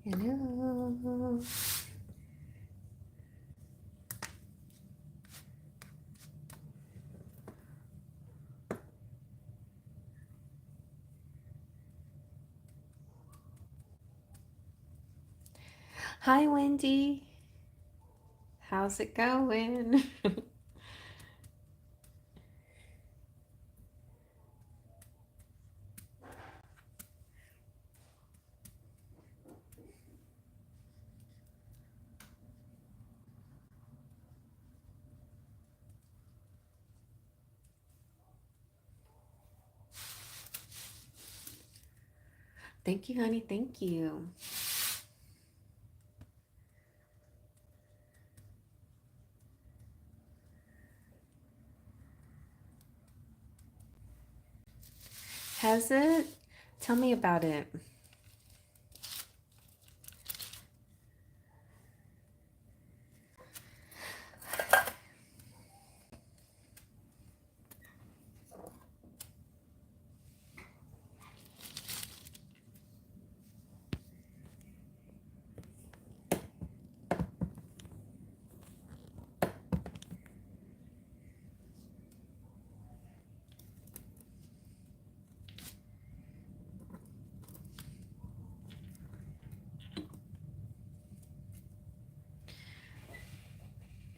Hello. Hi, Wendy. How's it going? Thank you, honey. Thank you. Has it? Tell me about it.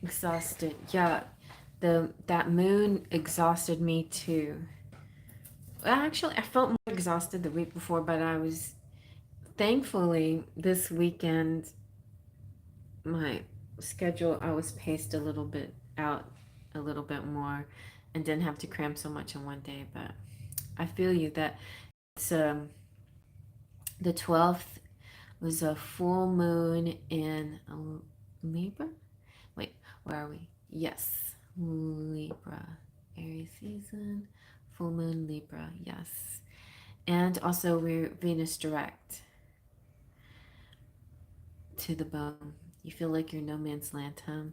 Exhausted. Yeah, that moon exhausted me too. Actually, I felt more exhausted the week before, but I was thankfully this weekend my schedule I was paced a little bit out a little bit more and didn't have to cram so much in one day. But I feel you that it's the 12th was a full moon in Libra. Wait, where are we? Yes, Libra. Aries season, full moon Libra. Yes, and also we're Venus direct to the bone. You feel like you're no man's land, huh?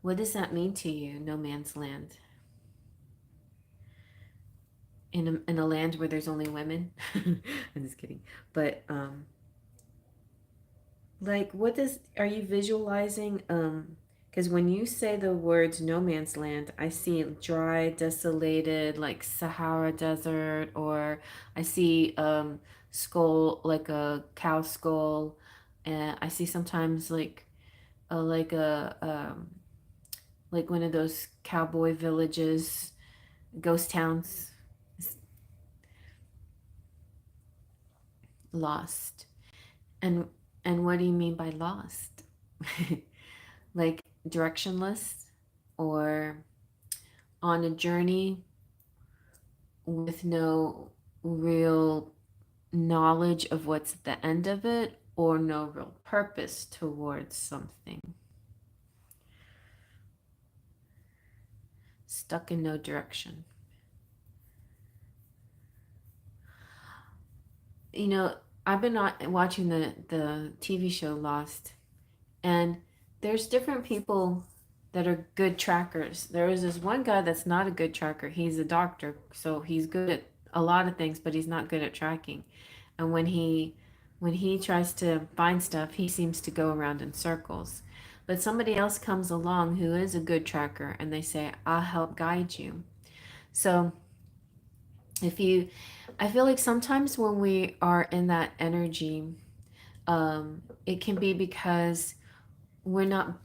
What does that mean to you, no man's land? In a land where there's only women? I'm just kidding. But like what does are you visualizing because when you say the words no man's land, I see dry, desolated, like Sahara desert, or I see skull like a cow skull, and I see sometimes like a like one of those cowboy villages, ghost towns, lost. And and what do you mean by lost? Like directionless or on a journey with no real knowledge of what's at the end of it or no real purpose towards something. Stuck in no direction. You know, I've been watching the TV show Lost, and there's different people that are good trackers. There is this one guy that's not a good tracker. He's a doctor, so he's good at a lot of things, but he's not good at tracking. And when he tries to find stuff, he seems to go around in circles. But somebody else comes along who is a good tracker, and they say, "I'll help guide you." So if you, I feel like sometimes when we are in that energy, it can be because we're not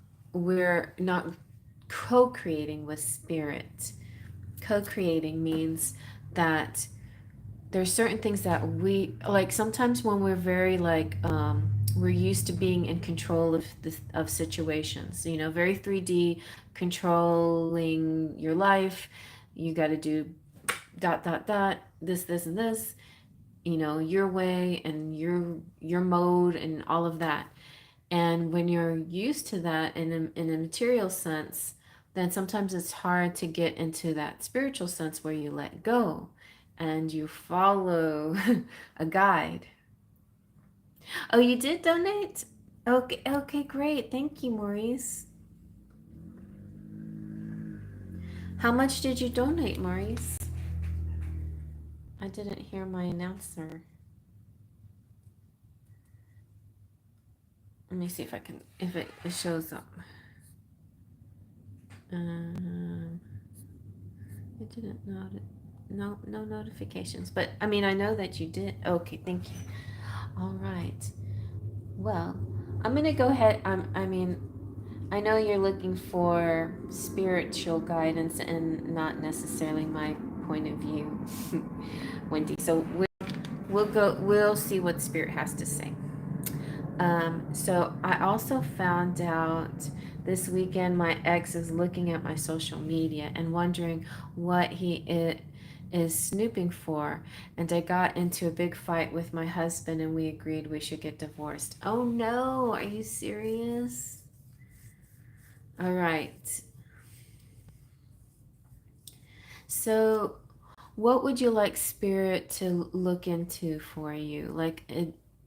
co-creating with spirit. Co-creating means that there's certain things that we like. Sometimes when we're very like we're used to being in control of situations, very 3D, controlling your life. You got to do dot dot dot, this and this, your way and your mode and all of that. And when you're used to that in a material sense, then sometimes it's hard to get into that spiritual sense where you let go and you follow a guide. Oh, you did donate? Okay, okay, great. Thank you, Maurice. How much did you donate, Maurice? I didn't hear my announcer. Let me see if I can, if it shows up. It didn't notice. No notifications. But I mean, I know that you did. Okay, thank you. All right. Well, I'm gonna go ahead. I mean, I know you're looking for spiritual guidance and not necessarily my point of view, Wendy. So we'll go. We'll see what spirit has to say. So I also found out this weekend my ex is looking at my social media and wondering what is snooping for. And I got into a big fight with my husband and we agreed we should get divorced. Oh no, are you serious? All right. So what would you like spirit to look into for you? Like,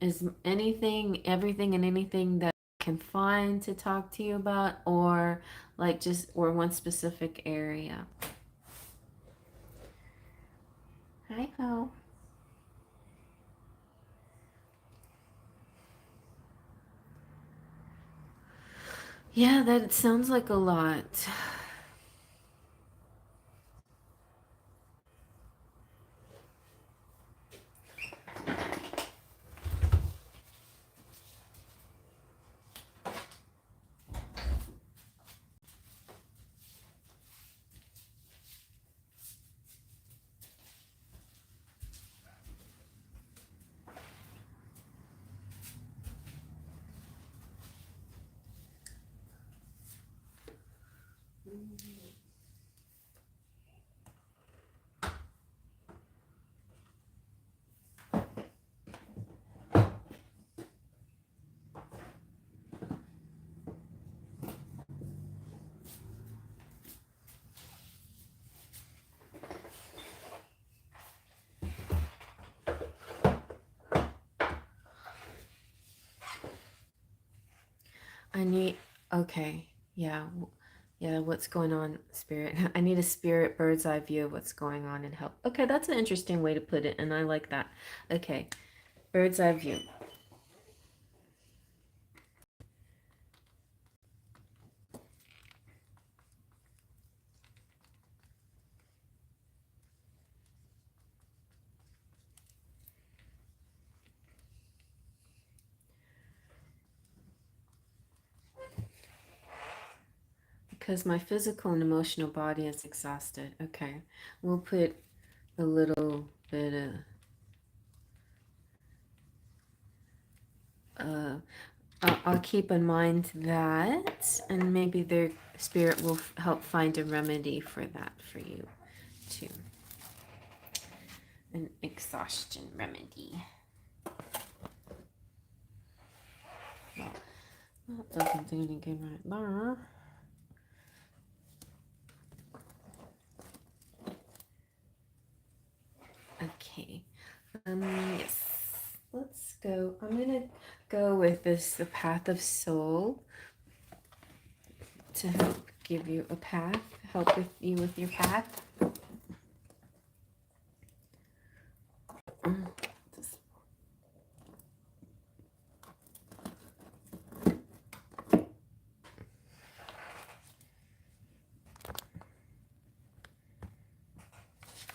is anything, everything, and anything that I can find to talk to you about, or like just, or one specific area? Hi, Ho. Yeah, that sounds like a lot. I need, okay, yeah, yeah, what's going on, spirit? I need a spirit bird's eye view of what's going on and help. Okay, that's an interesting way to put it, and I like that. Okay, bird's eye view. Because my physical and emotional body is exhausted. Okay, we'll put a little bit of, I'll keep in mind that, and maybe their spirit will help find a remedy for that for you too. An exhaustion remedy. Well, that doesn't do any good right there. Okay. Yes. Let's go. I'm gonna go with this, the path of soul, to help give you a path, help with you with your path.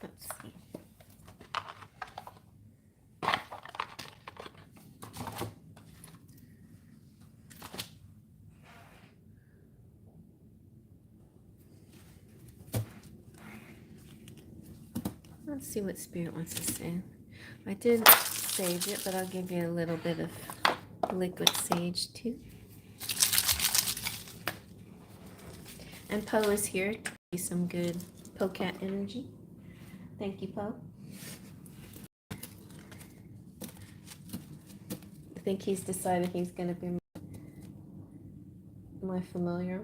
Let's see. Let's see what spirit wants to say. I did sage it, but I'll give you a little bit of liquid sage too. And Poe is here to give you some good Poe-cat energy. Thank you, Poe. I think he's decided he's going to be my familiar.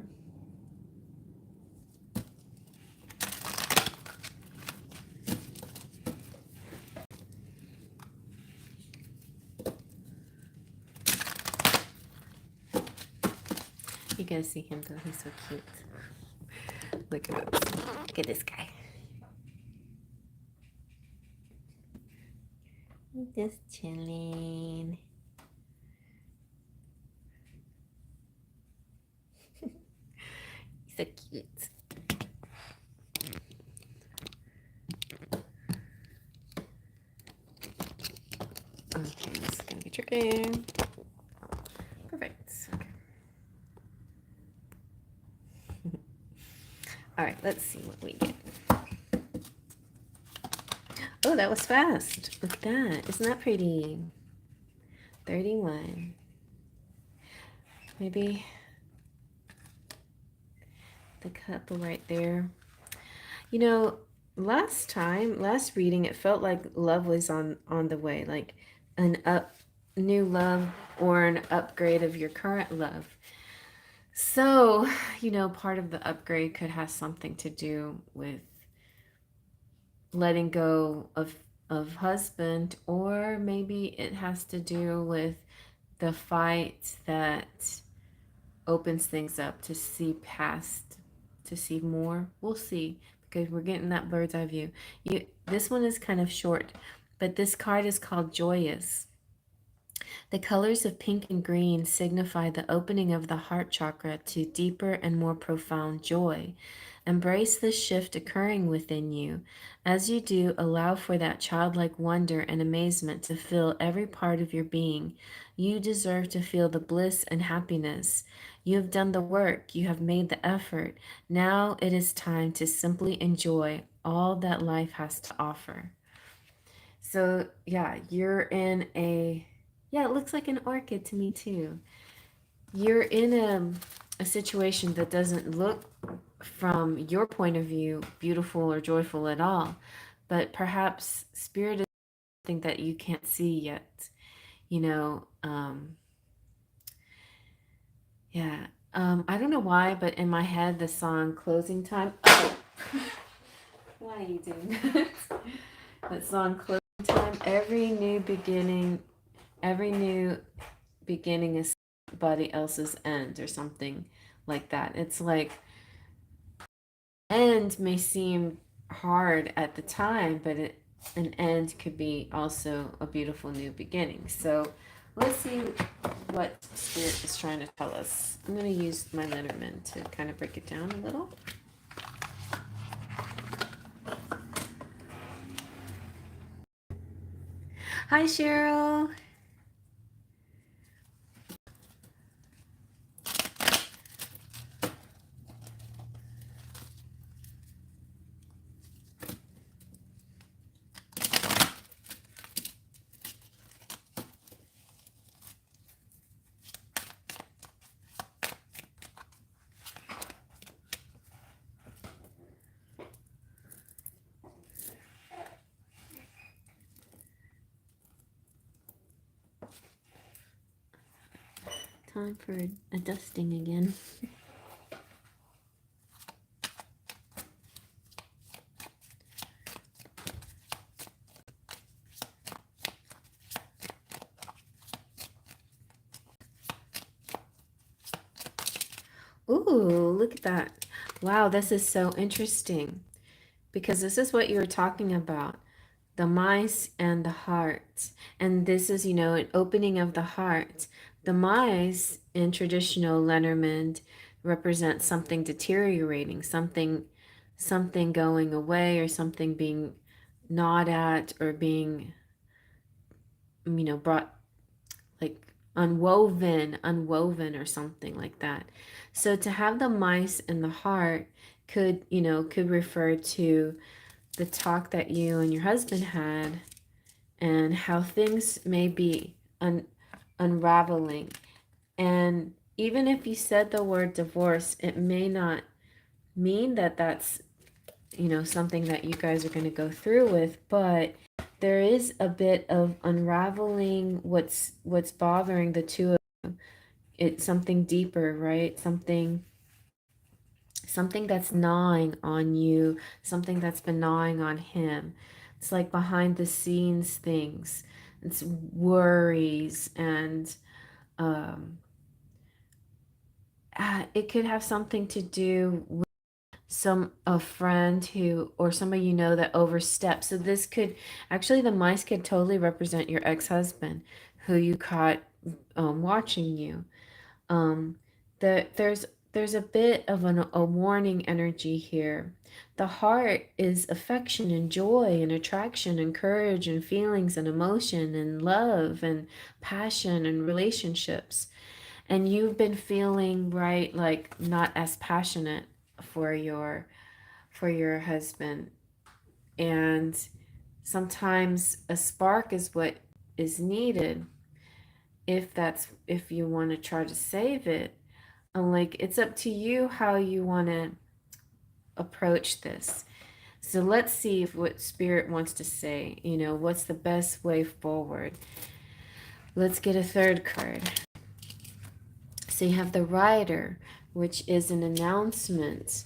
You gotta see him though, he's so cute. Look at this. Look at this guy. Just chilling. so cute. Okay, this is gonna be tricky. Perfect. Okay. All right, let's see what we get. Oh, that was fast. Look at that. Isn't that pretty? 31. Maybe the couple right there. You know, last reading, it felt like love was on the way, like new love or an upgrade of your current love. So, part of the upgrade could have something to do with letting go of husband, or maybe it has to do with the fight that opens things up to see past, to see more. We'll see, because we're getting that bird's eye view. This one is kind of short, but this card is called Joyous. The colors of pink and green signify the opening of the heart chakra to deeper and more profound joy. Embrace the shift occurring within you. As you do, allow for that childlike wonder and amazement to fill every part of your being. You deserve to feel the bliss and happiness. You have done the work, you have made the effort. Now it is time to simply enjoy all that life has to offer. So, yeah, you're in yeah, it looks like an orchid to me too. You're in a situation that doesn't look, from your point of view, beautiful or joyful at all, but perhaps spirit is something that you can't see yet. You know, yeah. I don't know why, but in my head, the song "Closing Time." Oh, why are you doing that? That song "Closing Time." Every new beginning is somebody else's end, or something like that. It's like end may seem hard at the time, but an end could be also a beautiful new beginning. So let's see what Spirit is trying to tell us. I'm going to use my Letterman to kind of break it down a little. Hi, Cheryl. Time for a dusting again. Ooh, look at that. Wow, this is so interesting, because this is what you were talking about, the mice and the heart. And this is, an opening of the heart. The mice in traditional Lenormand represent something deteriorating, something going away, or something being gnawed at, or being, brought, like unwoven or something like that. So to have the mice in the heart could refer to the talk that you and your husband had, and how things may be unraveling. And even if you said the word divorce, it may not mean that that's something that you guys are going to go through with, but there is a bit of unraveling what's bothering the two of you. It's something deeper, right? Something that's gnawing on you, something that's been gnawing on him. It's like behind the scenes things. It's worries, and it could have something to do with a friend who, or somebody that oversteps. So this could actually, the mice could totally represent your ex-husband, who you caught watching you. There's there's a bit of a warning energy here. The heart is affection and joy and attraction and courage and feelings and emotion and love and passion and relationships. And you've been feeling right, like not as passionate for your husband. And sometimes a spark is what is needed if you want to try to save it. And like it's up to you how you want to approach this. So let's see if what spirit wants to say, what's the best way forward. Let's get a third card. So you have the rider, which is an announcement,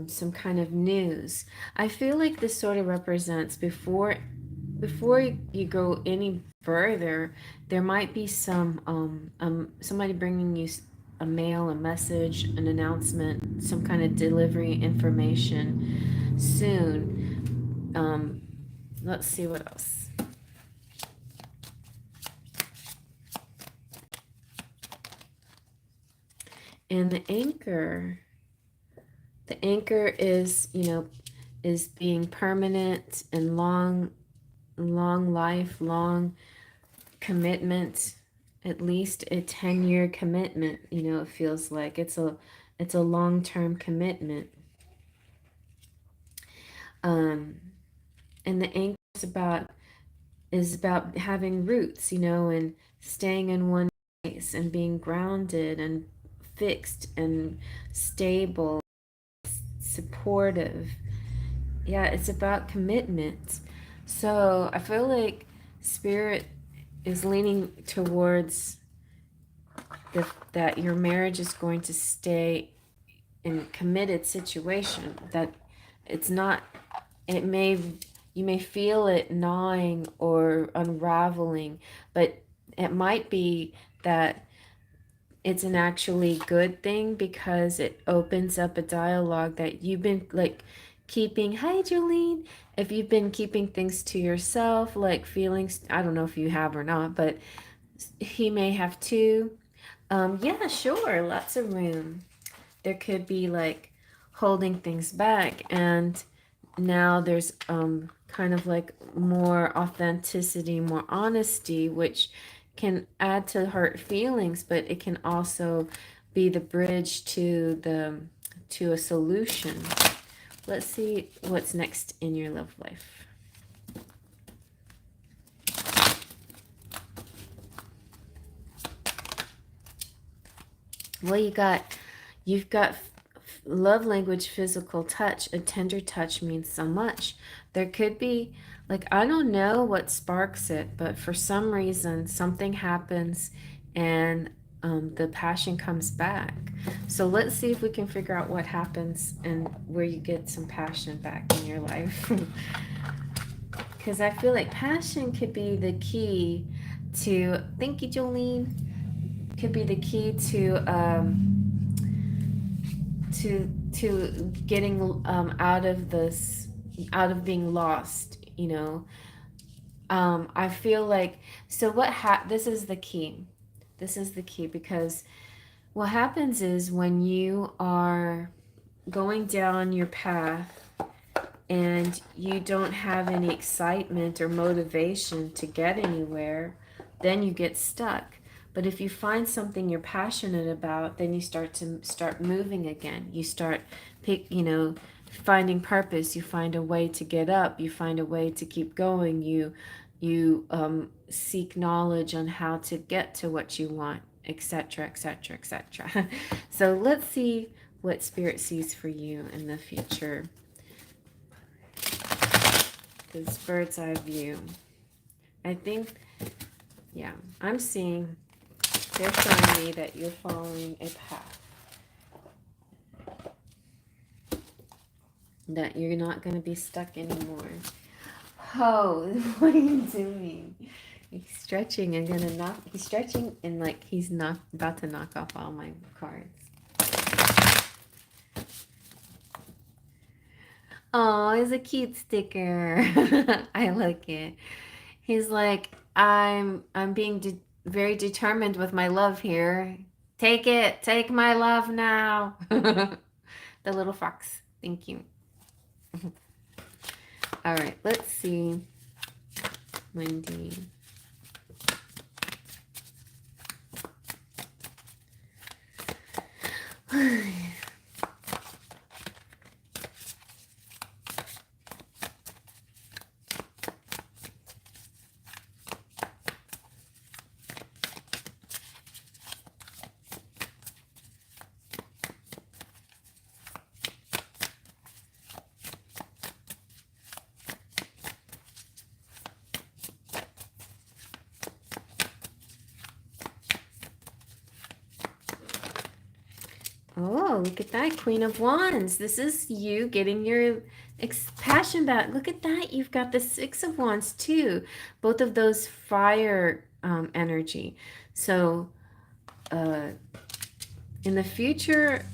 some kind of news. I feel like this sort of represents before you go any further, there might be somebody bringing you a mail, a message, an announcement, some kind of delivery information soon. Let's see what else. And the anchor is, is being permanent and long life, long commitment, at least a 10-year commitment. It feels like it's a long-term commitment. And the anchor is about having roots, and staying in one place and being grounded and fixed and stable, supportive. Yeah, it's about commitment. So I feel like spirit is leaning towards that your marriage is going to stay in a committed situation, that it's not, you may feel it gnawing or unraveling, but it might be that it's an actually good thing because it opens up a dialogue that you've been like keeping. Hi, Jolene. If you've been keeping things to yourself, like feelings, I don't know if you have or not, but he may have too. Yeah, sure, lots of room. There could be like holding things back, and now there's kind of like more authenticity, more honesty, which can add to hurt feelings, but it can also be the bridge to a solution. Let's see what's next in your love life. Well, you've got love language, physical touch. A tender touch means so much. There could be, like, I don't know what sparks it, but for some reason something happens and the passion comes back. So let's see if we can figure out what happens and where you get some passion back in your life. Because I feel like passion could be the key to, thank you, Jolene, could be the key to getting out of this, out of being lost. I feel like, so this is the key. This is the key, because what happens is when you are going down your path and you don't have any excitement or motivation to get anywhere, then you get stuck. But if you find something you're passionate about, then you start moving again. You start finding purpose. You find a way to get up. You find a way to keep going. You seek knowledge on how to get to what you want, etc., etc., etc. So let's see what Spirit sees for you in the future. This bird's eye view. I think, yeah, I'm seeing, they're showing me that you're following a path. That you're not going to be stuck anymore. Oh, what are you doing? He's stretching and he's stretching and like he's about to knock off all my cards. Oh, it's a cute sticker. I like it. He's like, I'm being very determined with my love here. Take it. Take my love now. The little fox. Thank you. All right, let's see. Wendy. Oh, look at that, Queen of Wands. This is you getting your passion back. Look at that. You've got the Six of Wands too. Both of those fire energy. So uh, in the future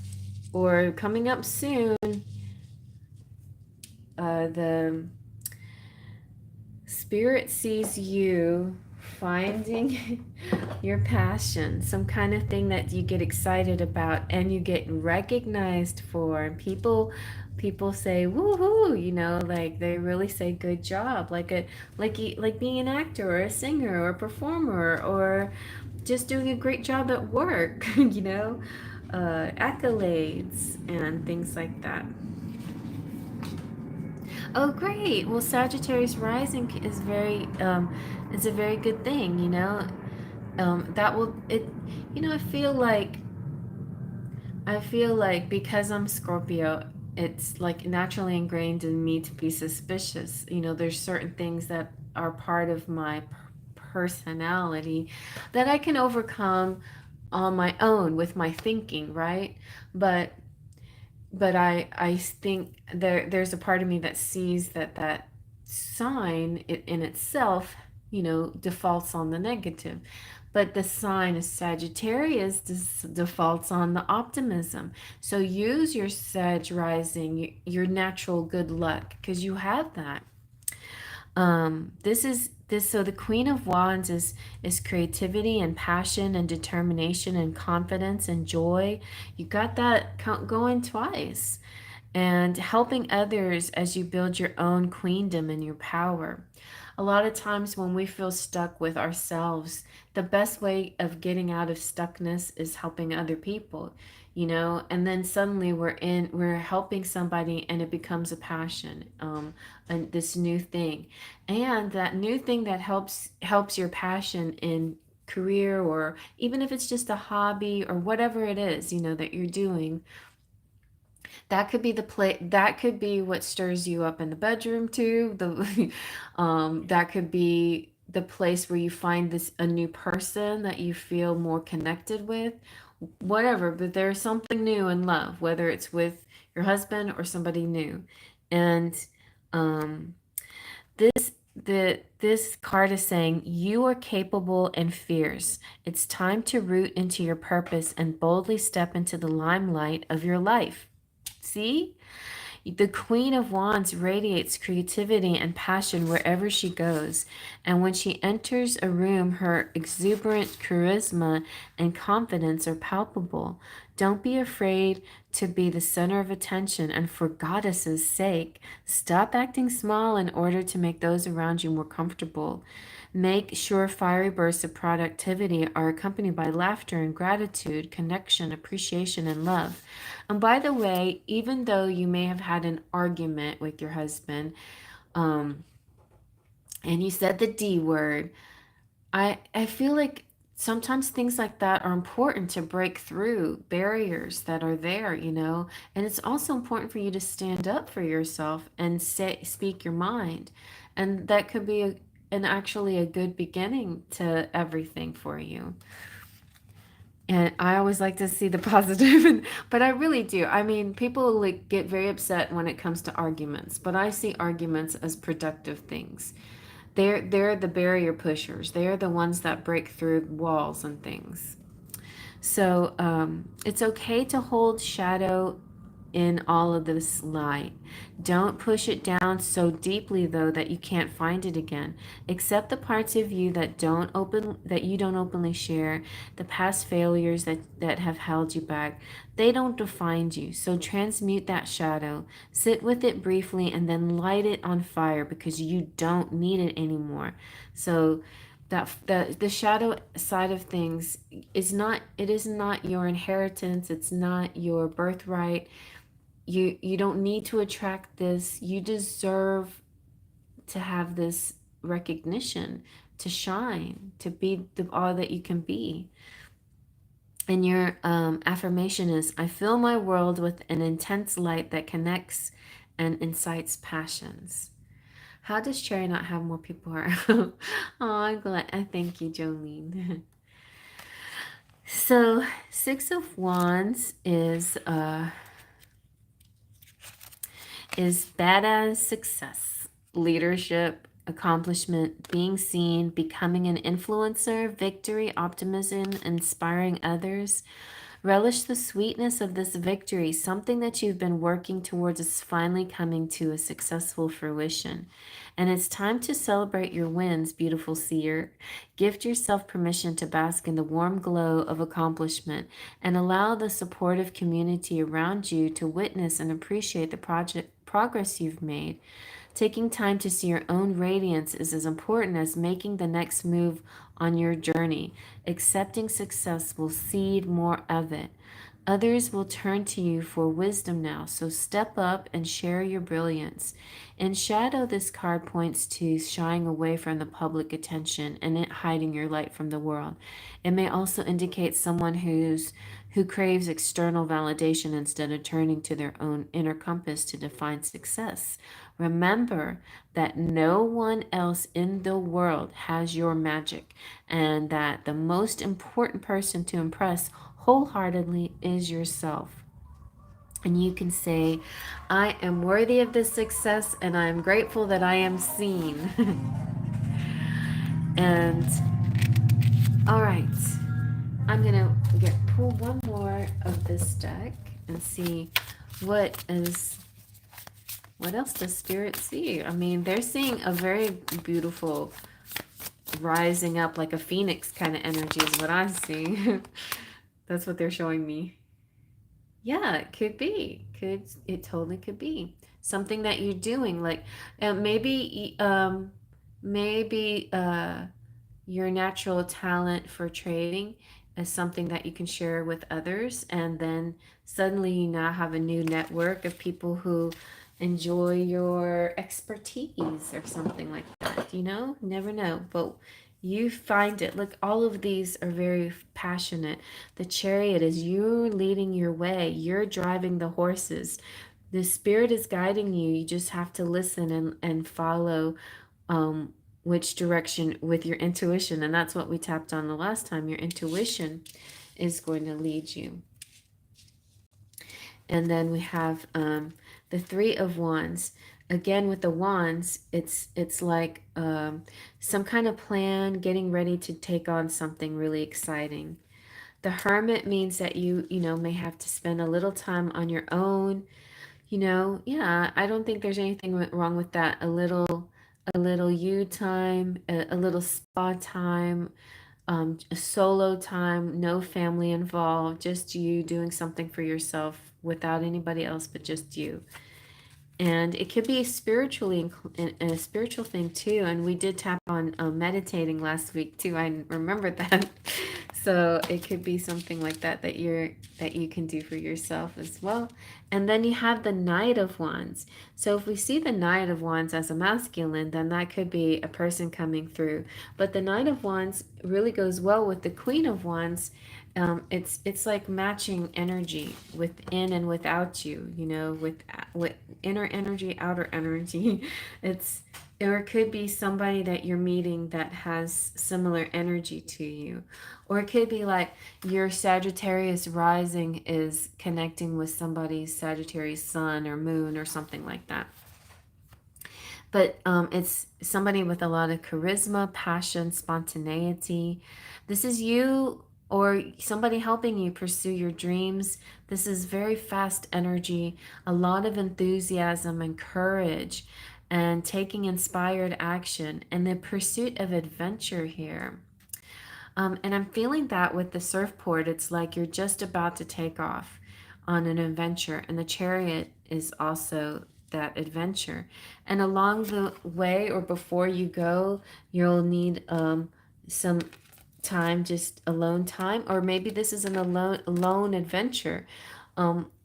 or coming up soon, the Spirit sees you finding your passion, some kind of thing that you get excited about and you get recognized for. And people say woohoo, you know, like they really say good job, like being an actor or a singer or a performer or just doing a great job at work, you know, accolades and things like that. Oh, great. Well, Sagittarius rising is a very good thing, you know. That will it, you know, I feel like because I'm Scorpio, it's like naturally ingrained in me to be suspicious. You know, there's certain things that are part of my personality that I can overcome on my own with my thinking, right? But I think there's a part of me that sees that sign in itself, you know, defaults on the negative, but the sign of Sagittarius defaults on the optimism. So use your Sag rising, your natural good luck, because you have that. This is this so the Queen of Wands is creativity and passion and determination and confidence and joy. You got that going twice, and helping others as you build your own queendom and your power. A lot of times when we feel stuck with ourselves, the best way of getting out of stuckness is helping other people, you know, and then suddenly we're helping somebody and it becomes a passion, and this new thing. And that new thing that helps your passion in career, or even if it's just a hobby or whatever it is, you know, that you're doing, that could be the play. That could be what stirs you up in the bedroom too. The, that could be the place where you find this a new person that you feel more connected with. Whatever, but there's something new in love, whether it's with your husband or somebody new, and um, this card is saying you are capable and fierce. It's time to root into your purpose and boldly step into the limelight of your life. See? The Queen of Wands radiates creativity and passion wherever she goes. And when she enters a room, her exuberant charisma and confidence are palpable. Don't be afraid to be the center of attention, and for goddess's sake, stop acting small in order to make those around you more comfortable. Make sure fiery bursts of productivity are accompanied by laughter and gratitude, connection, appreciation, and love. And by the way, even though you may have had an argument with your husband, um, and you said the D word, I feel like sometimes things like that are important to break through barriers that are there, you know. And it's also important for you to stand up for yourself and speak your mind, and that could be an actually a good beginning to everything for you. And I always like to see the positive, but I really do. I mean, people like get very upset when it comes to arguments, but I see arguments as productive things. They're the barrier pushers. They're the ones that break through walls and things. So it's okay to hold shadow in all of this light. Don't push it down so deeply though that you can't find it again. Accept the parts of you that you don't openly share, the past failures that have held you back. They don't define you. So transmute that shadow. Sit with it briefly and then light it on fire because you don't need it anymore. So that the shadow side of things is not your inheritance, it's not your birthright. You don't need to attract this. You deserve to have this recognition, to shine, to be the all that you can be. And your affirmation is, I fill my world with an intense light that connects and incites passions. How does Cherry not have more people around? Oh, I'm glad. I thank you, Jolene. So, Six of Wands is badass success, leadership, accomplishment, being seen, becoming an influencer, victory, optimism, inspiring others. Relish the sweetness of this victory. Something that you've been working towards is finally coming to a successful fruition. And it's time to celebrate your wins, beautiful seer. Gift yourself permission to bask in the warm glow of accomplishment and allow the supportive community around you to witness and appreciate the progress you've made. Taking time to see your own radiance is as important as making the next move on your journey. Accepting success will seed more of it. Others will turn to you for wisdom now, so step up and share your brilliance. In shadow, this card points to shying away from the public attention and it hiding your light from the world. It may also indicate someone who craves external validation instead of turning to their own inner compass to define success. Remember that no one else in the world has your magic, and that the most important person to impress wholeheartedly is yourself. And you can say, I am worthy of this success and I am grateful that I am seen. And all right, I'm gonna pull one more of this deck and see what is what else does spirit see. I mean, they're seeing a very beautiful rising up like a phoenix kind of energy is what I see. That's what they're showing me. Yeah, it could be. It totally could be something that you're doing, like maybe your natural talent for trading is something that you can share with others, and then suddenly you now have a new network of people who enjoy your expertise or something like that. Never know, but you find it. Look, all of these are very passionate. The Chariot is you're leading your way, you're driving the horses. The spirit is guiding you. You just have to listen and follow which direction with your intuition. And that's what we tapped on the last time. Your intuition is going to lead you. And then we have the Three of Wands. Again, with the wands, it's like some kind of plan, getting ready to take on something really exciting. The Hermit means that you may have to spend a little time on your own. Yeah, I don't think there's anything wrong with that. A little you time, a little spa time, a solo time, no family involved, just you doing something for yourself without anybody else but just you. And it could be spiritually a spiritual thing too. And we did tap on meditating last week too. I remember that. So it could be something like that you can do for yourself as well. And then you have the Knight of Wands. So if we see the Knight of Wands as a masculine, then that could be a person coming through. But the Knight of Wands really goes well with the Queen of Wands. It's like matching energy within and without you, with inner energy, outer energy. It's or it could be somebody that you're meeting that has similar energy to you. Or it could be like your Sagittarius rising is connecting with somebody's Sagittarius sun or moon or something like that. But it's somebody with a lot of charisma, passion, spontaneity. This is you or somebody helping you pursue your dreams. This is very fast energy, a lot of enthusiasm and courage, and taking inspired action and the pursuit of adventure here. And I'm feeling that with the surfboard, it's like you're just about to take off on an adventure, and the chariot is also that adventure. And along the way or before you go, you'll need some time, just alone time, or maybe this is an alone adventure,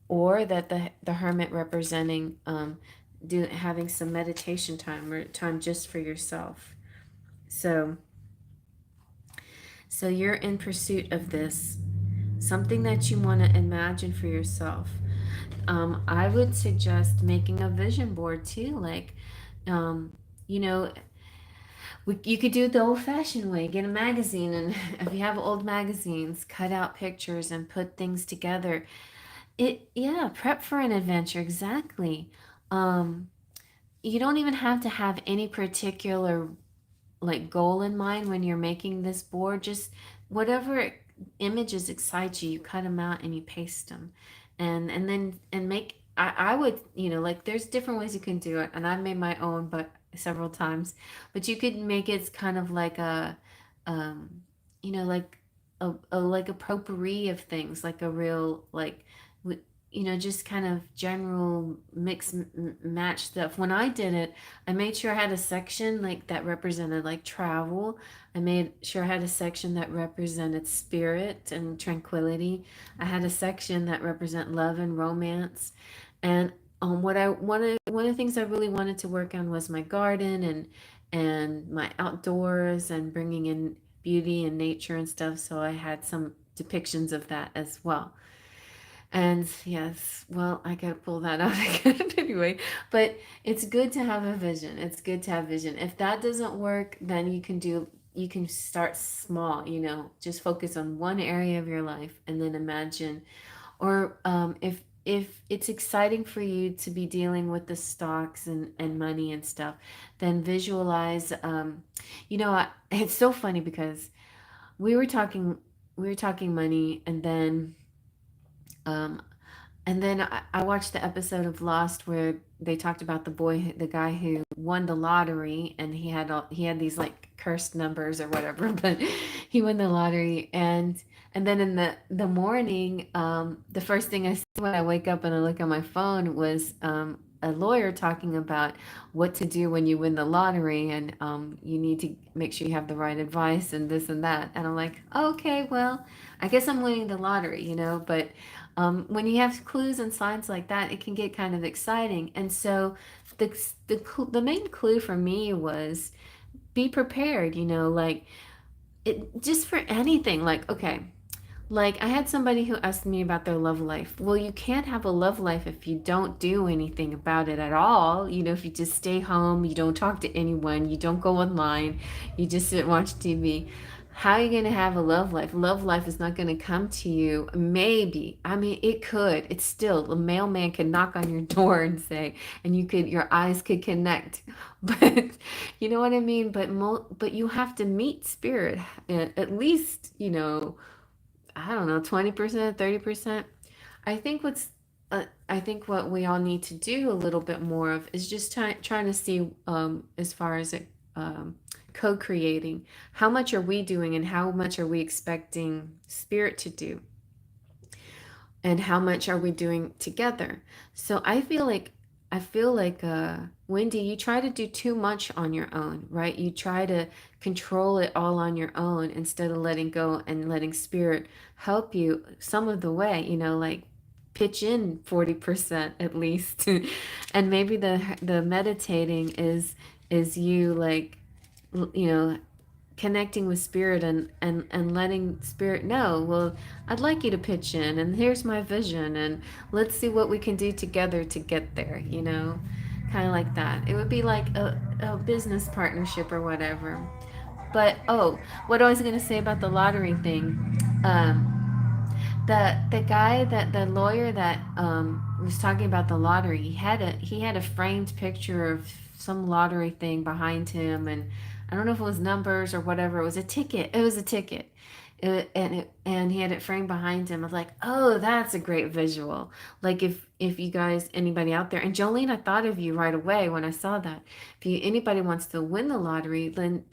or that the hermit representing having some meditation time or time just for yourself. So so you're in pursuit of this, something that you want to imagine for yourself. I would suggest making a vision board too. Like, um, you know, you could do it the old-fashioned way. Get a magazine, and if you have old magazines, cut out pictures and put things together. Yeah, prep for an adventure. Exactly. Um, you don't even have to have any particular like goal in mind when you're making this board. Just whatever images excite you, you cut them out and you paste them, and then and make. I would, like, there's different ways you can do it, and I've made my own, but several times. But you could make it kind of like um, like like a potpourri of things, like a real like just kind of general mix match stuff. When I did it, I made sure I had a section like that represented like travel. I made sure I had a section that represented spirit and tranquility. I had a section that represent love and romance. And what I wanted, one of the things I really wanted to work on was my garden and my outdoors and bringing in beauty and nature and stuff. So I had some depictions of that as well. And yes, well, I gotta pull that out again anyway. But it's good to have a vision. It's good to have vision. If that doesn't work, then you can start small, just focus on one area of your life and then imagine. Or if it's exciting for you to be dealing with the stocks and money and stuff, then visualize. It's so funny because we were talking we were talking money, um, and then I watched the episode of Lost where they talked about the guy who won the lottery, and he had these like cursed numbers or whatever, but he won the lottery, and then in the morning, the first thing I see when I wake up and I look at my phone was a lawyer talking about what to do when you win the lottery, and you need to make sure you have the right advice and this and that, and I'm like, okay, well, I guess I'm winning the lottery, but when you have clues and signs like that, it can get kind of exciting. And so the main clue for me was be prepared, like it just for anything. Like, okay, like I had somebody who asked me about their love life. Well, you can't have a love life if you don't do anything about it at all. If you just stay home, you don't talk to anyone, you don't go online, you just sit and watch TV. How are you going to have a love life? Love life is not going to come to you. Maybe. I mean, it could. It's still, a mailman could knock on your door and say, and your eyes could connect. But you know what I mean? But you have to meet spirit at least, I don't know, 20%, 30%. I think I think what we all need to do a little bit more of is just trying to see, as far as it, co-creating, how much are we doing and how much are we expecting spirit to do, and how much are we doing together. So I feel like Wendy, you try to do too much on your own, right? You try to control it all on your own instead of letting go and letting spirit help you some of the way, like pitch in 40% at least. And maybe the meditating is you like, you know connecting with spirit and letting spirit know, well, I'd like you to pitch in, and here's my vision, and let's see what we can do together to get there, kind of like that. It would be like a business partnership or whatever. But oh, what I was going to say about the lottery thing, um the guy, that the lawyer that was talking about the lottery, he had a framed picture of some lottery thing behind him, and I don't know if it was numbers or whatever. It was a ticket. And he had it framed behind him. I was like, oh, that's a great visual. Like if you guys, anybody out there, and Jolene, I thought of you right away when I saw that. If anybody wants to win the lottery, then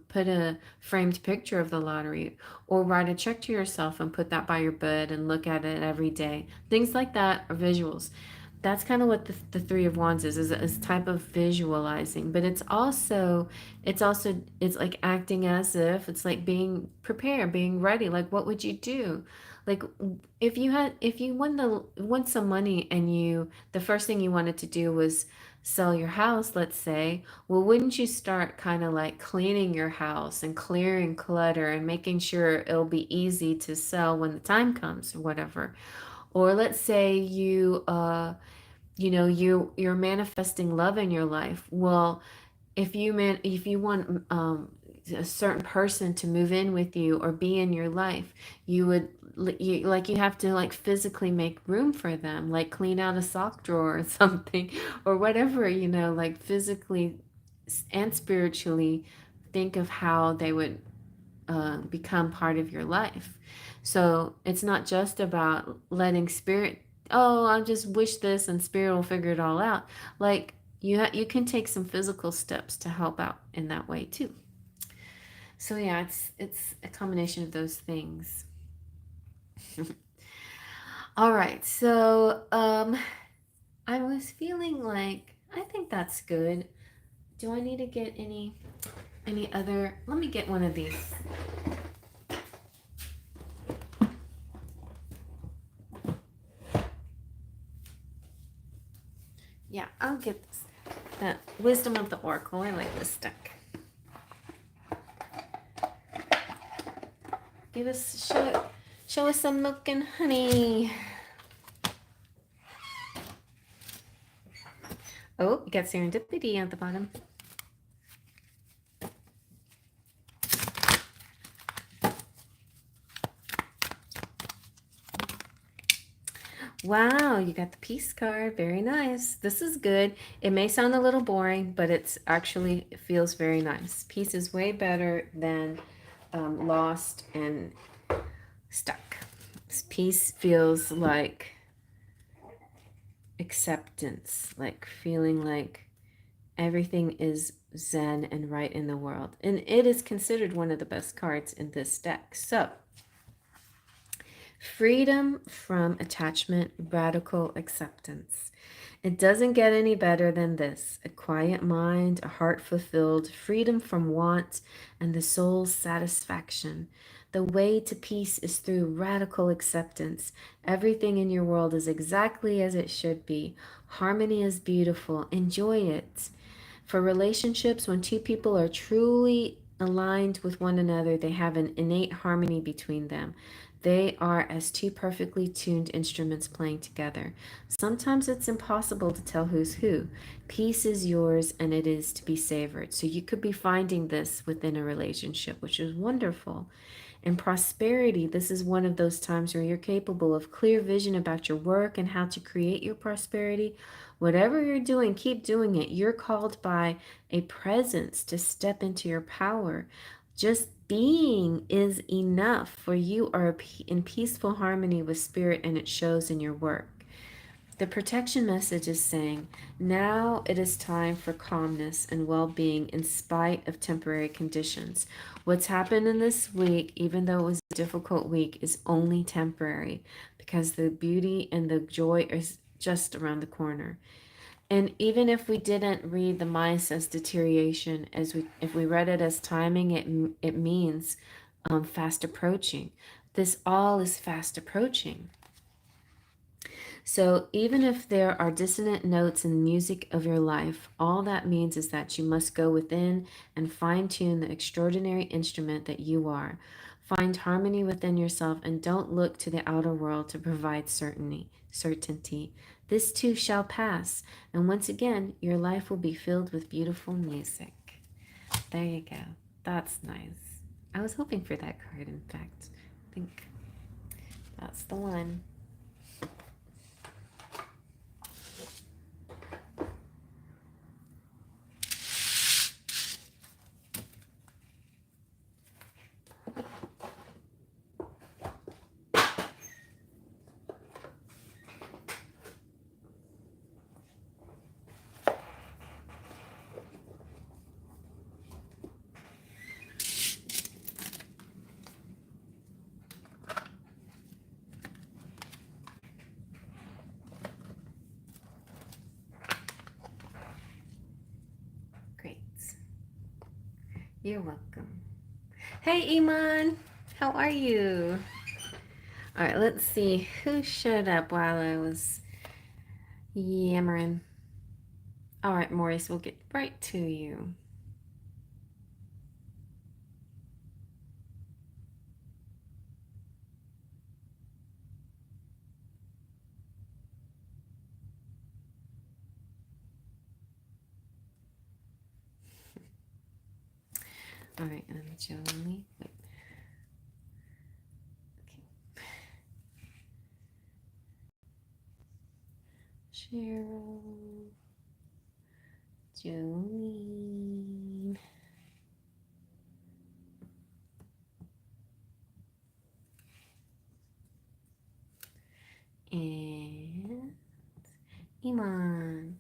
put a framed picture of the lottery, or write a check to yourself and put that by your bed and look at it every day. Things like that are visuals. That's kind of what the Three of Wands is a type of visualizing, but it's like acting as if it's like being prepared, being ready. Like, what would you do? Like, if you won some money, and the first thing you wanted to do was sell your house, let's say, well, wouldn't you start kind of like cleaning your house and clearing clutter and making sure it'll be easy to sell when the time comes, or whatever? Or let's say you're manifesting love in your life. Well, if you want a certain person to move in with you or be in your life, you have to like physically make room for them, like clean out a sock drawer or something, or whatever, like physically and spiritually think of how they would become part of your life. So it's not just about letting spirit, oh, I just wish this and spirit will figure it all out. Like, you can take some physical steps to help out in that way too. So yeah, it's a combination of those things. All right. So I was feeling like I think that's good. Do I need to get any other? Let me get one of these. Yeah, I'll get this. The Wisdom of the Oracle. I like this deck. Show us some milk and honey. Oh, you got serendipity at the bottom. Wow, you got the peace card. Very nice. This is good. It may sound a little boring, but it feels very nice. Peace is way better than lost and stuck. Peace feels like acceptance, like feeling like everything is zen and right in the world. And it is considered one of the best cards in this deck. So, freedom from attachment, radical acceptance. It doesn't get any better than this. A quiet mind, a heart fulfilled, freedom from want, and the soul's satisfaction. The way to peace is through radical acceptance. Everything in your world is exactly as it should be. Harmony is beautiful. Enjoy it. For relationships, when two people are truly aligned with one another, they have an innate harmony between them. They are as two perfectly tuned instruments playing together. Sometimes it's impossible to tell who's who. Peace is yours and it is to be savored. So you could be finding this within a relationship, which is wonderful. In prosperity, this is one of those times where you're capable of clear vision about your work and how to create your prosperity. Whatever you're doing, keep doing it. You're called by a presence to step into your power. Just being is enough, for you are in peaceful harmony with spirit, and it shows in your work. The protection message is saying, now it is time for calmness and well-being in spite of temporary conditions. What's happened in this week, even though it was a difficult week, is only temporary, because the beauty and the joy is just around the corner. And even if we didn't read the Mice as deterioration, if we read it as timing, it means fast approaching. This all is fast approaching. So even if there are dissonant notes in the music of your life, all that means is that you must go within and fine-tune the extraordinary instrument that you are. Find harmony within yourself and don't look to the outer world to provide certainty. This too shall pass, and once again, your life will be filled with beautiful music. There you go. That's nice. I was hoping for that card, in fact. I think that's the one. You're welcome. Hey, Iman. How are you? All right, let's see who showed up while I was yammering. All right, Maurice, we'll get right to you. All right, and Jolie. Wait. Okay. Cheryl. Jolene. And Iman.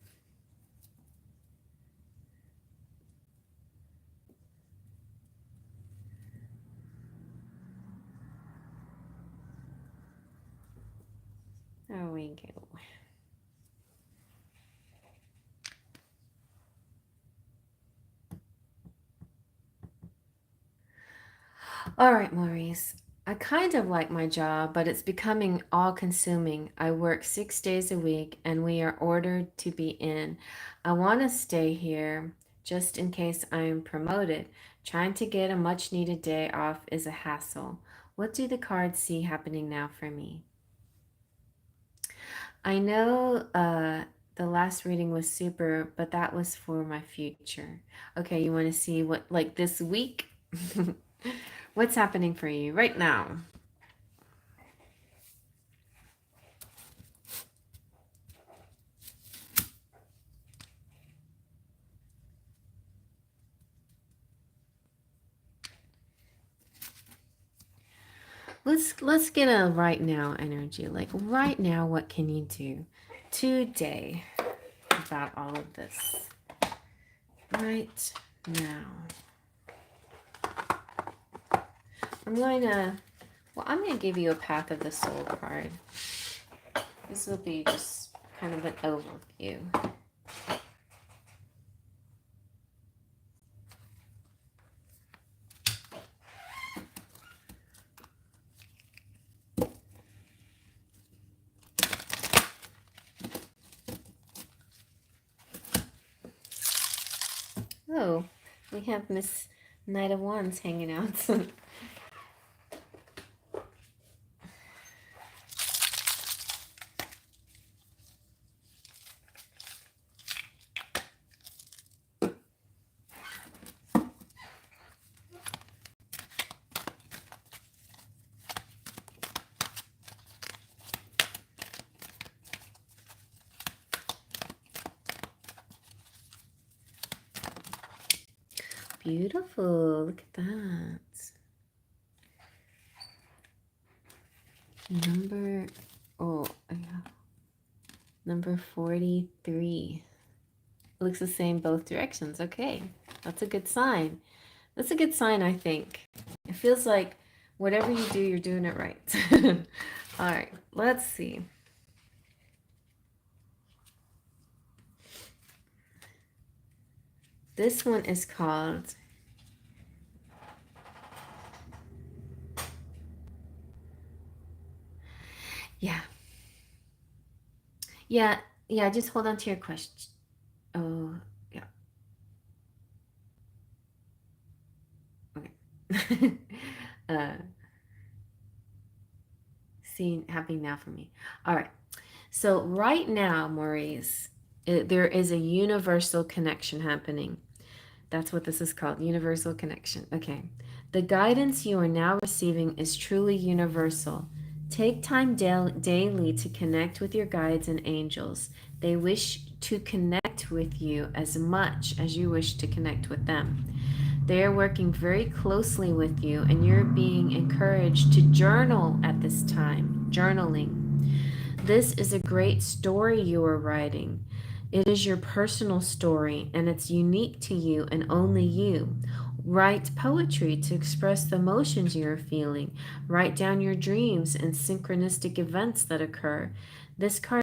There we go. All right, Maurice. I kind of like my job, but it's becoming all consuming. I work 6 days a week and we are ordered to be in. I want to stay here just in case I am promoted. Trying to get a much needed day off is a hassle. What do the cards see happening now for me? I know the last reading was super, but that was for my future. Okay, you want to see what, like this week? What's happening for you right now? Let's get a right now energy. Like right now, what can you do today about all of this? Right now. I'm going to give you a Path of the Soul card. This will be just kind of an overview. Oh, we have Miss Knight of Wands hanging out. Beautiful. Look at that. Number 43. Looks the same both directions. Okay. That's a good sign. That's a good sign, I think. It feels like whatever you do, you're doing it right. All right. Let's see. This one is called Yeah. Yeah, just hold on to your question. Oh, yeah. Okay. uh seeing happening now for me. All right. So right now, Maurice, there is a universal connection happening. That's what this is called, universal connection. Okay. The guidance you are now receiving is truly universal. Take time daily to connect with your guides and angels. They wish to connect with you as much as you wish to connect with them. They are working very closely with you, and you're being encouraged to journal at this time. Journaling. This is a great story you are writing. It is your personal story, and it's unique to you and only you. Write poetry to express the emotions you are feeling. Write down your dreams and synchronistic events that occur. This card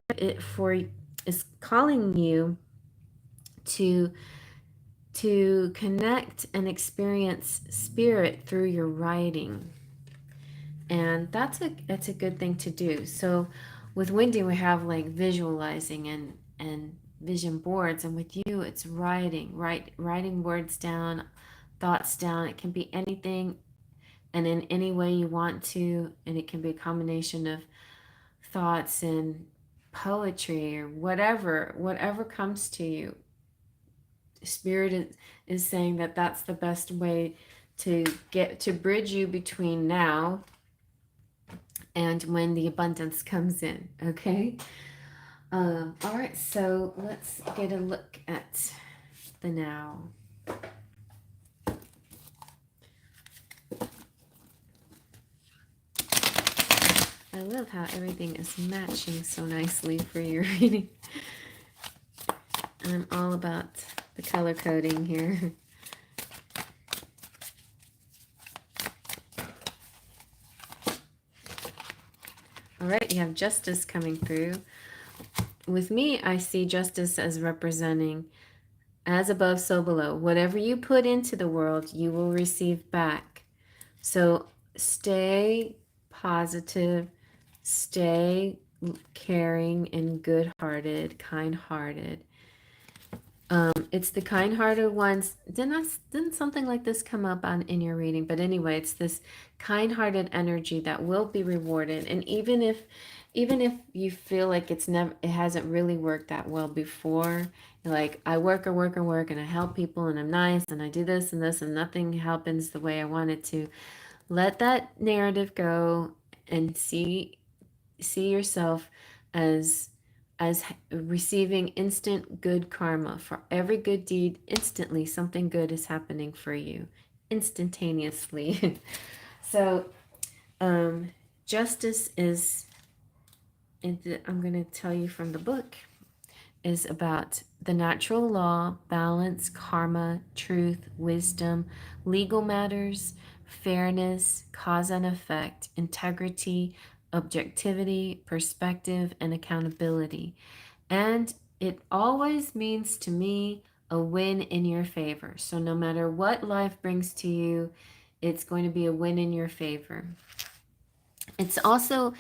is calling you to to connect and experience spirit through your writing. And that's a good thing to do. So with Wendy we have like visualizing and vision boards, and with you it's writing words down, thoughts down. It can be anything and in any way you want to, and it can be a combination of thoughts and poetry or whatever comes to you. Spirit is saying that that's the best way to get to bridge you between now and when the abundance comes in. Okay. All right, so let's get a look at the now. I love how everything is matching so nicely for your reading. I'm all about the color coding here. All right, you have justice coming through. With me, I see justice as representing as above, so below. Whatever you put into the world, you will receive back. So stay positive, stay caring and good-hearted, kind-hearted. It's the kind-hearted ones. Didn't something like this come up in your reading? But anyway, it's this kind-hearted energy that will be rewarded. And even if you feel like it hasn't really worked that well before, like I work and I help people and I'm nice and I do this and nothing happens the way I want it to. Let that narrative go and see yourself as receiving instant good karma for every good deed. Instantly something good is happening for you instantaneously. So justice is, I'm going to tell you from the book, is about the natural law, balance, karma, truth, wisdom, legal matters, fairness, cause and effect, integrity, objectivity, perspective, and accountability. And it always means to me a win in your favor. So no matter what life brings to you, it's going to be a win in your favor. It's also,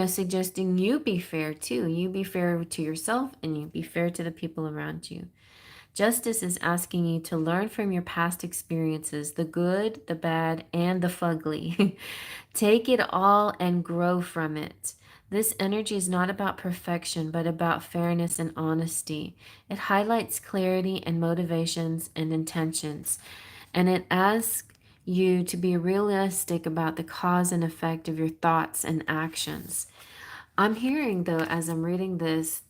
suggesting you be fair too. You be fair to yourself and you be fair to the people around you. Justice is asking you to learn from your past experiences, the good, the bad, and the fugly. Take it all and grow from it. This energy is not about perfection, but about fairness and honesty. It highlights clarity and motivations and intentions, and it asks you to be realistic about the cause and effect of your thoughts and actions. I'm hearing, though, as I'm reading this,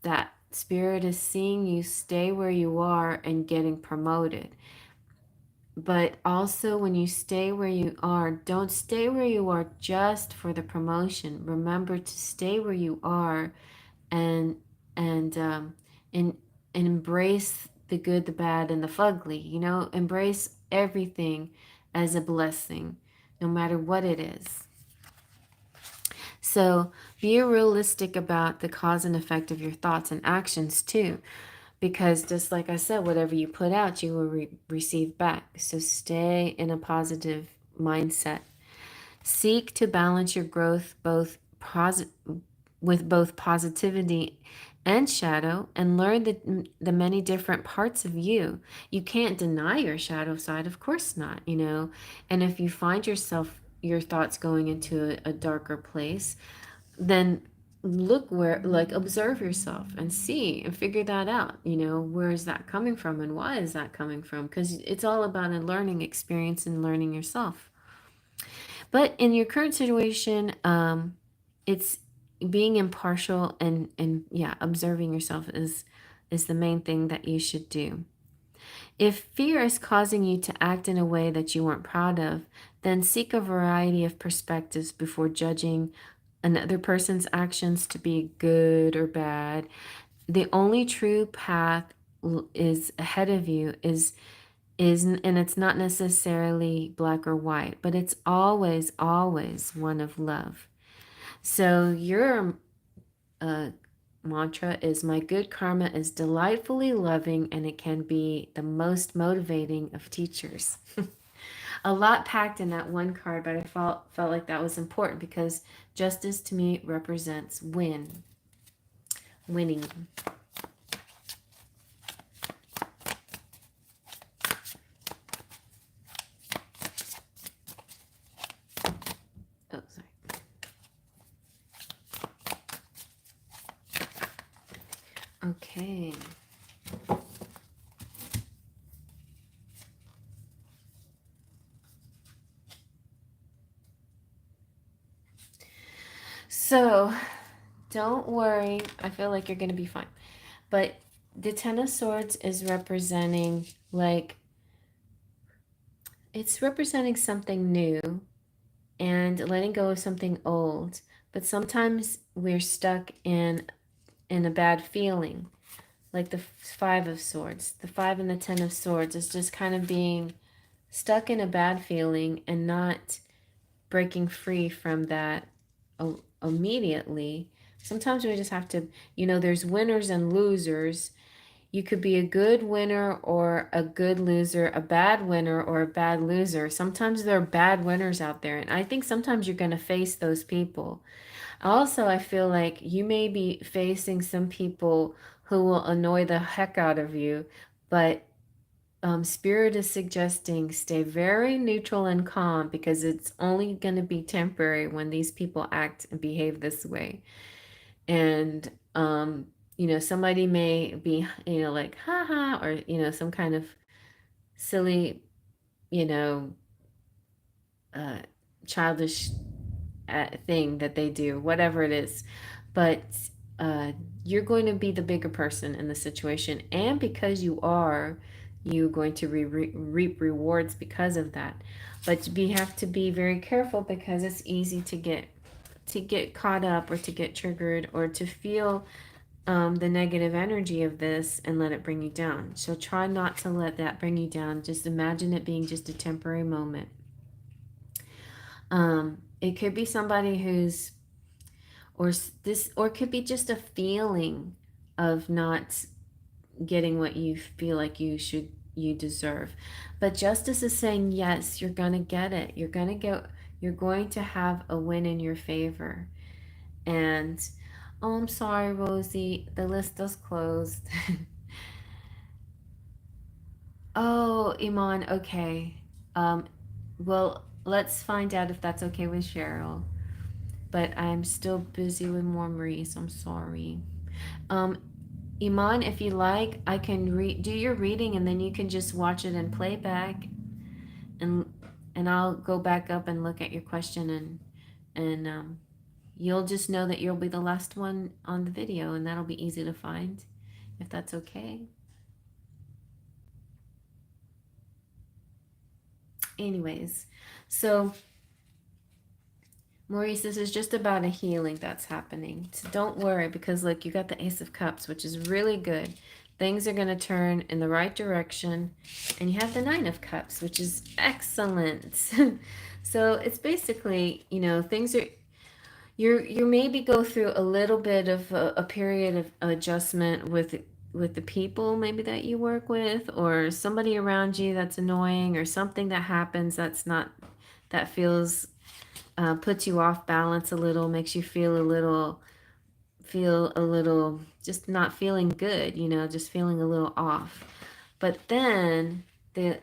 that Spirit is seeing you stay where you are and getting promoted. But also, when you stay where you are, don't stay where you are just for the promotion. Remember to stay where you are and and um, and, and embrace the good, the bad, and the fugly. Embrace everything as a blessing, no matter what it is. So be realistic about the cause and effect of your thoughts and actions too, because just like I said, whatever you put out, you will receive back. So stay in a positive mindset. Seek to balance your growth with both positivity and shadow, and learn the many different parts of you. You can't deny your shadow side, of course not, And if you find your thoughts going into a darker place, then look observe yourself and see and figure that out. Where is that coming from and why is that coming from? Because it's all about a learning experience and learning yourself. But in your current situation, it's being impartial and yeah, observing yourself is the main thing that you should do. If fear is causing you to act in a way that you weren't proud of, then seek a variety of perspectives before judging another person's actions to be good or bad. The only true path is ahead of you is and it's not necessarily black or white, but it's always one of love. So you're mantra is, my good karma is delightfully loving and it can be the most motivating of teachers. A lot packed in that one card, but I felt like that was important because justice to me represents winning. Oh, sorry. Okay. So, don't worry. I feel like you're going to be fine. But the Ten of Swords is representing, like, it's representing something new and letting go of something old. But sometimes we're stuck in a bad feeling, like the Five of Swords. The Five and the Ten of Swords is just kind of being stuck in a bad feeling and not breaking free from that immediately. Sometimes we just have to, there's winners and losers. You could be a good winner or a good loser, a bad winner or a bad loser. Sometimes there are bad winners out there, and I think sometimes you're going to face those people. Also, I feel like you may be facing some people who will annoy the heck out of you, but Spirit is suggesting stay very neutral and calm because it's only going to be temporary when these people act and behave this way. And, somebody may be, like, haha, or, some kind of silly, you know, uh, childish thing that they do, whatever it is. But uh, you're going to be the bigger person in the situation. And because you are, you're going to reap rewards because of that. But we have to be very careful because it's easy to get caught up or to get triggered or to feel the negative energy of this and let it bring you down. So try not to let that bring you down. Just imagine it being just a temporary moment. It could be somebody who's, or it could be just a feeling of not getting what you feel like you deserve. But justice is saying, yes, you're going to get it. You're going to have a win in your favor. And oh, I'm sorry, Rosie, the list is closed. Oh, Iman, okay. Um, well, let's find out if that's okay with Cheryl. But I'm still busy with more Maurice. I'm sorry. Um, Iman, if you like, I can do your reading and then you can just watch it in playback, and I'll go back up and look at your question, and you'll just know that you'll be the last one on the video, and that'll be easy to find, if that's okay. Anyways, so Maurice, this is just about a healing that's happening. So don't worry, because look, you got the Ace of Cups, which is really good. Things are going to turn in the right direction. And you have the Nine of Cups, which is excellent. So it's basically, things are, you maybe go through a little bit of a period of adjustment with the people maybe that you work with, or somebody around you that's annoying, or something that happens that feels puts you off balance a little, makes you feel a little just not feeling good, just feeling a little off. But then the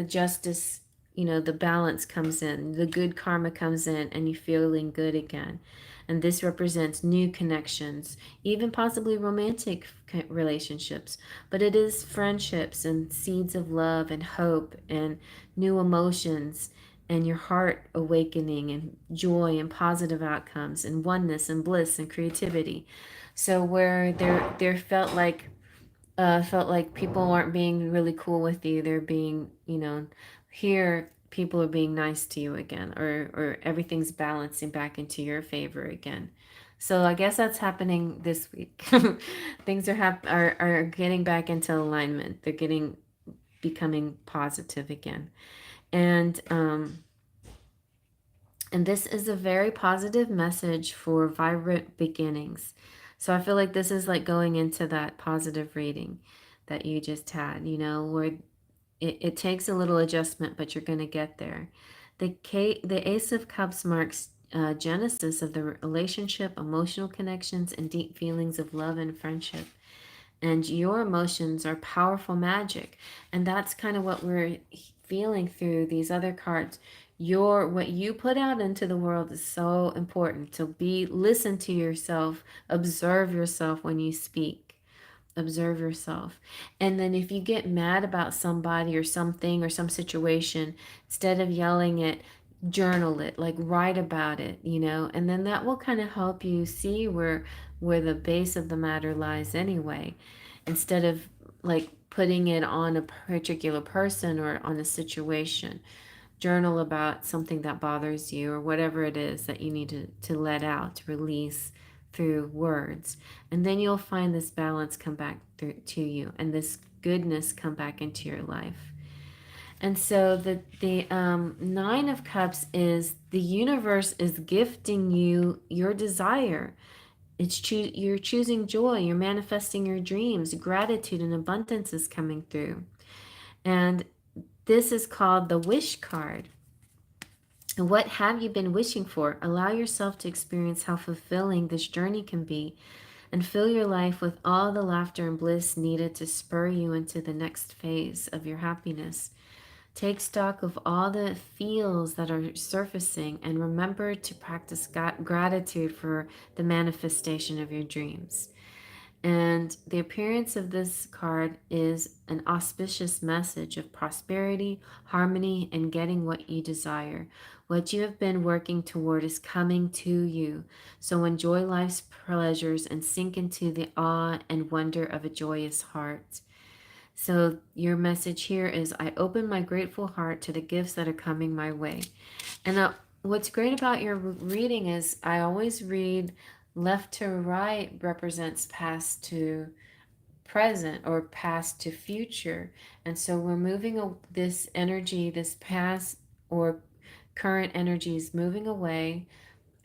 justice, the balance comes in, the good karma comes in, and you're feeling good again. And this represents new connections, even possibly romantic relationships. But it is friendships and seeds of love and hope and new emotions and your heart awakening and joy and positive outcomes and oneness and bliss and creativity. So where there felt like people aren't being really cool with you, they're being, here people are being nice to you again, or everything's balancing back into your favor again. So I guess that's happening this week. Things are getting back into alignment. They're becoming positive again. And this is a very positive message for vibrant beginnings. So I feel like this is like going into that positive reading that you just had, you know, where it takes a little adjustment, but you're going to get there. The Ace of Cups marks genesis of the relationship, emotional connections, and deep feelings of love and friendship. And your emotions are powerful magic. And that's kind of what we're feeling through these other cards. What you put out into the world is so important. To listen to yourself, observe yourself when you speak. Observe yourself. And then if you get mad about somebody or something or some situation, instead of yelling it, journal it, like write about it, you know, and then that will kind of help you see where the base of the matter lies anyway, instead of like putting it on a particular person or on a situation. Journal about something that bothers you or whatever it is that you need to let out, to release through words. And then you'll find this balance come back to you and this goodness come back into your life. And so the Nine of Cups is the universe is gifting you your desire. You're choosing joy, you're manifesting your dreams, gratitude and abundance is coming through. And this is called the wish card. And what have you been wishing for? Allow yourself to experience how fulfilling this journey can be and fill your life with all the laughter and bliss needed to spur you into the next phase of your happiness. Take stock of all the feels that are surfacing and remember to practice gratitude for the manifestation of your dreams. And the appearance of this card is an auspicious message of prosperity, harmony, and getting what you desire. What you have been working toward is coming to you. So enjoy life's pleasures and sink into the awe and wonder of a joyous heart. So your message here is, I open my grateful heart to the gifts that are coming my way. And what's great about your reading is I always read left to right represents past to present or past to future. And so we're moving this energy, this past or current energy is moving away,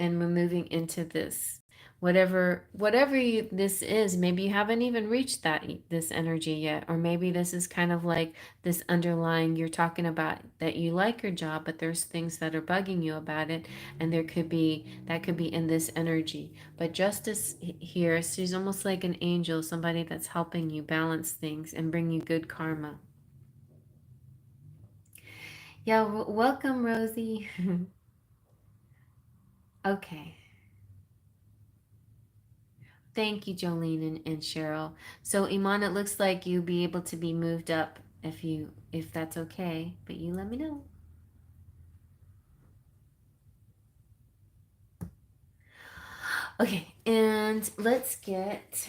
and we're moving into this this is. Maybe you haven't even reached this energy yet, or maybe this is kind of like this underlying, you're talking about that you like your job but there's things that are bugging you about it, and that could be in this energy. But justice here, she's almost like an angel, somebody that's helping you balance things and bring you good karma. Yeah, welcome, Rosie. Okay. Thank you, Jolene and Cheryl. So Iman, it looks like you'll be able to be moved up if that's okay, but you let me know. Okay, and let's get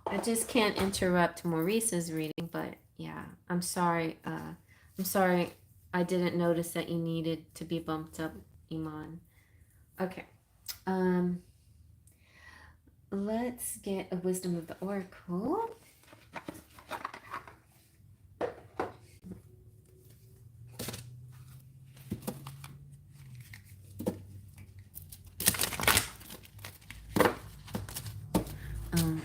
I just can't interrupt Maurice's reading, but yeah, I'm sorry. I'm sorry I didn't notice that you needed to be bumped up, Iman. Okay. Um let's get a wisdom of the oracle. Um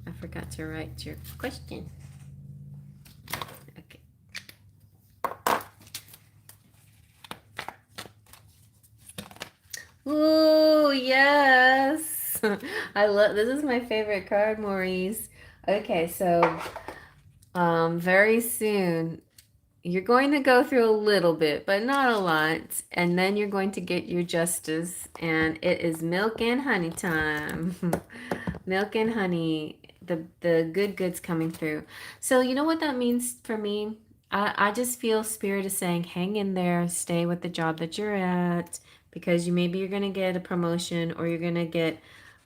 I forgot to write your question. Okay. Ooh, yes. I love this is my favorite card, Maurice. Okay, so very soon you're going to go through a little bit, but not a lot, and then you're going to get your justice, and it is milk and honey time. Milk and honey, the good goods coming through. So you know what that means for me? I just feel spirit is saying, hang in there, stay with the job that you're at, because you're gonna get a promotion or you're gonna get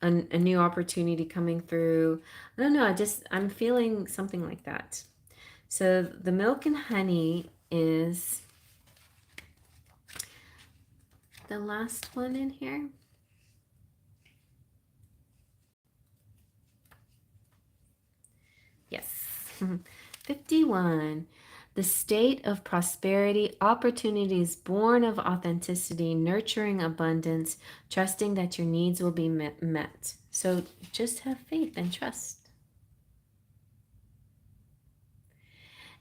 a new opportunity coming through. I don't know. I'm feeling something like that. So the milk and honey is the last one in here. Yes. 51. The state of prosperity, opportunities born of authenticity, nurturing abundance, trusting that your needs will be met. So just have faith and trust.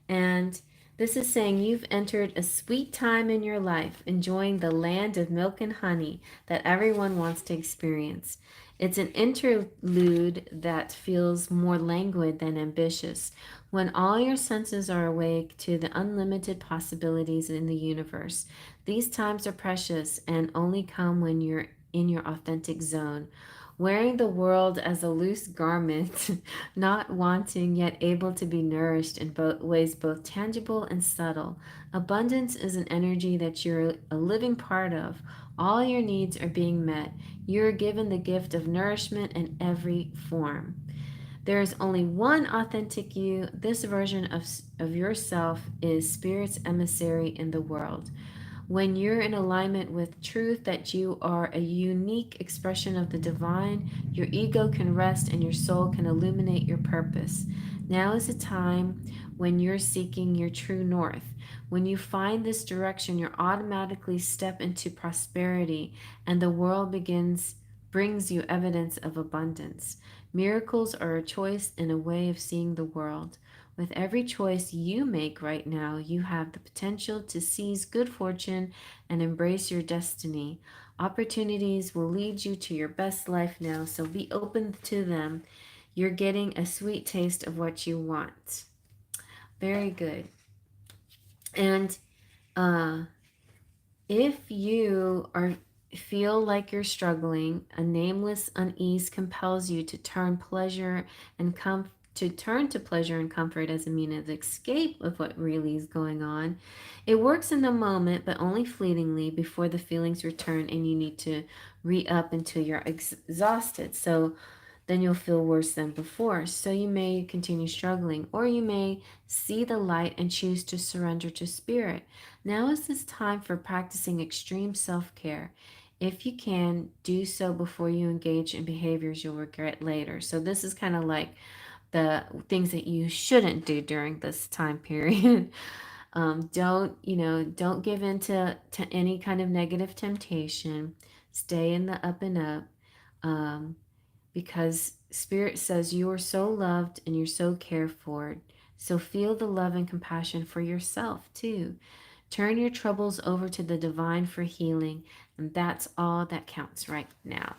And this is saying you've entered a sweet time in your life, enjoying the land of milk and honey that everyone wants to experience. It's an interlude that feels more languid than ambitious, when all your senses are awake to the unlimited possibilities in the universe. These times are precious and only come when you're in your authentic zone. Wearing the world as a loose garment, not wanting yet able to be nourished in both ways, both tangible and subtle. Abundance is an energy that you're a living part of. All your needs are being met. You're given the gift of nourishment in every form. There is only one authentic you. This version of yourself is Spirit's emissary in the world. When you're in alignment with truth that you are a unique expression of the divine, your ego can rest and your soul can illuminate your purpose. Now is a time when you're seeking your true north. When you find this direction, you automatically step into prosperity and the world brings you evidence of abundance. Miracles are a choice and a way of seeing the world. With every choice you make right now, you have the potential to seize good fortune and embrace your destiny. Opportunities will lead you to your best life now, so be open to them. You're getting a sweet taste of what you want. Very good. And if you feel like you're struggling, a nameless unease compels you to turn to pleasure and comfort as a means of escape of what really is going on. It works in the moment, but only fleetingly before the feelings return and you need to re-up until you're exhausted. So then you'll feel worse than before. So you may continue struggling, or you may see the light and choose to surrender to spirit. Now is this time for practicing extreme self-care. If you can, do so before you engage in behaviors you'll regret later. So this is kind of like the things that you shouldn't do during this time period. Don't give in to any kind of negative temptation. Stay in the up and up. Because Spirit says you are so loved and you're so cared for. So feel the love and compassion for yourself too. Turn your troubles over to the divine for healing, and that's all that counts right now.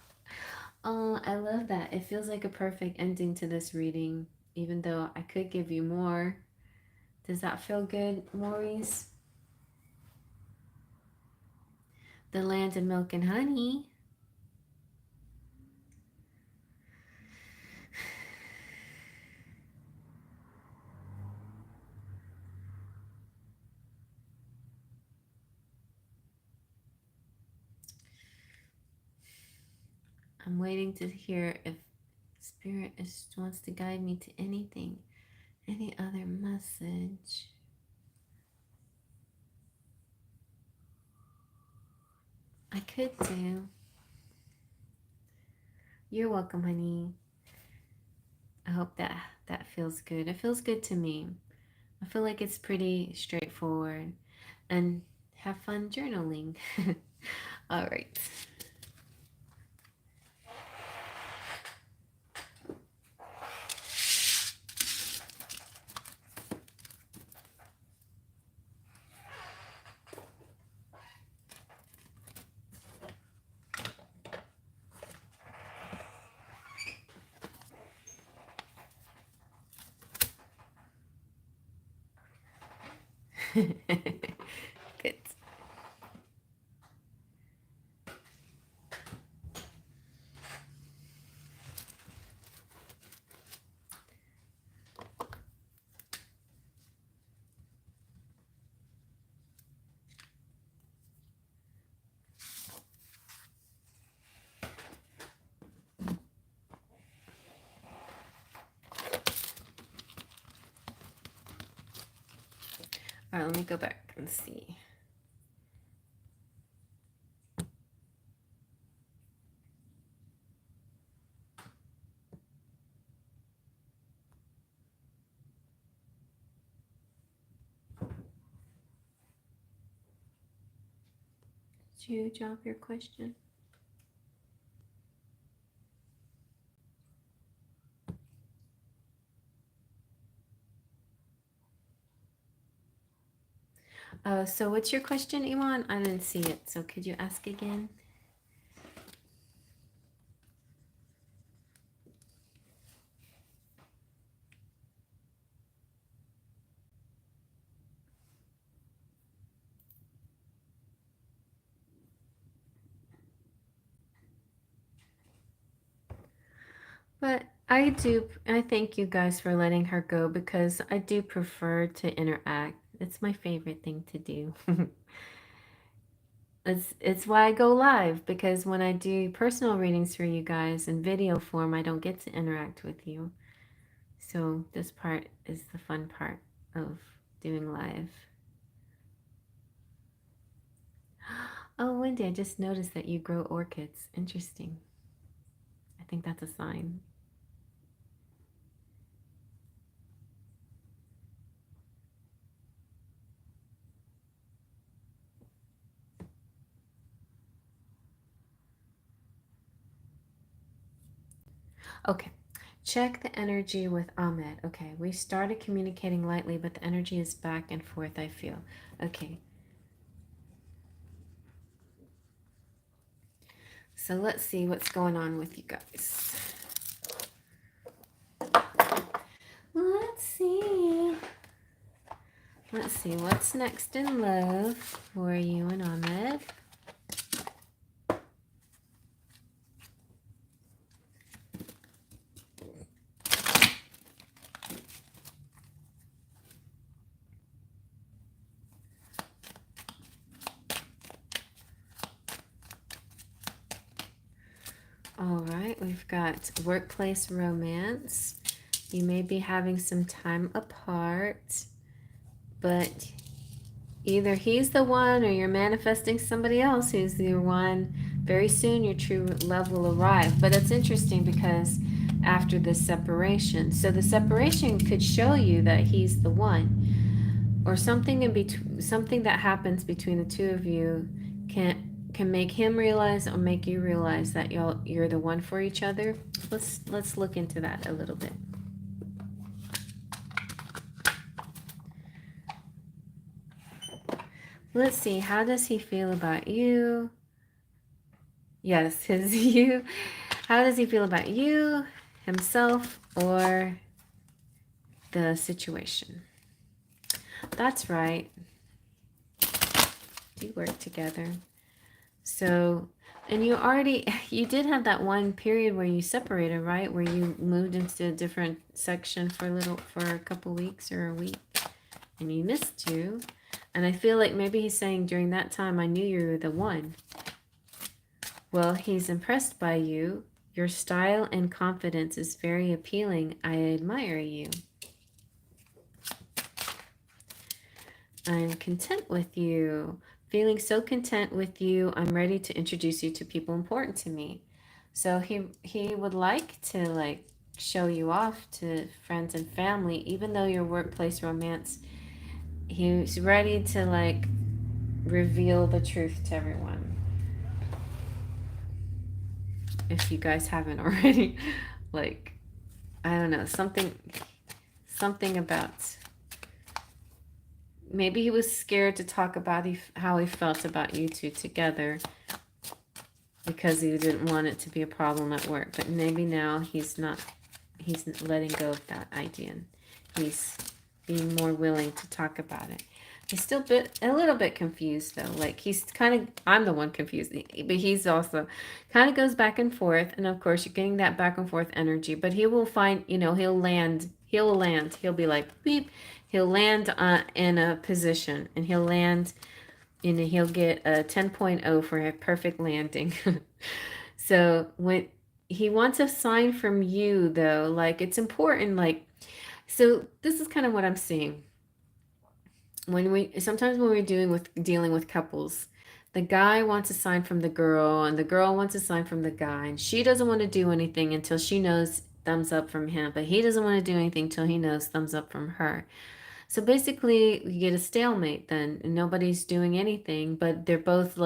Oh, I love that. It feels like a perfect ending to this reading, even though I could give you more. Does that feel good, Maurice? The land of milk and honey. I'm waiting to hear if Spirit wants to guide me to anything, any other message. I could do. You're welcome, honey. I hope that feels good. It feels good to me. I feel like it's pretty straightforward. And have fun journaling. All right. Good. All right, let me go back and see. Did you drop your question? So what's your question, Iman? I didn't see it, so could you ask again? But I thank you guys for letting her go because I do prefer to interact. It's my favorite thing to do. It's why I go live because when I do personal readings for you guys in video form, I don't get to interact with you. So this part is the fun part of doing live. Oh, Wendy, I just noticed that you grow orchids. Interesting. I think that's a sign. Okay. Check the energy with Ahmed. Okay, we started communicating lightly, but the energy is back and forth, I feel. Okay. So let's see what's going on with you guys. Let's see. Let's see what's next in love for you and Ahmed. All right, we've got workplace romance. You may be having some time apart, but either he's the one or you're manifesting somebody else who's the one. Very soon your true love will arrive. But it's interesting because after this separation, so the separation could show you that he's the one, or something in between, something that happens between the two of you can make him realize or make you realize that you're the one for each other. Let's look into that a little bit. Let's see, how does he feel about you? Yes, his you. How does he feel about you, himself, or the situation? That's right. You work together. So, and you did have that one period where you separated, right? Where you moved into a different section for a couple weeks or a week, and you missed you. And I feel like maybe he's saying during that time, I knew you were the one. Well, he's impressed by you. Your style and confidence is very appealing. I admire you. I'm content with you. Feeling so content with you, I'm ready to introduce you to people important to me. So he would like to show you off to friends and family, even though your workplace romance, he's ready to reveal the truth to everyone. If you guys haven't already, I don't know, something about, maybe he was scared to talk about how he felt about you two together because he didn't want it to be a problem at work. But maybe now he's letting go of that idea. He's being more willing to talk about it. He's still a little bit confused though. He's kind of, I'm the one confused, but he's also kind of goes back and forth. And of course you're getting that back and forth energy, but he will find, he'll land. He'll be like, beep. He'll land in a position and he'll land and he'll get a 10.0 for a perfect landing. So when he wants a sign from you though, it's important, so this is kind of what I'm seeing. Sometimes when we're dealing with couples, the guy wants a sign from the girl and the girl wants a sign from the guy, and she doesn't want to do anything until she knows thumbs up from him, but he doesn't want to do anything until he knows thumbs up from her. So basically you get a stalemate then, and nobody's doing anything, but they're both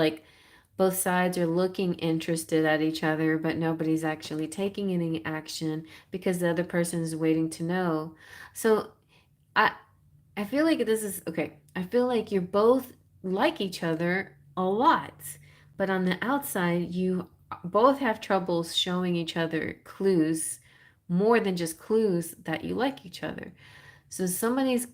Both sides are looking interested at each other, but nobody's actually taking any action because the other person is waiting to know. So I I feel like this is okay. I feel like you're both like each other a lot, but on the outside, you both have troubles showing each other clues, more than just clues that you like each other. So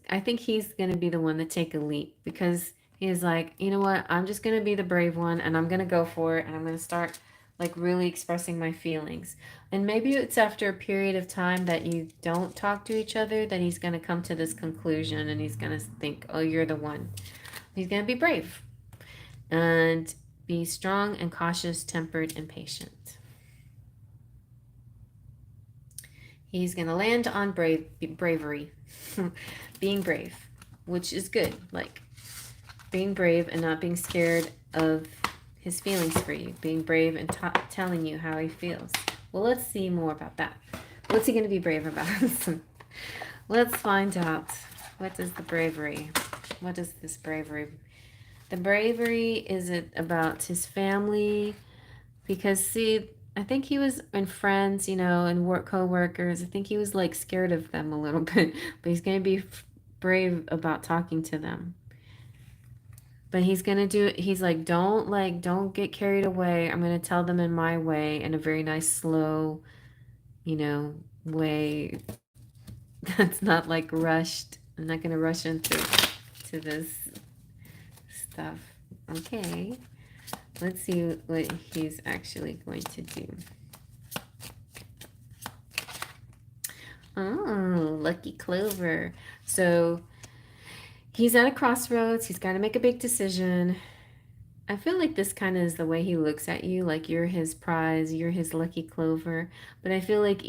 I think he's going to be the one to take a leap because he's like, you know what? I'm just going to be the brave one and I'm going to go for it and I'm going to start like really expressing my feelings. And maybe it's after a period of time that you don't talk to each other that he's going to come to this conclusion and he's going to think, oh, you're the one. He's going to be brave and be strong and cautious, tempered, and patient. He's going to land on bravery, being brave, which is good. Like being brave and not being scared of his feelings for you, being brave and telling you how he feels. Well, let's see more about that. What's he going to be brave about? Let's find out. What is the bravery? What is this bravery? The bravery is it about his family? Because see, I think he was in friends, and work co-workers. I think he was like scared of them a little bit, but he's going to be brave about talking to them. But he's gonna do it. He's don't get carried away. I'm gonna tell them in my way, in a very nice, slow, way that's not like rushed. I'm not gonna rush into to this stuff. Okay, let's see what he's actually going to do. Oh, lucky Clover. So he's at a crossroads. He's got to make a big decision. I feel like this kind of is the way he looks at you, like you're his prize, you're his lucky Clover. But I feel like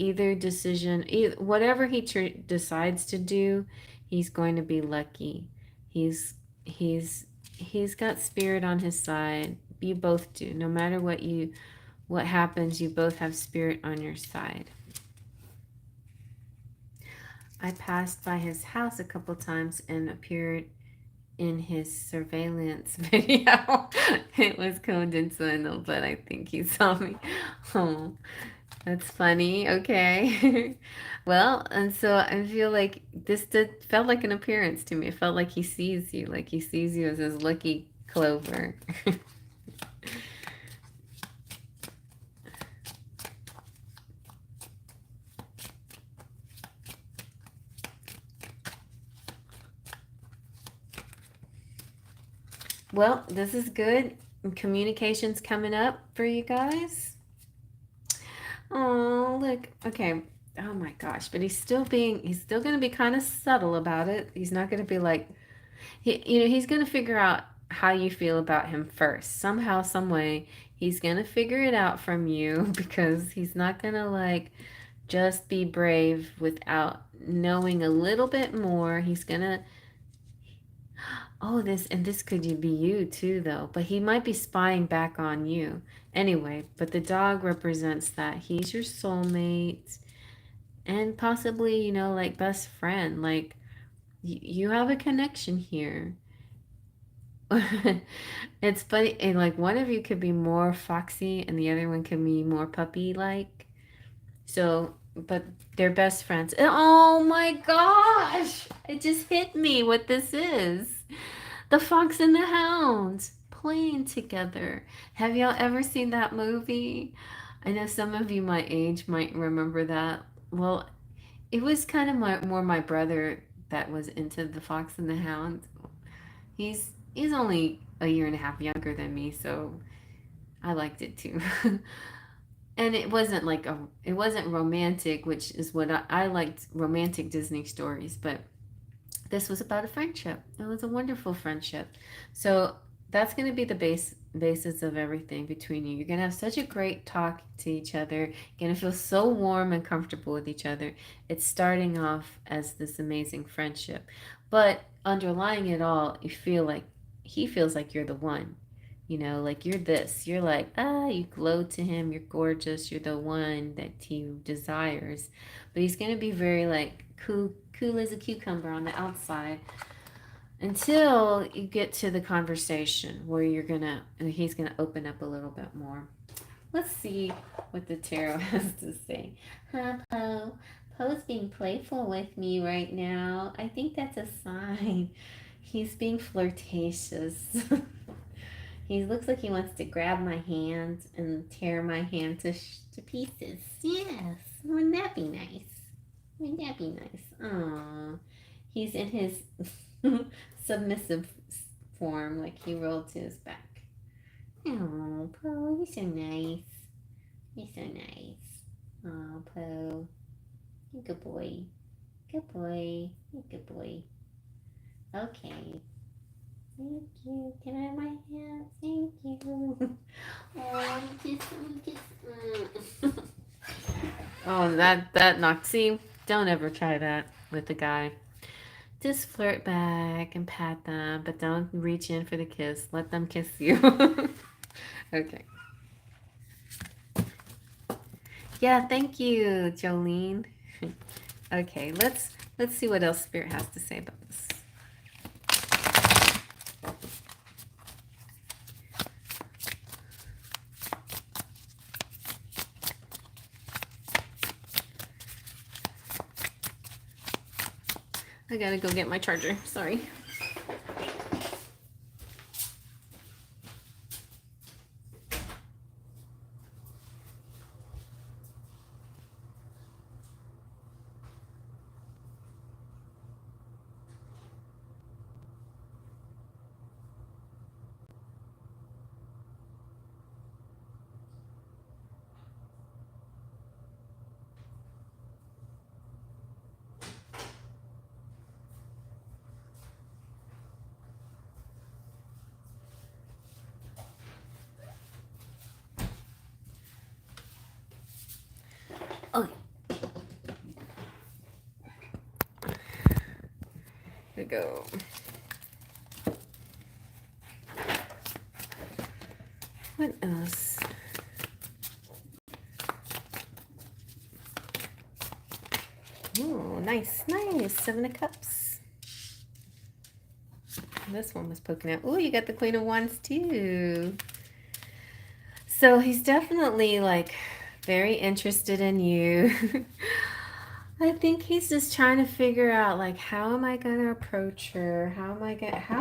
whatever he decides to do, he's going to be lucky. He's he's he's got spirit on his side. You both do. No matter what happens, you both have spirit on your side. I passed by his house a couple times and appeared in his surveillance video. It was coincidental, but I think he saw me. Oh, that's funny. Okay. Well, and so I feel like felt like an appearance to me. It felt like he sees you as his lucky Clover. Well, this is good. Communication's coming up for you guys. Oh, look. Okay. Oh my gosh. But he's still going to be kind of subtle about it. He's not going to be like, he's going to figure out how you feel about him first. Somehow, some way, he's going to figure it out from you because he's not going to like just be brave without knowing a little bit more. He's going to, oh, this could be you too, though. But he might be spying back on you. Anyway, but the dog represents that he's your soulmate and possibly, like best friend. Like you have a connection here. It's funny, and like one of you could be more foxy and the other one could be more puppy like. So, but they're best friends. Oh my gosh! It just hit me what this is. The Fox and the Hound playing together. Have y'all ever seen that movie? I know some of you my age might remember that. Well, it was kind of more my brother that was into the Fox and the Hound. He's only a year and a half younger than me, so I liked it too. And it wasn't romantic, which is what I liked, romantic Disney stories, but this was about a friendship. It was a wonderful friendship. So that's going to be the basis of everything between you. You're going to have such a great talk to each other. You're going to feel so warm and comfortable with each other. It's starting off as this amazing friendship. But underlying it all, he feels like you're the one. Like you're this. You're like, you glow to him. You're gorgeous. You're the one that he desires. But he's going to be very like cool as a cucumber on the outside. until you get to the conversation where he's gonna open up a little bit more. Let's see what the tarot has to say. Huh, Poe? Poe's being playful with me right now. I think that's a sign. He's being flirtatious. He looks like he wants to grab my hand and tear my hand to pieces. Yes, wouldn't that be nice? Wouldn't that be nice? Aww. He's in his submissive form, like he rolled to his back. Oh, Poe, you're so nice. You're so nice. Oh, Poe. You're a good boy. Good boy. You're a good boy. Okay. Thank you. Can I have my hand? Thank you. Oh, kiss. Oh, that knocked. See, don't ever try that with a guy. Just flirt back and pat them, but don't reach in for the kiss. Let them kiss you. Okay. Yeah, thank you, Jolene. Okay, let's see what else Spirit has to say about this. I gotta go get my charger. Sorry. Okay. Here we go. What else? Oh, nice. 7 of Cups. This one was poking out. Oh, you got the Queen of Wands too. So he's definitely like very interested in you. I think he's just trying to figure out like how am I gonna approach her? How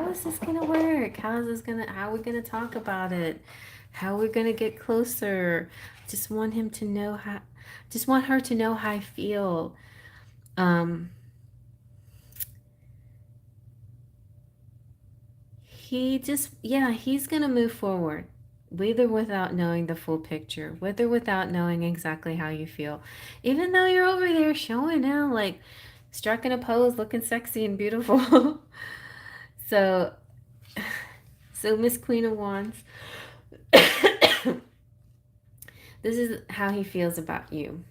is this gonna work? How are we gonna talk about it? How are we gonna get closer? Just want her to know how I feel. He's gonna move forward, with or without knowing the full picture, with or without knowing exactly how you feel. Even though you're over there showing out, like striking a pose, looking sexy and beautiful. so, Miss Queen of Wands, this is how he feels about you.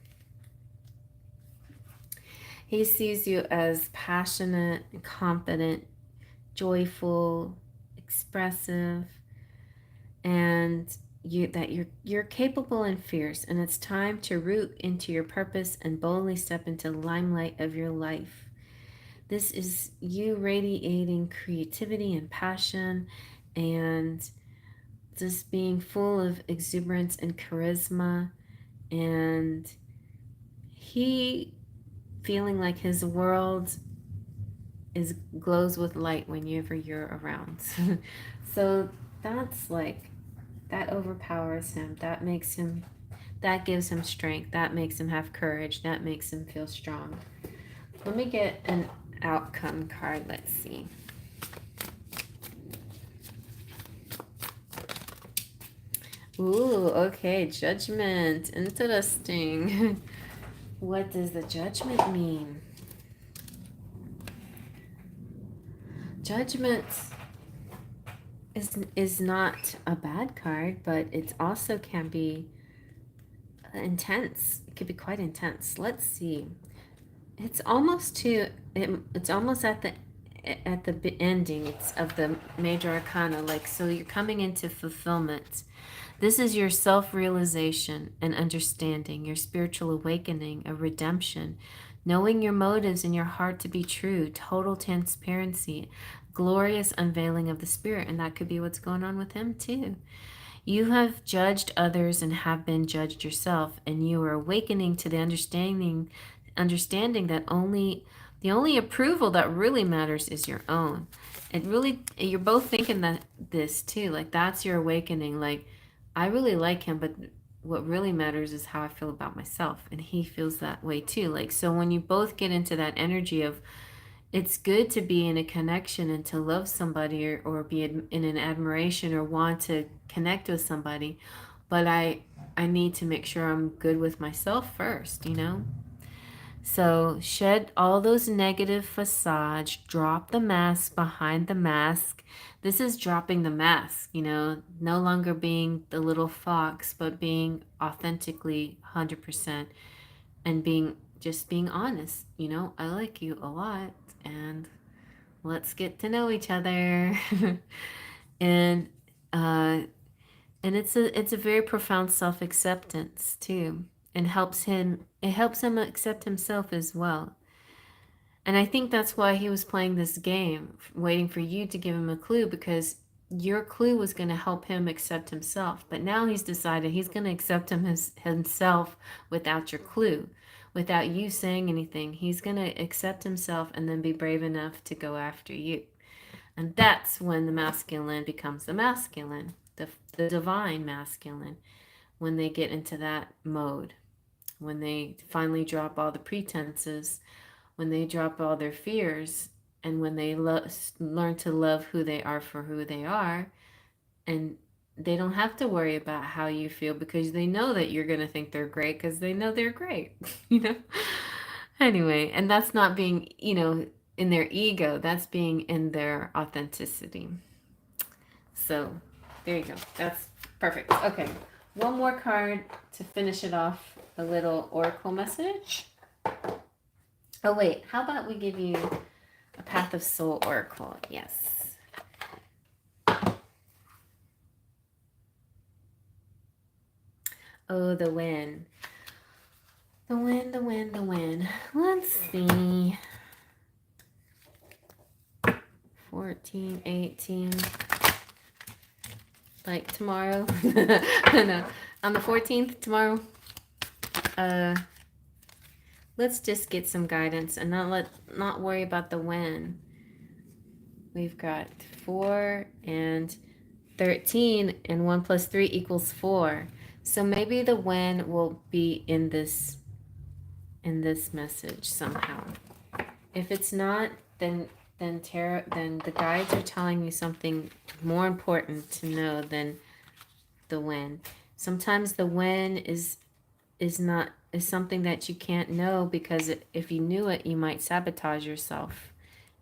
He sees you as passionate, confident, joyful, expressive, and you're capable and fierce, and it's time to root into your purpose and boldly step into the limelight of your life. This is you radiating creativity and passion and just being full of exuberance and charisma, and he feeling like his world glows with light whenever you're around. So that's like, that overpowers him. That gives him strength. That makes him have courage. That makes him feel strong. Let me get an outcome card. Let's see. Ooh, okay. Judgment. Interesting. What does the Judgment mean? Judgment is not a bad card, but it also can be intense. It could be quite intense. Let's see. It's almost at the ending. It's of the major arcana. Like, so you're coming into fulfillment. This is your self-realization and understanding, your spiritual awakening, a redemption, knowing your motives in your heart to be true, total transparency, glorious unveiling of the Spirit, and that could be what's going on with him too. You have judged others and have been judged yourself, and you are awakening to the understanding that the only approval that really matters is your own. It really, you're both thinking that this too, like that's your awakening. Like, I really like him, but what really matters is how I feel about myself, and he feels that way too. Like, so when you both get into that energy of, it's good to be in a connection and to love somebody, or be in an admiration or want to connect with somebody, but I need to make sure I'm good with myself first, you know. So shed all those negative facades, drop the mask behind the mask. This is dropping the mask, you know, no longer being the little fox, but being authentically 100%, and being honest. You know, I like you a lot, and let's get to know each other. and uh and it's a very profound self-acceptance too, and it helps him accept himself as well. And I think that's why he was playing this game, waiting for you to give him a clue, because your clue was going to help him accept himself. But now he's decided he's going to accept himself without your clue, without you saying anything. He's going to accept himself and then be brave enough to go after you. And that's when the masculine becomes the masculine, the divine masculine, when they get into that mode, when they finally drop all the pretenses, when they drop all their fears, and when they learn to love who they are for who they are, and they don't have to worry about how you feel, because they know that you're going to think they're great, because they know they're great, you know. Anyway, and that's not being, you know, in their ego, that's being in their authenticity. So there you go, that's perfect. Okay, one more card to finish it off, a little oracle message. Oh, wait, how about we give you a Path of Soul oracle? Yes. Oh, the wind. The wind, the wind, the wind. Let's see. 14, 18. Like tomorrow. No. On the 14th, tomorrow. Let's just get some guidance and not worry about the when. We've got 4 and 13, and 1 plus 3 equals 4. So maybe the when will be in this message somehow. If it's not, then the guides are telling you something more important to know than the when. Sometimes the when is something that you can't know, because if you knew it, you might sabotage yourself.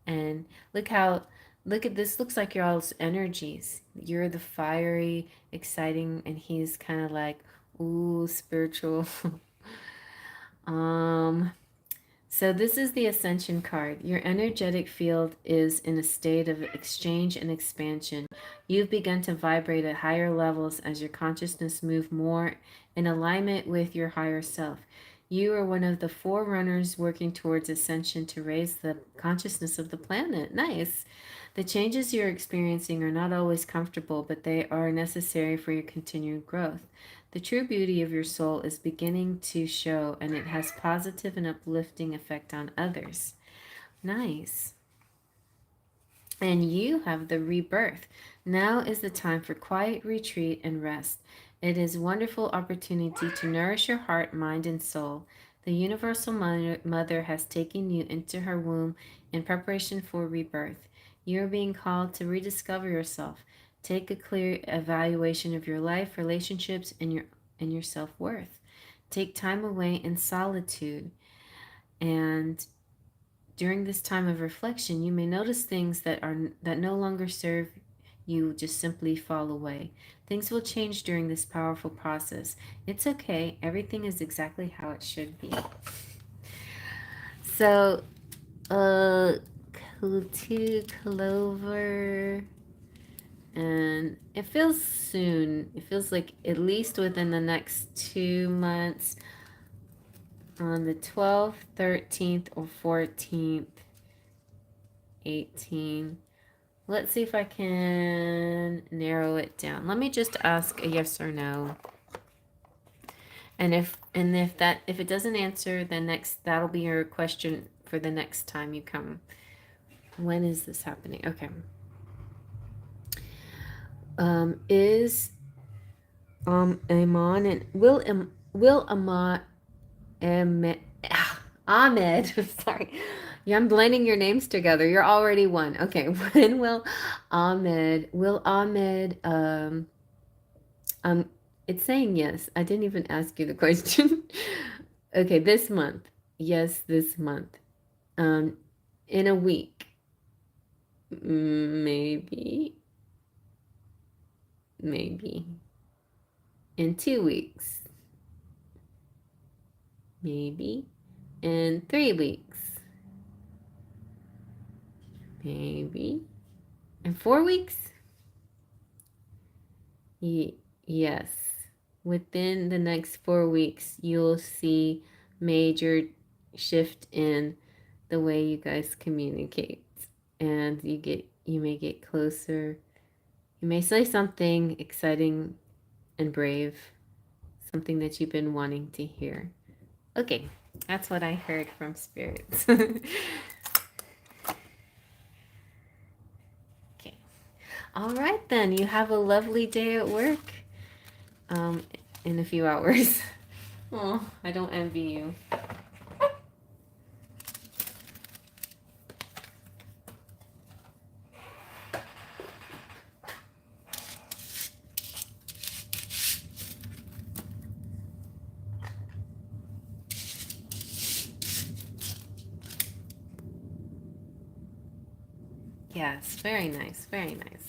And look at this. Looks like you're all's energies. You're the fiery, exciting, and he's kind of like, ooh, spiritual. So this is the Ascension card. Your energetic field is in a state of exchange and expansion. You've begun to vibrate at higher levels as your consciousness moves more in alignment with your higher self. You are one of the forerunners working towards ascension to raise the consciousness of the planet. Nice. The changes you're experiencing are not always comfortable, but they are necessary for your continued growth. The true beauty of your soul is beginning to show, and it has positive and uplifting effect on others. Nice. And you have the rebirth. Now is the time for quiet retreat and rest. It is a wonderful opportunity to nourish your heart, mind, and soul. The Universal Mother has taken you into her womb in preparation for rebirth. You are being called to rediscover yourself. Take a clear evaluation of your life, relationships, and your self-worth. Take time away in solitude, and during this time of reflection, you may notice things that no longer serve you. Just simply fall away. Things will change during this powerful process. It's okay. Everything is exactly how it should be. So, to Clover, and it feels soon. It feels like at least within the next 2 months, on the 12th, 13th, or 14th, 18. Let's see if I can narrow it down. Let me just ask a yes or no. And if if it doesn't answer, then that'll be your question for the next time you come. When is this happening? Okay. Is Iman and will Ahmed, sorry. Yeah, I'm blending your names together. You're already one. Okay. When will Ahmed um it's saying yes. I didn't even ask you the question. Okay, this month. Yes, this month. Um in a week. Maybe. Maybe. In 2 weeks. Maybe. In 3 weeks. Maybe. In 4 weeks? Yes. Within the next 4 weeks, you'll see major shift in the way you guys communicate. And you may get closer. You may say something exciting and brave, something that you've been wanting to hear. Okay, that's what I heard from spirits. Okay. All right, then. You have a lovely day at work in a few hours. Oh, I don't envy you. Yes, very nice, very nice.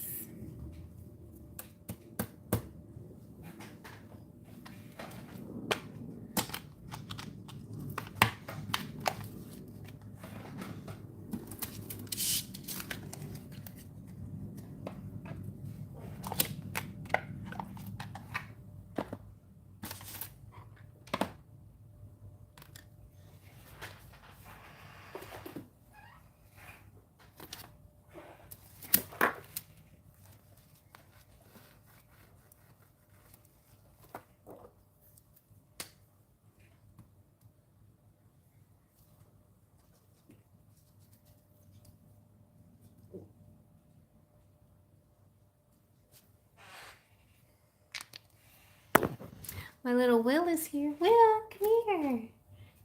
My little Will is here. Will, come here.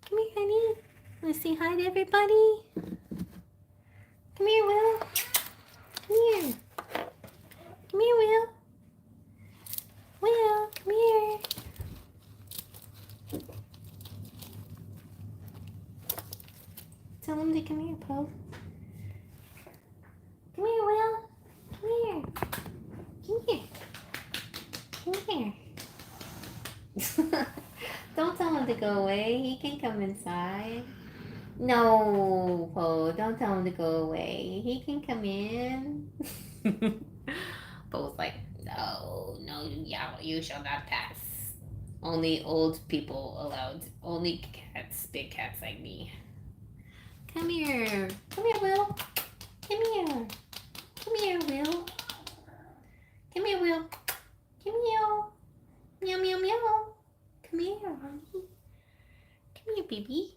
Come here, honey. Want to say hi to everybody? Come here, Will. Come here. Come here, Will. Will, come here. Tell him to come here, Poe. Come here, Will. Come here. Come here. Come here. Don't tell him to go away. He can come inside. No, Poe. Don't tell him to go away. He can come in. Poe's like, no, yeah, you shall not pass. Only old people allowed. Only cats, big cats like me. Come here. Come here, Will. Come here. Come here, Will. Come here, Will. Come here. Meow, meow, meow. Come here, honey. Come here, baby.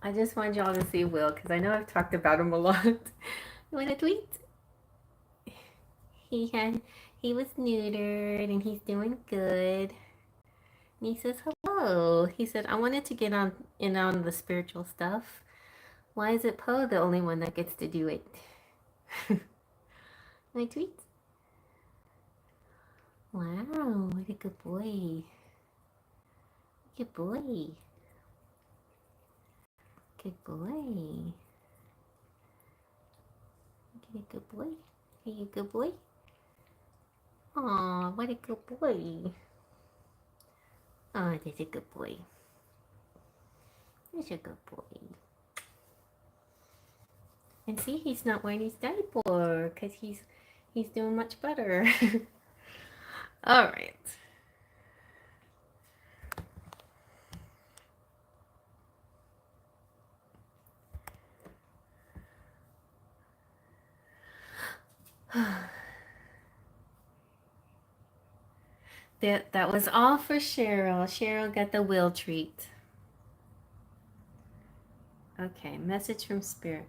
I just want y'all to see Will because I know I've talked about him a lot. You want to tweet? He was neutered and he's doing good. And he says hello. He said, I wanted to get on the spiritual stuff. Why is it Poe the only one that gets to do it? My tweet? Wow, what a good boy. Good boy. Good boy. Get a good boy. Are you a good boy? Aw, what a good boy. Oh, that's a good boy. That's a good boy. And see, he's not wearing his diaper because he's doing much better. All right. That was all for Cheryl. Cheryl got the will treat. Okay, message from Spirit.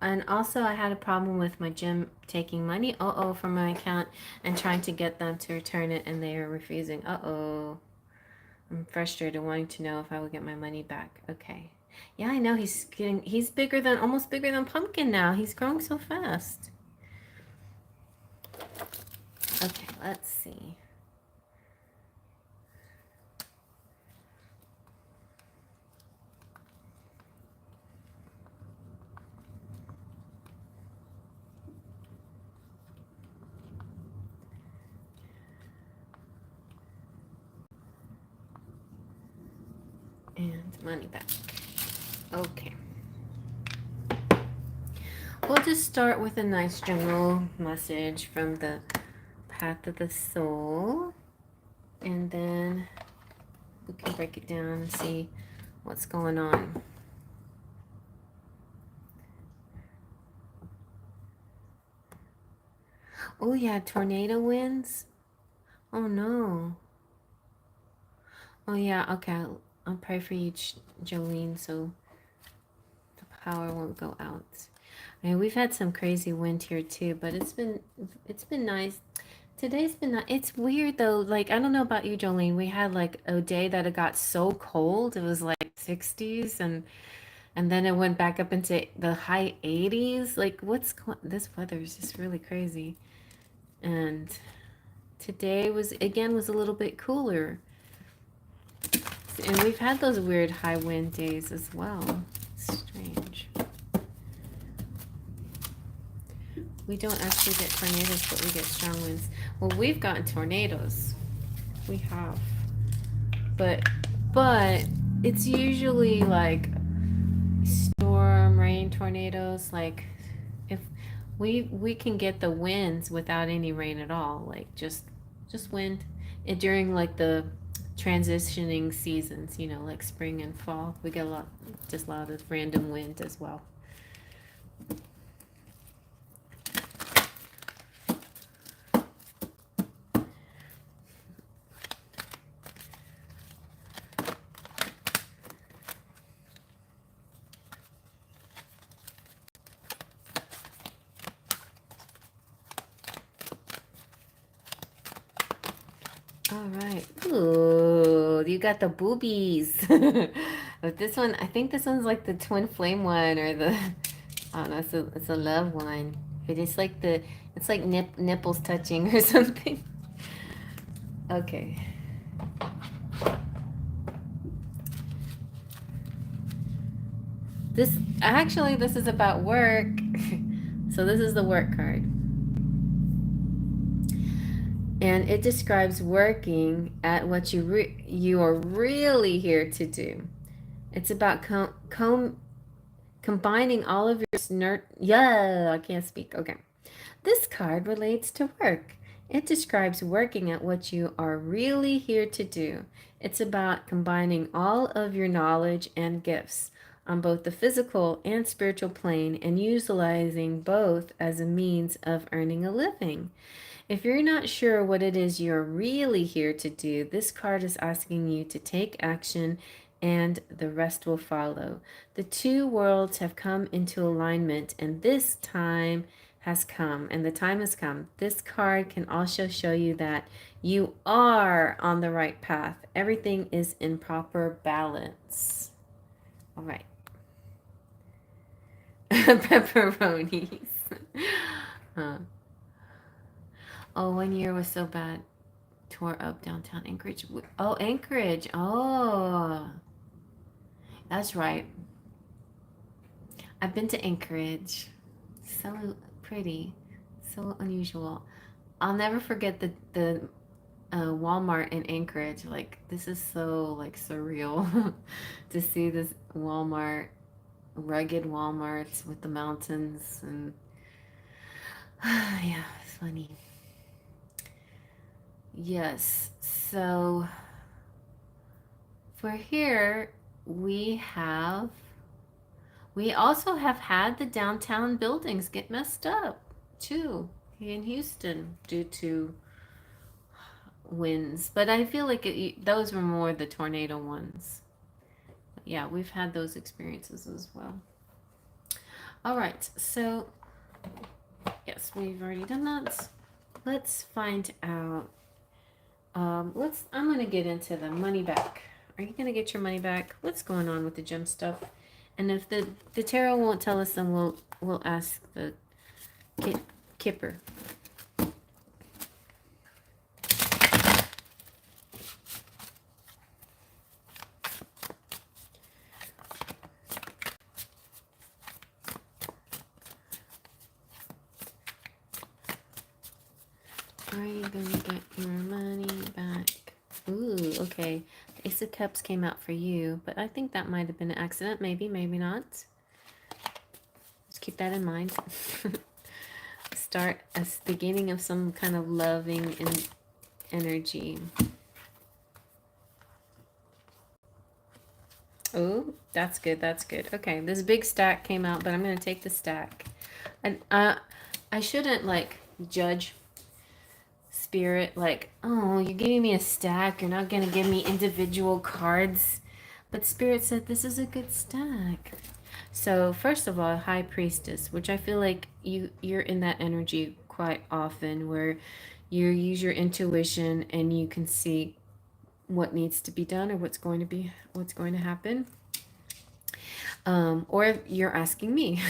And also, I had a problem with my gym taking money, from my account and trying to get them to return it, and they are refusing. I'm frustrated, wanting to know if I would get my money back. Okay. Yeah, I know he's almost bigger than Pumpkin now. He's growing so fast. Okay, let's see. And money back. Okay. We'll just start with a nice general message from the Path of the Soul. And then we can break it down and see what's going on. Oh yeah, tornado winds. Oh no. Oh yeah, okay. I'll pray for you, Jolene, so the power won't go out. I mean, we've had some crazy wind here too, but it's been nice. Today's been nice. It's weird though. Like, I don't know about you, Jolene. We had like a day that it got so cold. It was like 60s, and then it went back up into the high 80s. Like, this weather is just really crazy. And today was a little bit cooler. And we've had those weird high wind days as well. Strange. We don't actually get tornadoes, but we get strong winds. Well, we've gotten tornadoes. We have. But it's usually like storm, rain, tornadoes. Like, if we can get the winds without any rain at all. Like, just wind. And during like the transitioning seasons, like spring and fall, we get a lot of random wind as well. All right. Ooh, you got the boobies. But this one, I think this one's like the twin flame one, or the, I don't know, it's a love one. But it's like nipples touching or something. Okay. This is about work. So this is the work card. And it describes working at what you are really here to do. It's about combining all of your I can't speak. Okay. This card relates to work. It describes working at what you are really here to do. It's about combining all of your knowledge and gifts on both the physical and spiritual plane and utilizing both as a means of earning a living. If you're not sure what it is you're really here to do, this card is asking you to take action and the rest will follow. The two worlds have come into alignment, and this time has come, and the time has come. This card can also show you that you are on the right path. Everything is in proper balance. All right. Pepperonis. Huh. Oh, 1 year was so bad. Tore up downtown Anchorage. Oh, Anchorage. Oh, that's right. I've been to Anchorage. So pretty. So unusual. I'll never forget the Walmart in Anchorage. Like, this is so like surreal to see this Walmart, rugged Walmarts with the mountains and yeah, it's funny. Yes. So for here we also have had the downtown buildings get messed up too in Houston due to winds, but I feel like those were more the tornado ones. But yeah, we've had those experiences as well. All right, so yes, we've already done that. Let's find out. I'm gonna get into the money back. Are you gonna get your money back? What's going on with the gem stuff? And if the tarot won't tell us, then we'll ask the kipper. Are you gonna get your money back? Ooh, okay. The Ace of Cups came out for you, but I think that might have been an accident. Maybe, maybe not. Just keep that in mind. Start as the beginning of some kind of loving energy. Oh, that's good. That's good. Okay, this big stack came out, but I'm gonna take the stack. And I shouldn't like judge Spirit, like, oh, you're giving me a stack, you're not gonna give me individual cards. But Spirit said this is a good stack. So first of all, High Priestess, which I feel like you're in that energy quite often, where you use your intuition and you can see what needs to be done or what's going to happen. Or you're asking me.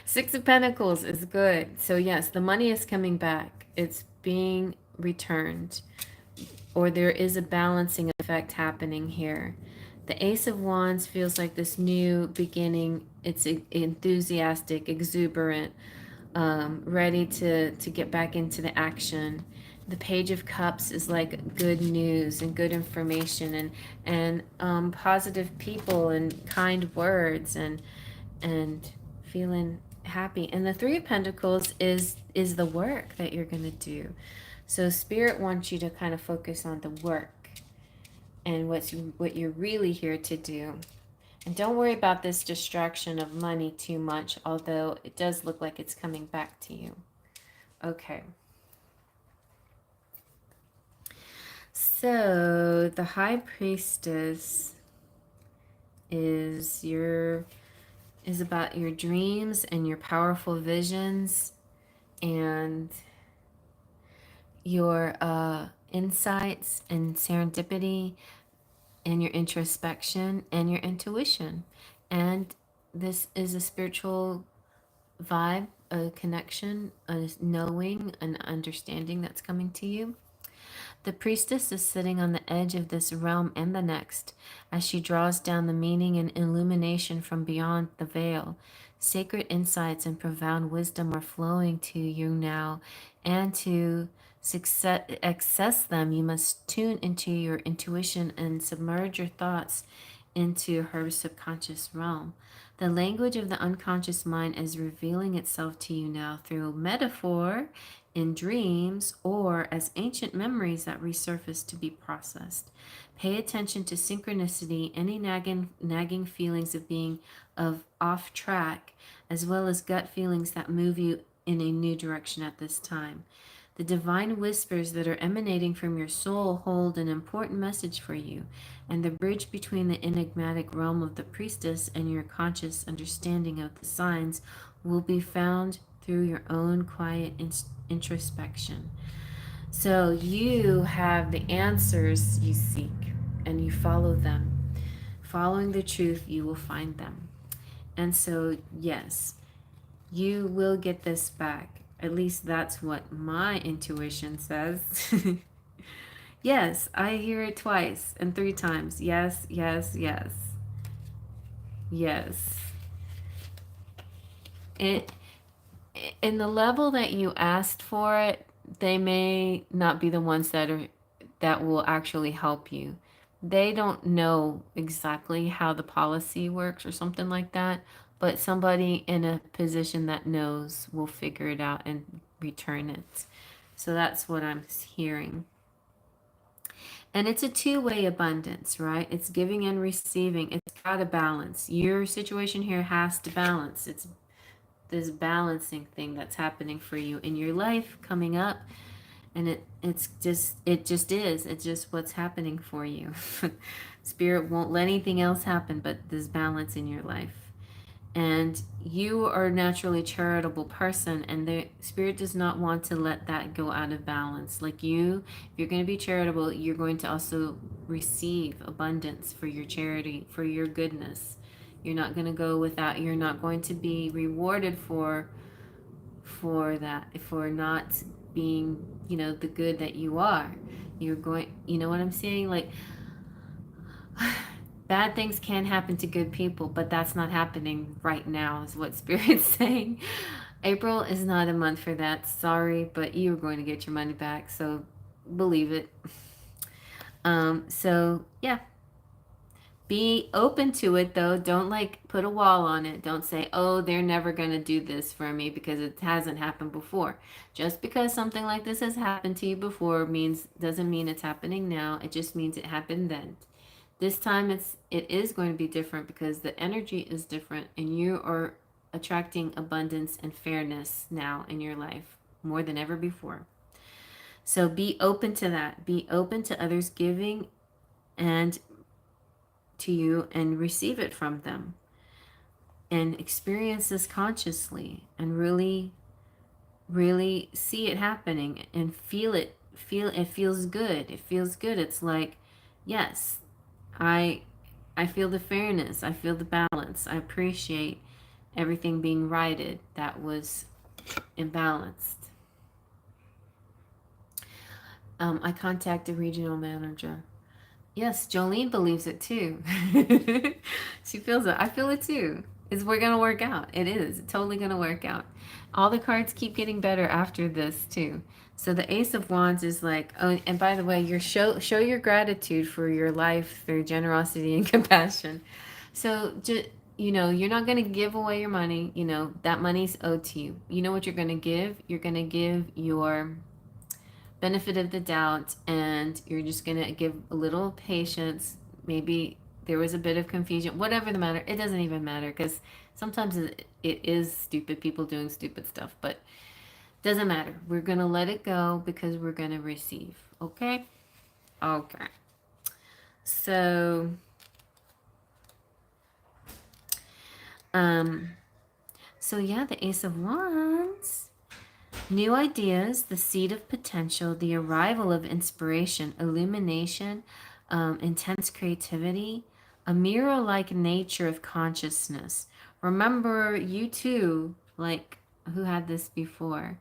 Six of Pentacles is good. So yes, the money is coming back. It's being returned. Or there is a balancing effect happening here. The Ace of Wands feels like this new beginning. It's enthusiastic, exuberant, ready to get back into the action. The Page of Cups is like good news and good information and positive people and kind words and feeling happy. And the Three of Pentacles is the work that you're going to do. So Spirit wants you to kind of focus on the work and what you're really here to do. And don't worry about this distraction of money too much, although it does look like it's coming back to you. Okay. So the High Priestess is about your dreams and your powerful visions and your insights and serendipity and your introspection and your intuition. And this is a spiritual vibe, a connection, a knowing, an understanding that's coming to you. The priestess is sitting on the edge of this realm and the next as she draws down the meaning and illumination from beyond the veil. Sacred insights and profound wisdom are flowing to you now, and to access them, you must tune into your intuition and submerge your thoughts into her subconscious realm. The language of the unconscious mind is revealing itself to you now through metaphor, in dreams, or as ancient memories that resurface to be processed. Pay attention to synchronicity, any nagging feelings of being off track, as well as gut feelings that move you in a new direction at this time. The divine whispers that are emanating from your soul hold an important message for you, and the bridge between the enigmatic realm of the priestess and your conscious understanding of the signs will be found through your own quiet introspection. So you have the answers you seek, and you follow them. Following the truth, you will find them. And so, yes, you will get this back. At least that's what my intuition says. Yes, I hear it twice and three times. Yes, yes, yes. Yes. It in the level that you asked for it, they may not be the ones that will actually help you. They don't know exactly how the policy works or something like that, but somebody in a position that knows will figure it out and return it. So that's what I'm hearing. And it's a two-way abundance, right? It's giving and receiving. It's got to balance. Your situation here has to balance. It's this balancing thing that's happening for you in your life coming up, and it's just what's happening for you. Spirit won't let anything else happen but this balance in your life. And you are a naturally charitable person, and the spirit does not want to let that go out of balance. Like you, if you're going to be charitable, you're going to also receive abundance for your charity, for your goodness. You're not going to go without. You're not going to be rewarded for that, for not being, the good that you are. You're going, you know what I'm saying? Like, bad things can happen to good people, but that's not happening right now, is what Spirit's saying. April is not a month for that. Sorry, but you're going to get your money back, so believe it. So yeah, be open to it though. Don't like put a wall on it. Don't say, oh, they're never going to do this for me because it hasn't happened before. Just because something like this has happened to you before doesn't mean it's happening now. It just means it happened then. This time it is going to be different because the energy is different, and you are attracting abundance and fairness now in your life more than ever before. So be open to that. Be open to others giving and to you and receive it from them, and experience this consciously and really really see it happening and it feels good. It feels good. It's like, yes, I I feel the fairness. I feel the balance. I appreciate everything being righted that was imbalanced. I contacted regional manager. Yes, Jolene believes it too. She feels it. I feel it too. We're gonna work out. It is totally gonna work out. All the cards keep getting better after this too. So the Ace of Wands is like, oh, and by the way, show your gratitude for your life, for your generosity and compassion. So just, you're not gonna give away your money. That money's owed to you. You know what you're gonna give? You're gonna give your benefit of the doubt, and you're just going to give a little patience. Maybe there was a bit of confusion, whatever the matter. It doesn't even matter, because sometimes it is stupid people doing stupid stuff, but doesn't matter. We're going to let it go because we're going to receive. Okay. So um so yeah, the Ace of Wands. New ideas, the seed of potential, the arrival of inspiration, illumination, intense creativity, a mirror-like nature of consciousness. Remember, you too, like, who had this before?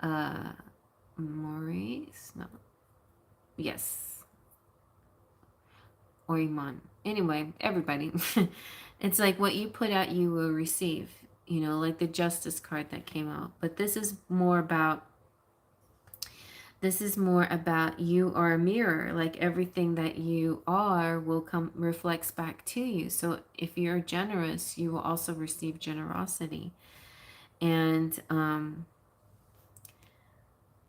Uh, Maurice? No. Yes. Or Iman. Anyway, everybody. It's like what you put out, you will receive. Like the Justice card that came out. But this is more about you are a mirror. Like everything that you are will come reflects back to you. So if you're generous, you will also receive generosity. And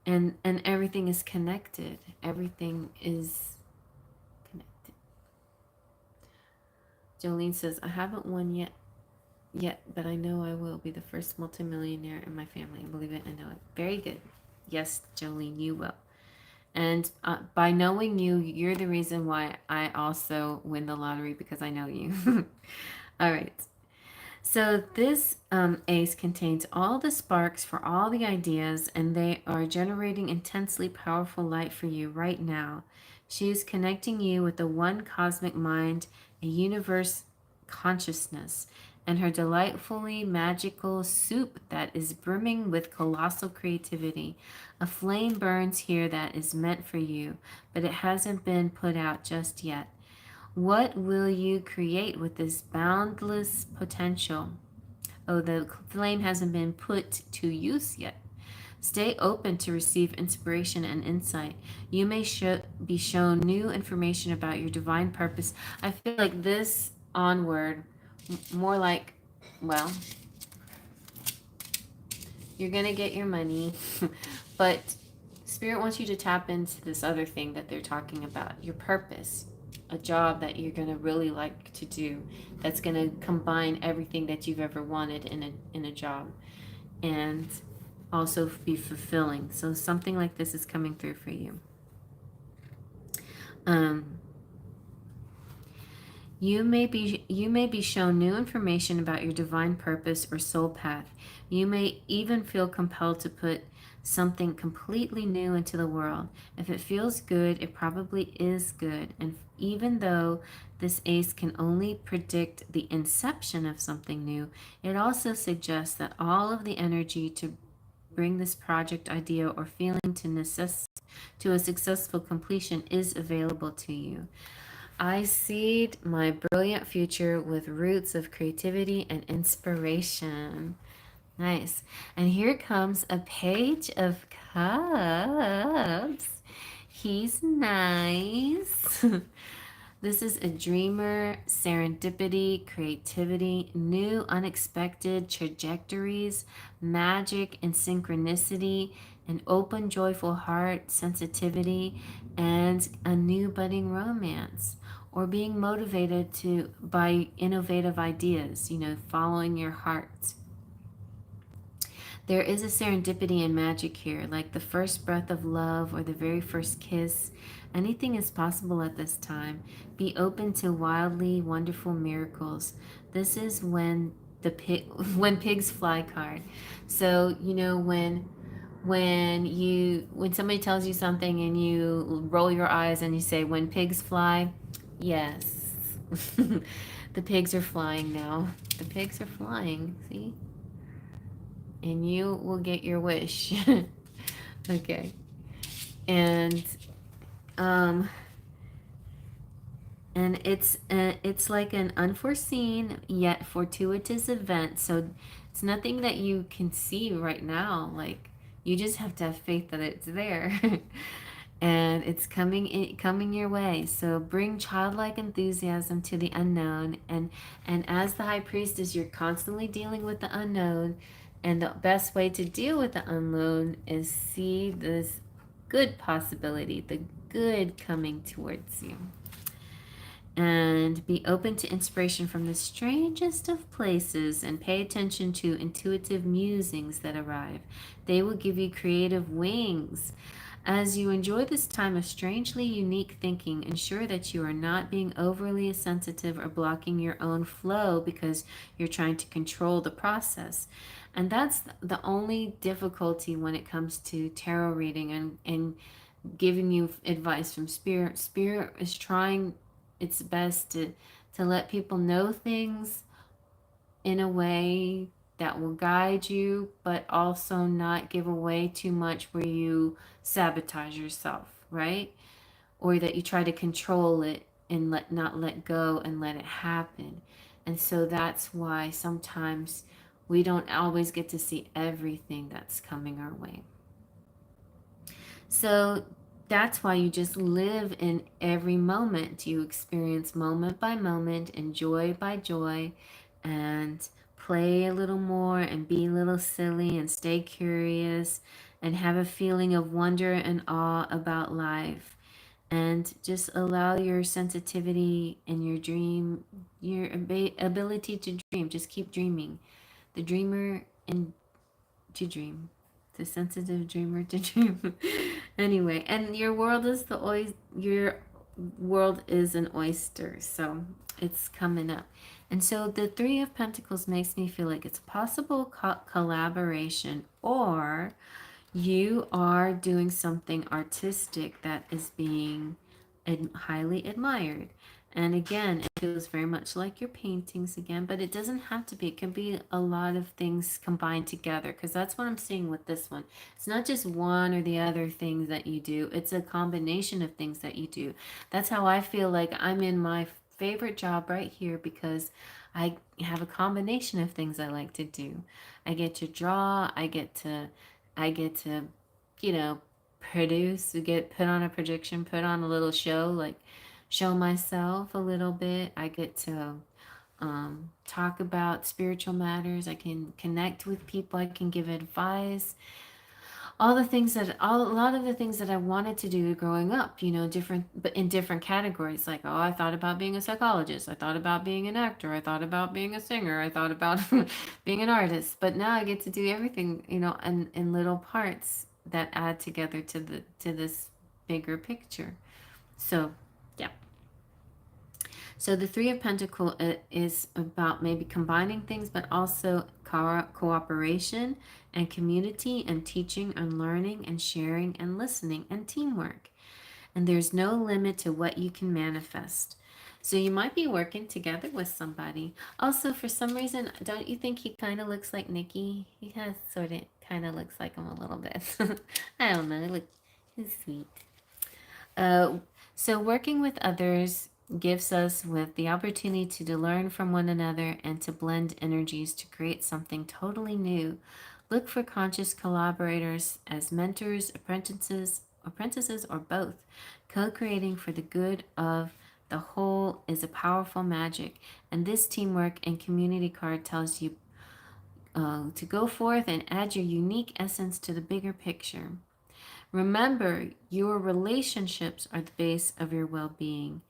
everything is connected. Everything is connected. Jolene says, I haven't won yet, but I know I will be the first multimillionaire in my family. I believe it. I know it. Very good. Yes, Jolene, you will. And by knowing you, you're the reason why I also win the lottery because I know you. All right. So this ace contains all the sparks for all the ideas, and they are generating intensely powerful light for you right now. She is connecting you with the one cosmic mind, a universe consciousness, and her delightfully magical soup that is brimming with colossal creativity. A flame burns here that is meant for you, but it hasn't been put out just yet. What will you create with this boundless potential? Oh, the flame hasn't been put to use yet. Stay open to receive inspiration and insight. You may be shown new information about your divine purpose. I feel like this onward, more like, well, you're going to get your money, but Spirit wants you to tap into this other thing that they're talking about, your purpose, a job that you're going to really like to do that's going to combine everything that you've ever wanted in a job and also be fulfilling. So something like this is coming through for you. Um, you may be shown new information about your divine purpose or soul path. You may even feel compelled to put something completely new into the world. If it feels good, it probably is good. And even though this ace can only predict the inception of something new, it also suggests that all of the energy to bring this project idea or feeling to a successful completion is available to you. I seed my brilliant future with roots of creativity and inspiration. Nice. And here comes a page of cups. He's nice. This is a dreamer, serendipity, creativity, new unexpected trajectories, magic and synchronicity, an open, joyful heart, sensitivity, and a new budding romance. Or being motivated by innovative ideas, following your heart. There is a serendipity and magic here, like the first breath of love or the very first kiss. Anything is possible at this time. Be open to wildly wonderful miracles. This is when the pig when pigs fly card. So, when somebody tells you something and you roll your eyes and you say when pigs fly, yes. The pigs are flying now. The pigs are flying. See? And you will get your wish. Okay. And um it's like an unforeseen yet fortuitous event. So it's nothing that you can see right now. Like you just have to have faith that it's there. And it's coming your way. So bring childlike enthusiasm to the unknown, and as the high priestess, you're constantly dealing with the unknown, and the best way to deal with the unknown is see this good possibility, the good coming towards you. And be open to inspiration from the strangest of places and pay attention to intuitive musings that arrive. They will give you creative wings. As you enjoy this time of strangely unique thinking, ensure that you are not being overly sensitive or blocking your own flow because you're trying to control the process. And that's the only difficulty when it comes to tarot reading and giving you advice from Spirit. Spirit is trying its best to let people know things in a way that will guide you, but also not give away too much where you sabotage yourself, right? Or that you try to control it and not let go and let it happen. And so that's why sometimes we don't always get to see everything that's coming our way. So that's why you just live in every moment. You experience moment by moment and joy by joy and play a little more and be a little silly and stay curious and have a feeling of wonder and awe about life. And just allow your sensitivity and your dream, your ability to dream, just keep dreaming. The dreamer and to dream. the sensitive dreamer to dream. Anyway, and your world is your world is an oyster, so it's coming up. And so the Three of Pentacles makes me feel like it's a possible collaboration, or you are doing something artistic that is being highly admired. And again, it feels very much like your paintings again, but it doesn't have to be. It can be a lot of things combined together, because that's what I'm seeing with this one. It's not just one or the other things that you do. It's a combination of things that you do. That's how I feel like I'm in my favorite job right here, because I have a combination of things I like to do. I get to draw, I get to, you know, produce, get put on a projection, put on a little show, like show myself a little bit. I get to talk about spiritual matters. I can connect with people. I can give advice. A lot of the things that I wanted to do growing up, you know, different, but in different categories. Like, oh, I thought about being a psychologist. I thought about being an actor. I thought about being a singer. I thought about being an artist. But now I get to do everything, you know, and in little parts that add together to this bigger picture. So, yeah. So the Three of Pentacles is about maybe combining things, but also cooperation and community and teaching and learning and sharing and listening and teamwork. And there's no limit to what you can manifest. So you might be working together with somebody. Also, for some reason, don't you think he kind of looks like Nikki? He has sort of kind of looks like him a little bit. I don't know. Look, he's sweet. Uh, so working with others gives us with the opportunity to learn from one another and to blend energies to create something totally new. Look for conscious collaborators as mentors, apprentices, or both. Co-creating for the good of the whole is a powerful magic, and this teamwork and community card tells you to go forth and add your unique essence to the bigger picture. Remember, your relationships are the base of your well being.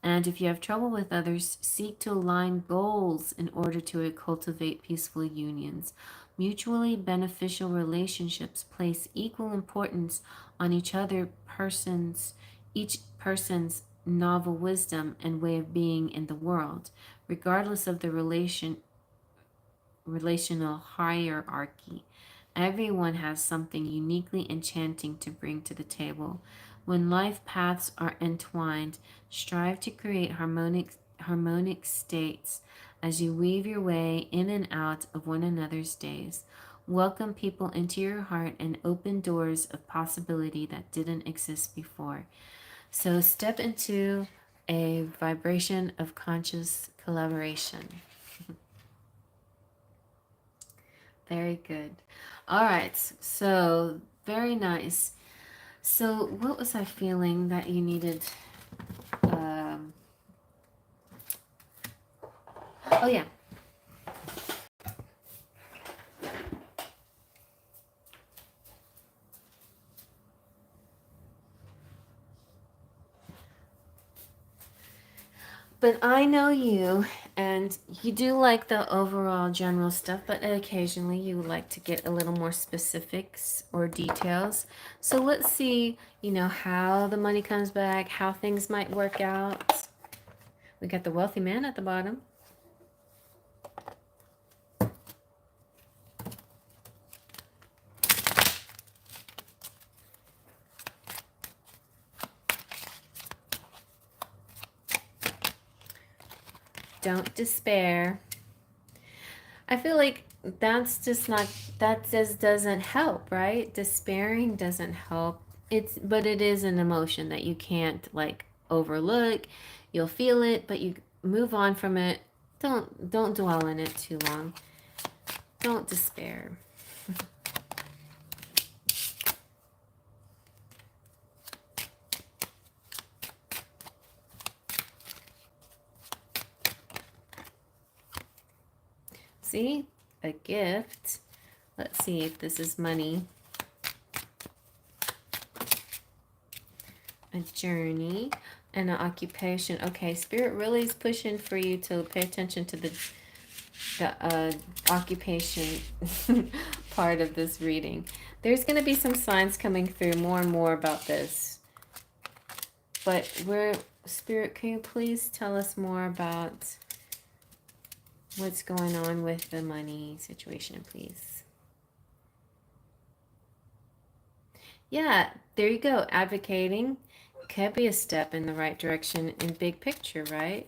And if you have trouble with others, seek to align goals in order to cultivate peaceful unions. Mutually beneficial relationships place equal importance on each person's novel wisdom and way of being in the world, regardless of the relational hierarchy. Everyone has something uniquely enchanting to bring to the table. When life paths are entwined, strive to create harmonic states as you weave your way in and out of one another's days. Welcome people into your heart and open doors of possibility that didn't exist before. So step into a vibration of conscious collaboration. Very good. All right. So, very nice. So, what was I feeling that you needed? Um, oh, yeah. But I know you, and you do like the overall general stuff, but occasionally you like to get a little more specifics or details. So let's see, you know, how the money comes back, how things might work out. We got the wealthy man at the bottom. Don't despair. I feel like that just doesn't help, right? Despairing doesn't help. But it is an emotion that you can't like overlook. You'll feel it, but you move on from it. Don't dwell in it too long. Don't despair. See? A gift. Let's see if this is money. A journey and an occupation. Okay, Spirit really is pushing for you to pay attention to the occupation part of this reading. There's going to be some signs coming through more and more about this. But Spirit, can you please tell us more about what's going on with the money situation, please? Yeah, there you go. Advocating could be a step in the right direction in big picture, right?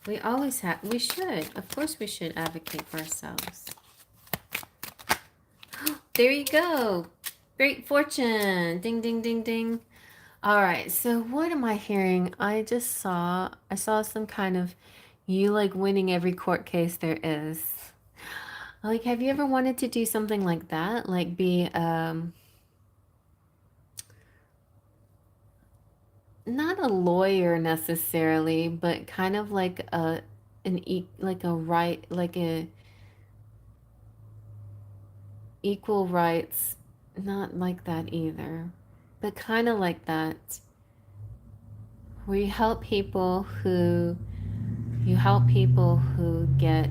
We always have, we should. Of course we should advocate for ourselves. There you go. Great fortune. Ding, ding, ding, ding. All right. So what am I hearing? I saw some kind of you like winning every court case there is. Like, have you ever wanted to do something like that? Like be, not a lawyer necessarily, but kind of like like a right, like a equal rights, not like that either, but kind of like that, where you help people who get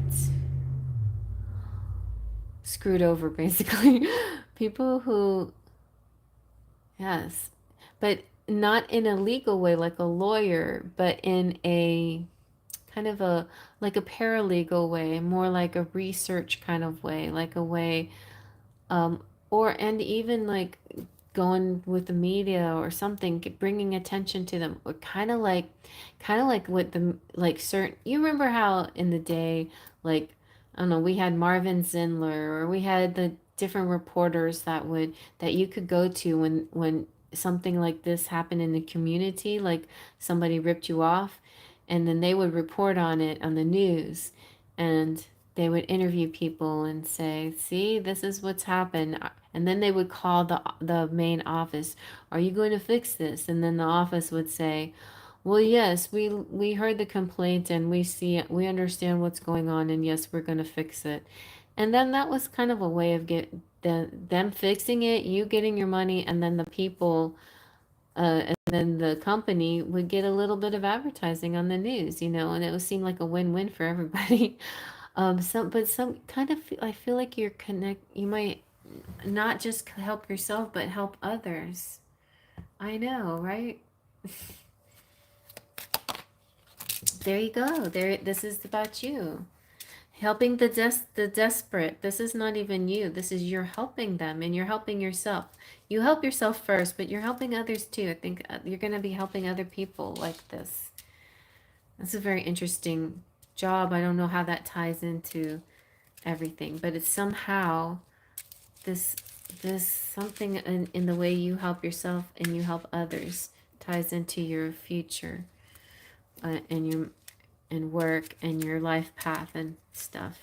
screwed over, basically. People who, yes, but not in a legal way like a lawyer, but in a kind of a like a paralegal way, more like a research kind of way, like a way, um, or and even like going with the media or something, bringing attention to them, or kind of like what the like certain. You remember how in the day, like I don't know, we had Marvin Zindler, or we had the different reporters that you could go to when something like this happened in the community, like somebody ripped you off, and then they would report on it on the news, and they would interview people and say, "See, this is what's happened." And then they would call the main office, "Are you going to fix this?" And then the office would say, "Well, yes, we heard the complaint and we understand what's going on, and yes, we're going to fix it." And then that was kind of a way of them fixing it, you getting your money, and then the people, and then the company would get a little bit of advertising on the news, and it would seem like a win-win for everybody. Some kind of, I feel like you might not just help yourself, but help others. I know, right? There you go. This is about you. Helping the desperate. This is not even you. This is you're helping them and you're helping yourself. You help yourself first, but you're helping others too. I think you're going to be helping other people like this. That's a very interesting job. I don't know how that ties into everything, but it's somehow this this something in the way you help yourself and you help others ties into your future, and your and work and your life path and stuff.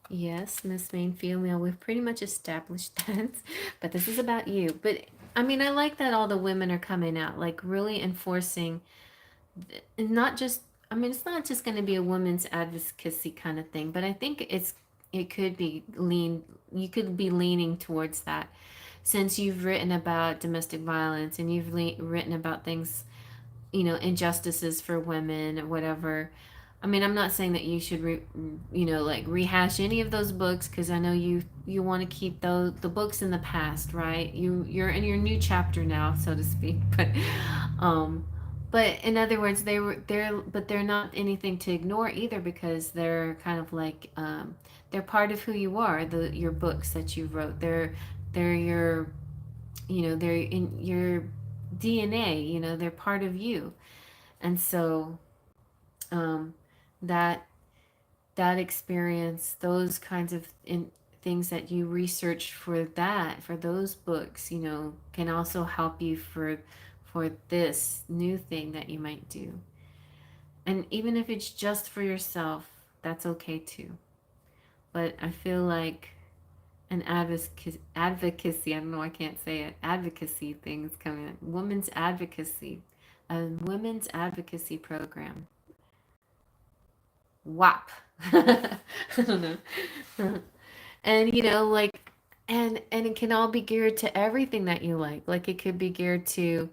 Yes, Miss Main Female, we've pretty much established that, but this is about you. But I mean, I like that all the women are coming out, like really enforcing, and not just. I mean, it's not just going to be a women's advocacy kind of thing, but I think it could be You could be leaning towards that, since you've written about domestic violence and you've written about things, injustices for women or whatever. I mean, I'm not saying that you should like rehash any of those books, because I know you want to keep the books in the past, right? You're in your new chapter now, so to speak. Um but in other words, they're not anything to ignore either, because they're kind of like, they're part of who you are. Your books that you wrote, they're your, they're in your DNA. They're part of you. And so, um, that that experience, those kinds of things that you research for those books, can also help you for this new thing that you might do. And even if it's just for yourself, that's okay too. But I feel like an advocacy, I don't know, I can't say it, advocacy things coming up. A women's advocacy program. WAP. I don't know. And and it can all be geared to everything that you like. Like it could be geared to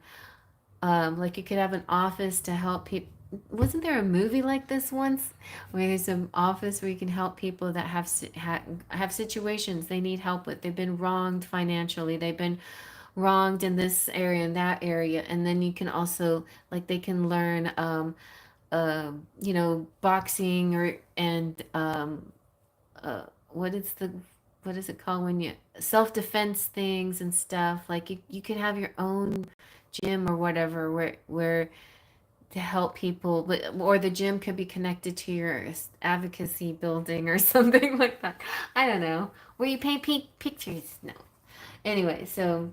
like you could have an office to help people. Wasn't there a movie like this once where there's an office where you can help people that have situations they need help with? They've been wronged financially. They've been wronged in this area and that area, and then you can also like they can learn boxing or and what is the what is it called when you self-defense things and stuff. Like you could have your own gym or whatever where to help people, but or the gym could be connected to your advocacy building or something like that. I don't know, where you paint pictures. No, anyway, so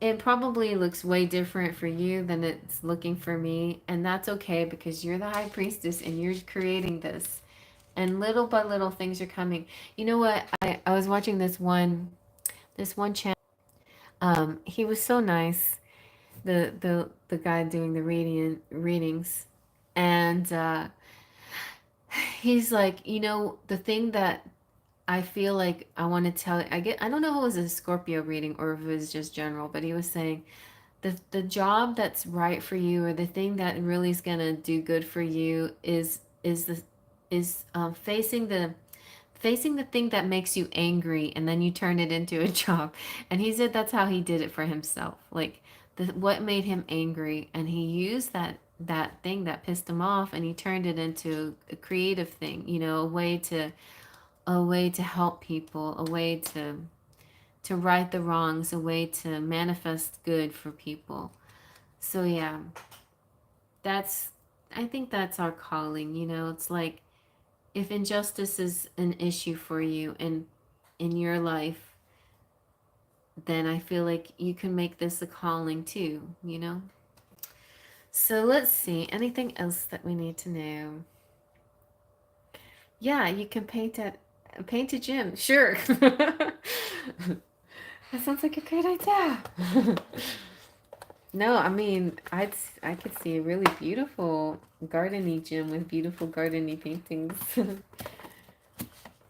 it probably looks way different for you than it's looking for me, and that's okay because you're the high priestess and you're creating this, and little by little things are coming. You know what, I was watching this one channel. He was so nice, the guy doing the readings, and he's like, the thing that I feel like I want to tell. I don't know if it was a Scorpio reading or if it was just general, but he was saying the job that's right for you, or the thing that really is gonna do good for you, is facing the thing that makes you angry, and then you turn it into a job. And he said that's how he did it for himself. Like what made him angry, and he used that thing that pissed him off, and he turned it into a creative thing. A way to help people, a way to right the wrongs, a way to manifest good for people. So yeah, that's I think that's our calling. It's like if injustice is an issue for you in your life, then I feel like you can make this a calling too. So let's see. Anything else that we need to know? Yeah, you can paint a gym. Sure. That sounds like a great idea. No, I mean, I could see a really beautiful gardeny gym with beautiful gardeny paintings. It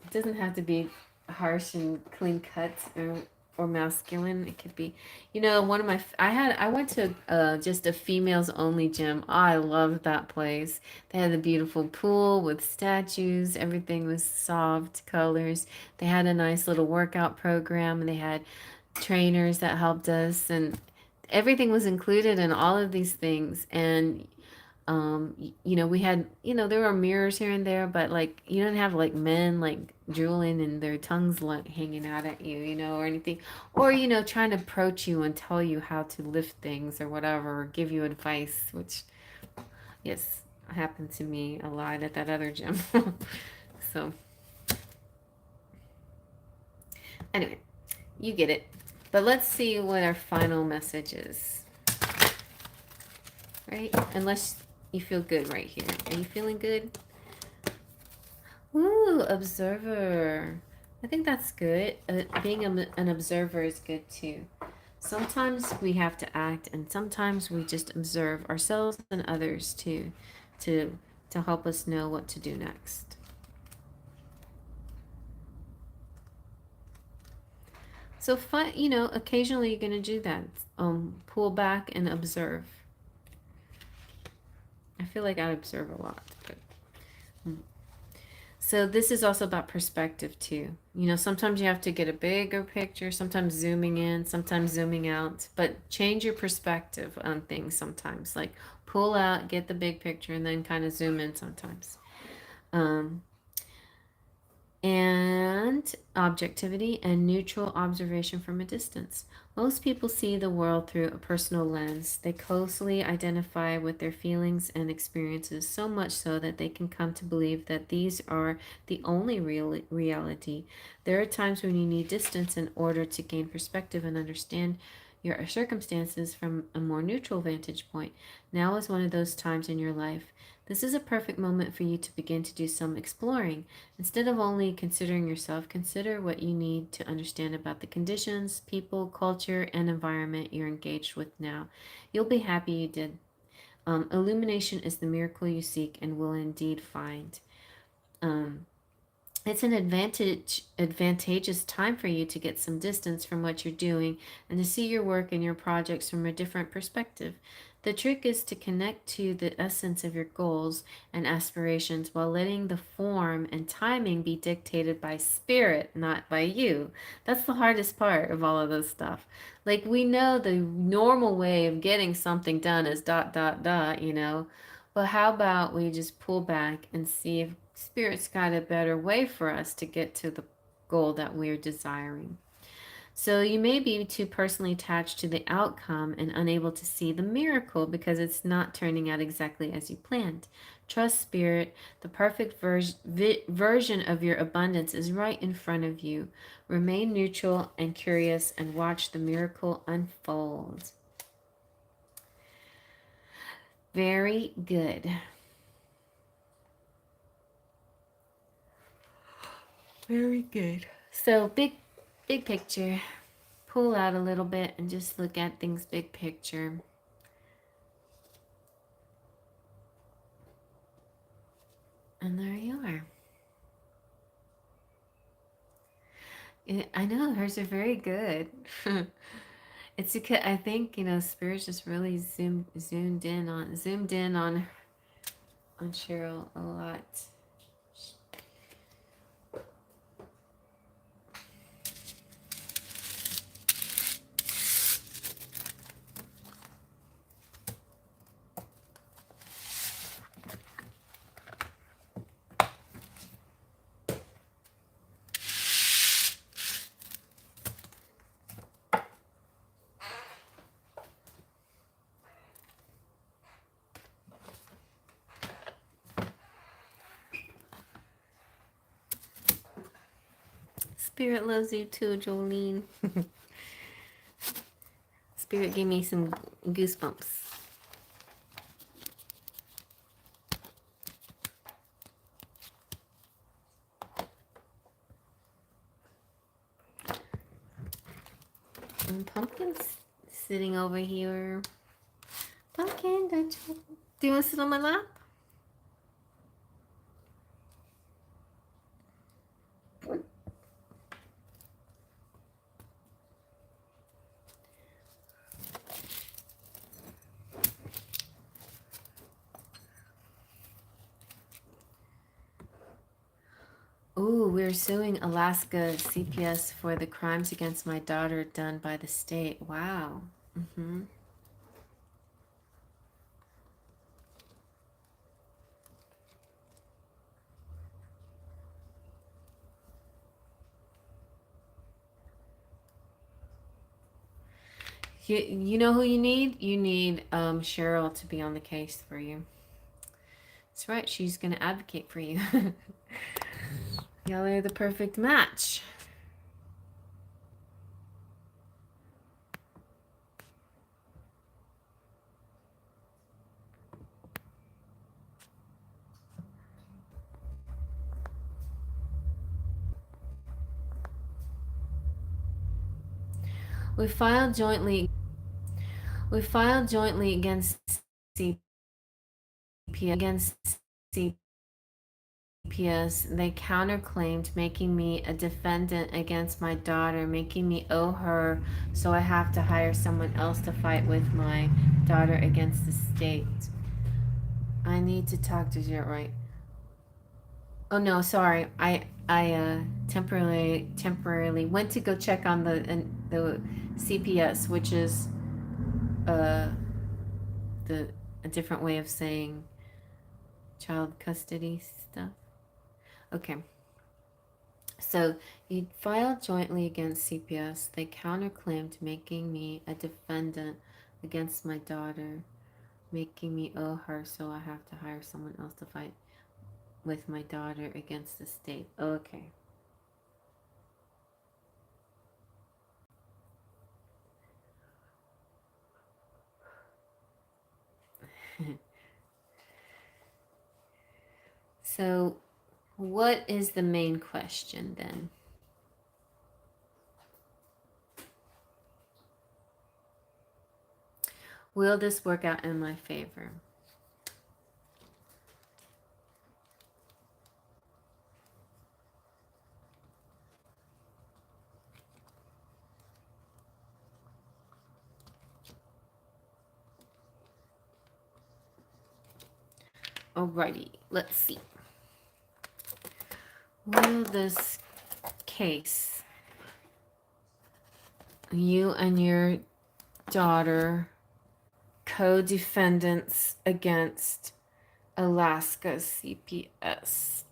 doesn't have to be harsh and clean cut or masculine. It could be, one of my I went to just a females only gym. Oh, I loved that place. They had a beautiful pool with statues. Everything was soft colors. They had a nice little workout program, and they had trainers that helped us, and everything was included in all of these things. And we had, there were mirrors here and there, but like you didn't have like men like drooling and their tongues like hanging out at you, or anything, or trying to approach you and tell you how to lift things or whatever, or give you advice, which yes, happened to me a lot at that other gym. So anyway, you get it. But let's see what our final message is, right? Unless you feel good right here. Are you feeling good? Ooh, observer. I think that's good. Being an observer is good too. Sometimes we have to act, and sometimes we just observe ourselves and others too, to to help us know what to do next. So, occasionally you're gonna do that. Pull back and observe. I feel like I observe a lot, but. So this is also about perspective too. Sometimes you have to get a bigger picture, sometimes zooming in, sometimes zooming out, but change your perspective on things sometimes. Like pull out, get the big picture, and then kind of zoom in sometimes. Um, and objectivity and neutral observation from a distance. Most people see the world through a personal lens. They closely identify with their feelings and experiences, so much so that they can come to believe that these are the only real reality. There are times when you need distance in order to gain perspective and understand your circumstances from a more neutral vantage point. Now is one of those times in your life. This is a perfect moment for you to begin to do some exploring. Instead of only considering yourself, consider what you need to understand about the conditions, people, culture, and environment you're engaged with now. You'll be happy you did. Illumination is the miracle you seek and will indeed find. Um, It's an advantageous time for you to get some distance from what you're doing and to see your work and your projects from a different perspective. The trick is to connect to the essence of your goals and aspirations while letting the form and timing be dictated by spirit, not by you. That's the hardest part of all of this stuff. Like, we know the normal way of getting something done is dot dot dot, but how about we just pull back and see if Spirit's got a better way for us to get to the goal that we're desiring? So you may be too personally attached to the outcome and unable to see the miracle because it's not turning out exactly as you planned. Trust Spirit. The perfect version of your abundance is right in front of you. Remain neutral and curious and watch the miracle unfold. Very good. Very good. So big picture. Pull out a little bit and just look at things big picture. And there you are. I know hers are very good. It's because I think Spirit just really zoomed in on Cheryl a lot. Spirit loves you too, Jolene. Spirit gave me some goosebumps. And Pumpkin's sitting over here. Pumpkin, do you want to sit on my lap? Ooh, we're suing Alaska CPS for the crimes against my daughter done by the state. Wow. Mm-hmm. You know who you need? You need Cheryl to be on the case for you. That's right. She's going to advocate for you. Y'all are the perfect match. We filed jointly. We filed jointly against CPS. They counterclaimed, making me a defendant against my daughter, making me owe her, so I have to hire someone else to fight with my daughter against the state. I need to talk to you, right? Oh no, sorry. I temporarily went to go check on the CPS, which is uh the a different way of saying child custody stuff. Okay. So you filed jointly against CPS. They counterclaimed, making me a defendant against my daughter, making me owe her, so I have to hire someone else to fight with my daughter against the state. Okay. So, what is the main question then? Will this work out in my favor? Alrighty, let's see. Will this case, you and your daughter, co-defendants against Alaska CPS?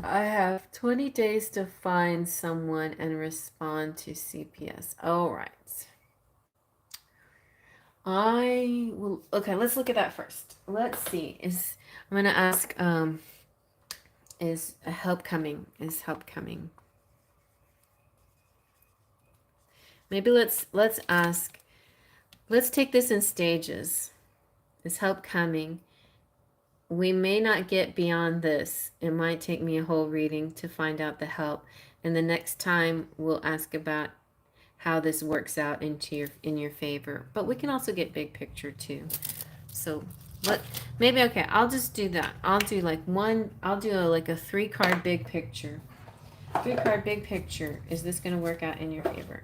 I have 20 days to find someone and respond to CPS. All right. I will. Okay, let's look at that first. Let's see. I'm gonna ask. Is help coming? Is help coming? Maybe let's ask. Let's take this in stages. Is help coming? We may not get beyond this. It might take me a whole reading to find out the help. And the next time we'll ask about how this works out in your favor. But we can also get big picture too. So maybe okay, I'll just do that. I'll do like a 3-card big picture. 3-card big picture. Is this gonna work out in your favor?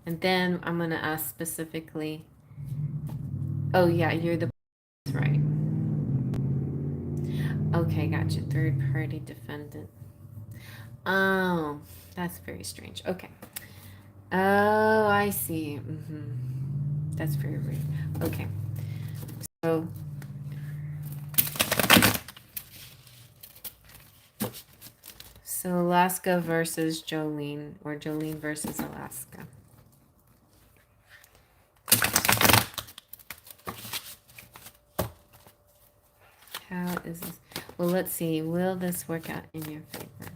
And then I'm gonna ask specifically. Oh yeah, you're the right. Okay, gotcha. Third party defendant. Oh, that's very strange. Okay. Oh, I see. That's very weird. Okay. So Alaska versus Jolene, or Jolene versus Alaska. How is this? Well, let's see. Will this work out in your favor?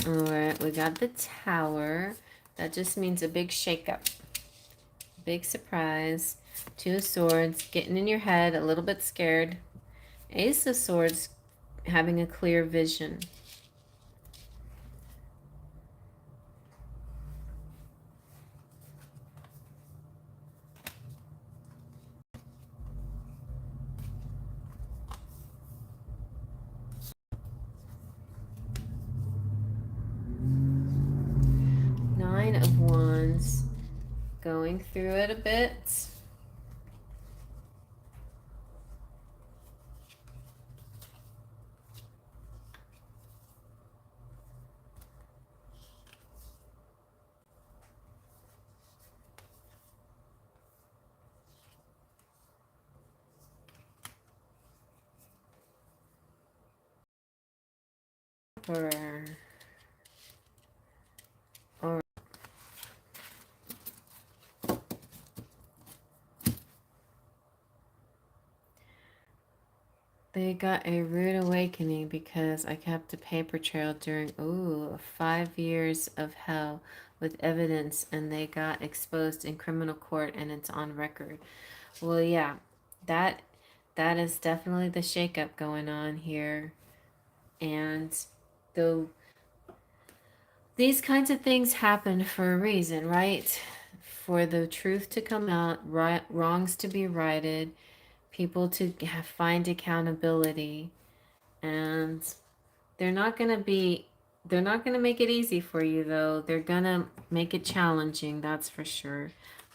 All right, we got the Tower. That just means a big shakeup. Big surprise. 2 of Swords, getting in your head, a little bit scared. Ace of Swords, having a clear vision. Nine of Wands, going through it a bit. Or they got a rude awakening because I kept a paper trail during 5 years of hell with evidence, and they got exposed in criminal court and it's on record. Well, yeah, that is definitely the shakeup going on here. And though these kinds of things happen for a reason, right? For the truth to come out, wrongs to be righted, people to find accountability, and they're not going to make it easy for you, though. They're going to make it challenging, that's for sure.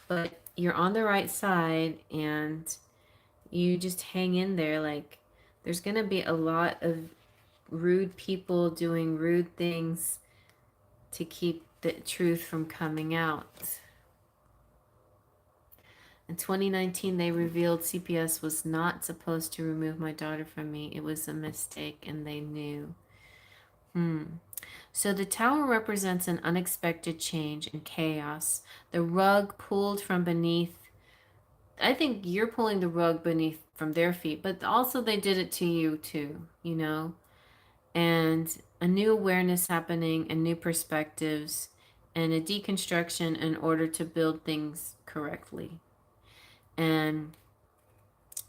But you're on the right side, and you just hang in there. Like, there's going to be a lot of rude people doing rude things to keep the truth from coming out. In 2019, they revealed CPS was not supposed to remove my daughter from me. It was a mistake, and they knew. So the Tower represents an unexpected change and chaos. The rug pulled from beneath. I think you're pulling the rug beneath from their feet, but also they did it to you too, you know? And a new awareness happening and new perspectives and a deconstruction in order to build things correctly. And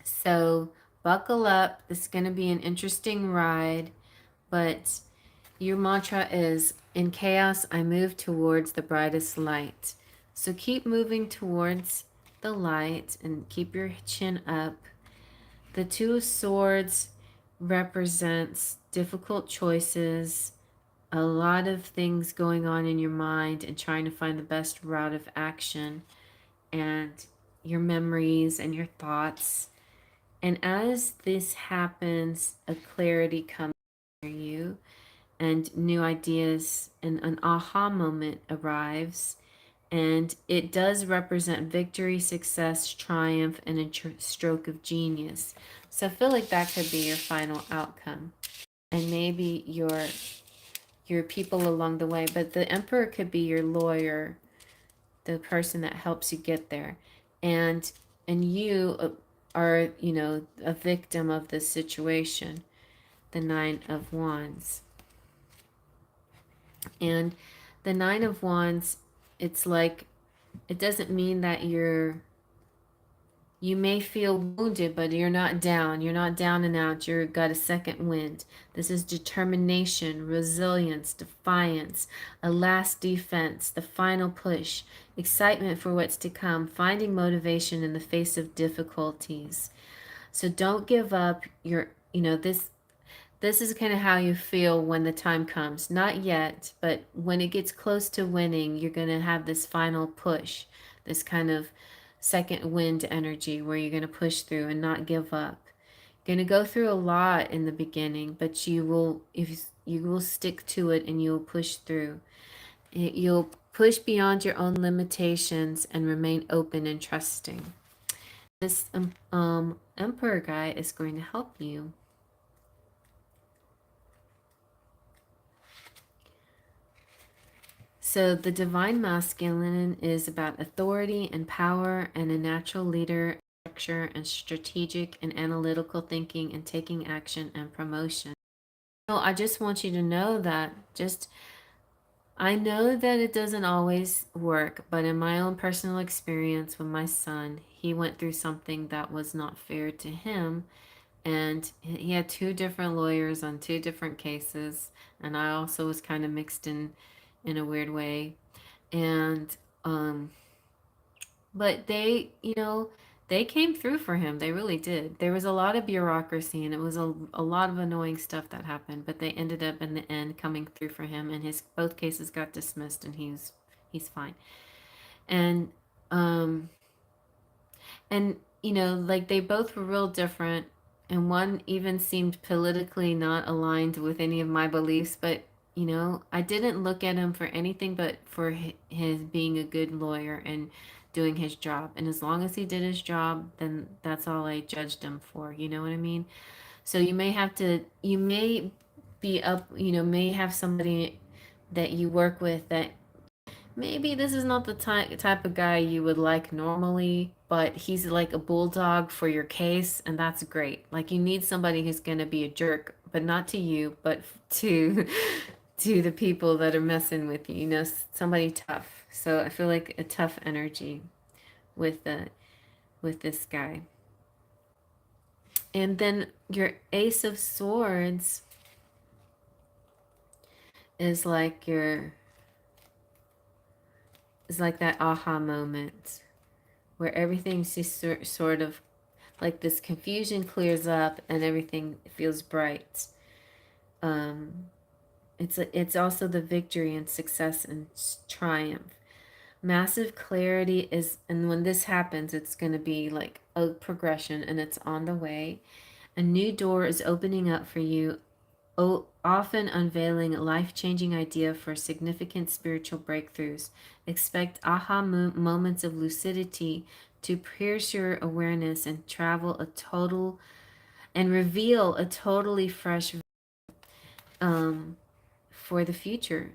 so buckle up. This is going to be an interesting ride, but your mantra is, in chaos, I move towards the brightest light. So keep moving towards the light and keep your chin up. the Two of Swords represents difficult choices, a lot of things going on in your mind and trying to find the best route of action, and your memories and your thoughts. And as this happens, a clarity comes to you and new ideas, and an aha moment arrives. And it does represent victory, success, triumph, and a stroke of genius. So I feel like that could be your final outcome. And maybe your people along the way. But the emperor could be your lawyer, the person that helps you get there. And you are, a victim of this situation, the Nine of Wands. And the Nine of Wands, it's like, it doesn't mean that you may feel wounded, but you're not down. You're not down and out. You've got a second wind. This is determination, resilience, defiance, a last defense, the final push, excitement for what's to come, finding motivation in the face of difficulties. So don't give up. This is kind of how you feel when the time comes. Not yet, but when it gets close to winning, you're going to have this final push, this kind of second wind energy where you're going to push through and not give up. You're going to go through a lot in the beginning, but you will stick to it and you'll push through. You'll push beyond your own limitations and remain open and trusting. This Emperor guy is going to help you. So the divine masculine is about authority and power and a natural leader, structure and strategic and analytical thinking and taking action and promotion. So I just want you to know that I know that it doesn't always work, but in my own personal experience with my son, he went through something that was not fair to him. And he had two different lawyers on two different cases. And I also was kind of mixed in a weird way. And but they came through for him. They really did. There was a lot of bureaucracy and it was a lot of annoying stuff that happened, but they ended up in the end coming through for him, and his both cases got dismissed and he's fine. And um and like they both were real different, and one even seemed politically not aligned with any of my beliefs, but I didn't look at him for anything but for his being a good lawyer and doing his job. And as long as he did his job, then that's all I judged him for. You know what I mean? So you may be up, may have somebody that you work with that maybe this is not the type of guy you would like normally, but he's like a bulldog for your case, and that's great. Like you need somebody who's going to be a jerk, but not to you, but to to the people that are messing with you, somebody tough. So I feel like a tough energy with this guy. And then your Ace of Swords is like that aha moment where everything's just sort of like this confusion clears up and everything feels bright. It's also the victory and success and triumph. Massive clarity is, and when this happens, it's going to be like a progression and it's on the way. A new door is opening up for you, often unveiling a life-changing idea for significant spiritual breakthroughs. Expect aha moments of lucidity to pierce your awareness and reveal a totally fresh for the future.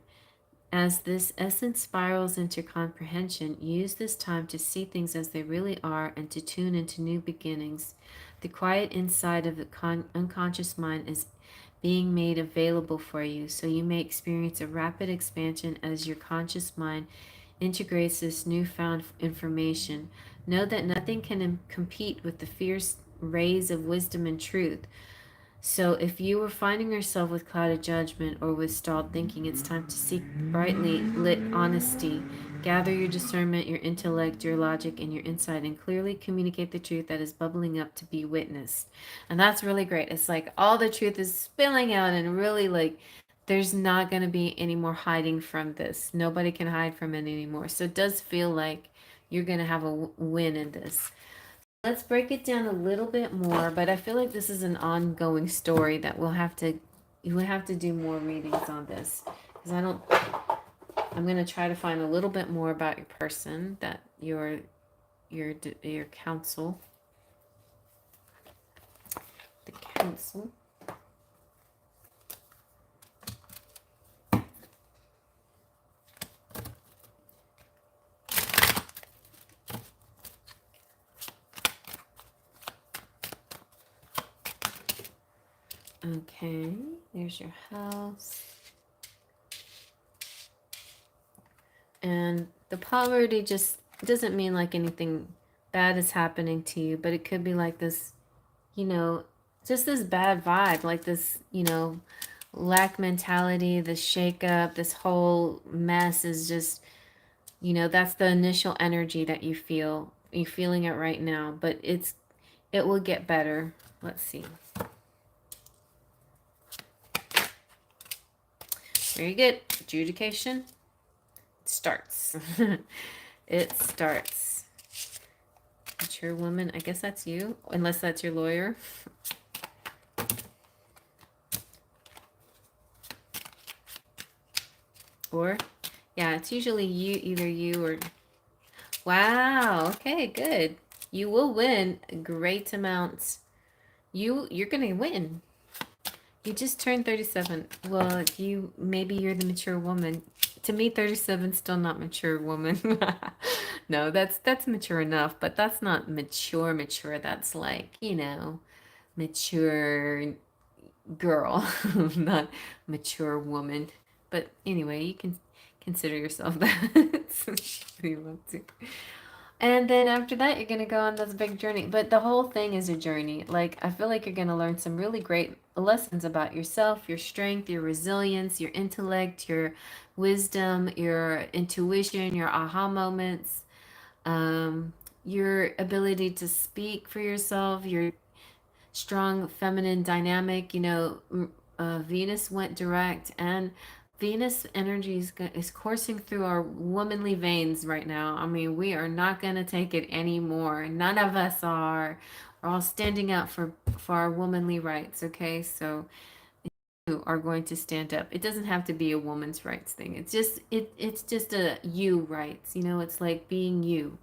As this essence spirals into comprehension, use this time to see things as they really are and to tune into new beginnings. The quiet inside of the unconscious mind is being made available for you, so you may experience a rapid expansion as your conscious mind integrates this newfound information. Know that nothing can compete with the fierce rays of wisdom and truth. So if you were finding yourself with clouded judgment or with stalled thinking, it's time to seek brightly lit honesty. Gather your discernment, your intellect, your logic, and your insight, and clearly communicate the truth that is bubbling up to be witnessed. And that's really great. It's like all the truth is spilling out, and really, like, there's not going to be any more hiding from this. Nobody can hide from it anymore. So it does feel like you're going to have a win in this. Let's break it down a little bit more, but I feel like this is an ongoing story that we'll have to do more readings on this, because I'm going to try to find a little bit more about your person, that your counsel, the counsel. Okay, there's your house. And the poverty just doesn't mean like anything bad is happening to you, but it could be like this, you know, just this bad vibe, like this, lack mentality, this shake up, this whole mess is just, that's the initial energy that you feel. You're feeling it right now, but it will get better. Let's see. Very good. Adjudication starts. It starts. Mature woman. I guess that's you, unless that's your lawyer. Or, yeah, it's usually you, either you or... Wow. Okay, good. You will win great amounts. You're gonna win. You just turned 37. Well, maybe you're the mature woman. To me, 37 still not mature woman. No, that's mature enough, but that's not mature. That's like, mature girl, not mature woman. But anyway, you can consider yourself that if you want to. And then after that, you're going to go on this big journey. But the whole thing is a journey. Like, I feel like you're going to learn some really great lessons about yourself, your strength, your resilience, your intellect, your wisdom, your intuition, your aha moments, your ability to speak for yourself, your strong feminine dynamic. Venus went direct, and Venus energy is coursing through our womanly veins right now. I mean, we are not going to take it anymore. None of us are. We're all standing up for our womanly rights, okay? So you are going to stand up. It doesn't have to be a woman's rights thing. It's just a you rights. It's like being you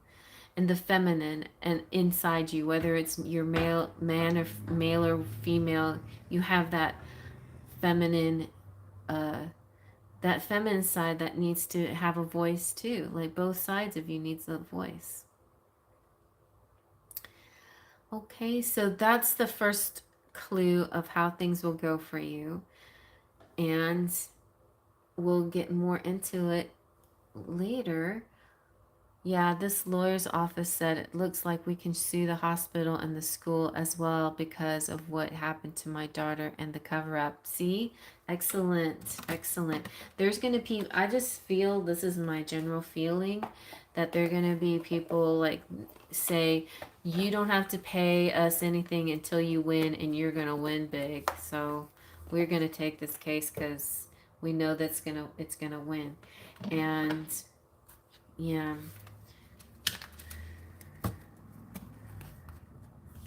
and the feminine and inside you, whether it's your male or female, you have feminine uh that feminine side that needs to have a voice too. Like both sides of you needs a voice. Okay, so that's the first clue of how things will go for you, and we'll get more into it later. Yeah, this lawyer's office said it looks like we can sue the hospital and the school as well because of what happened to my daughter and the cover up. See? Excellent. Excellent. There's going to be, I just feel, this is my general feeling, that there are going to be people like say, you don't have to pay us anything until you win, and you're going to win big. So we're going to take this case because we know it's going to win. And yeah.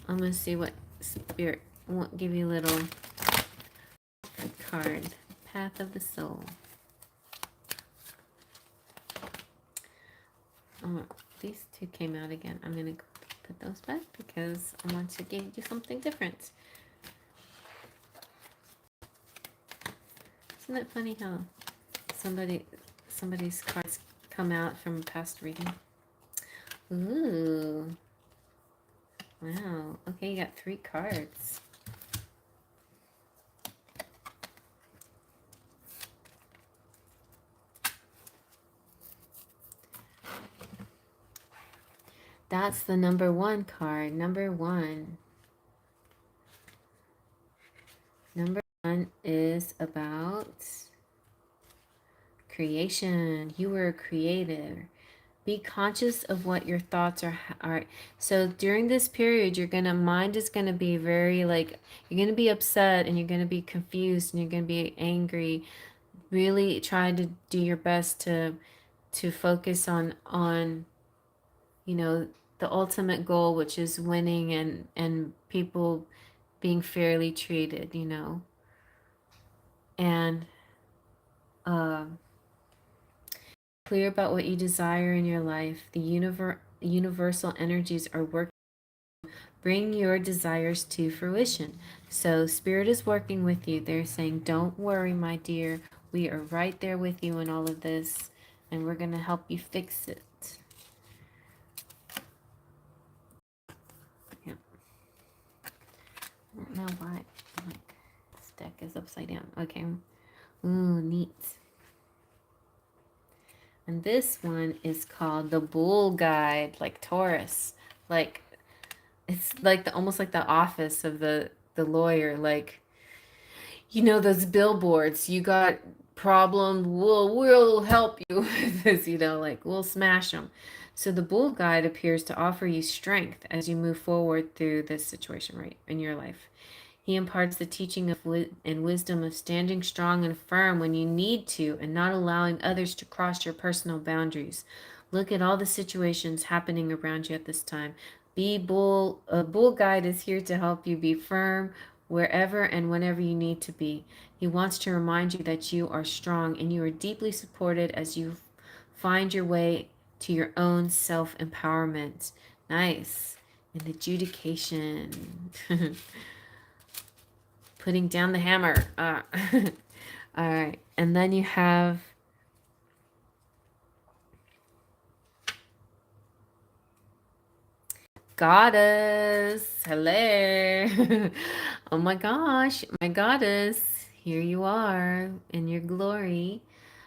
I'm going to see what spirit won't give you a little card. Path of the Soul. Oh, these two came out again. I'm going to put those back because I want to give you something different. Isn't it funny how somebody's cards come out from past reading? Ooh. Wow. Okay, you got 3 cards. That's the number 1 card. Number 1. one is about creation. You were a creator. Be conscious of what your thoughts are. So during this period, mind is gonna be very like, you're gonna be upset and you're gonna be confused and you're gonna be angry. Really try to do your best to focus on you know the ultimate goal, which is winning and people being fairly treated, and uh, clear about what you desire in your life. The universal energies are working. Bring your desires to fruition. So spirit is working with you. They're saying, don't worry, my dear. We are right there with you in all of this, and we're going to help you fix it. Yeah. I don't know why. Like, this deck is upside down. Okay. Ooh, neat. And this one is called the Bull Guide, like Taurus. Like, it's like almost like the office of the lawyer. Like, those billboards, you got problems, we'll help you with this, like we'll smash them. So the Bull Guide appears to offer you strength as you move forward through this situation right in your life. He imparts the teaching and wisdom of standing strong and firm when you need to and not allowing others to cross your personal boundaries. Look at all the situations happening around you at this time. A bull guide is here to help you be firm wherever and whenever you need to be. He wants to remind you that you are strong and you are deeply supported as you find your way to your own self-empowerment. Nice. And adjudication. Putting down the hammer. All right. And then you have Goddess. Hello. Oh my gosh. My goddess. Here you are in your glory.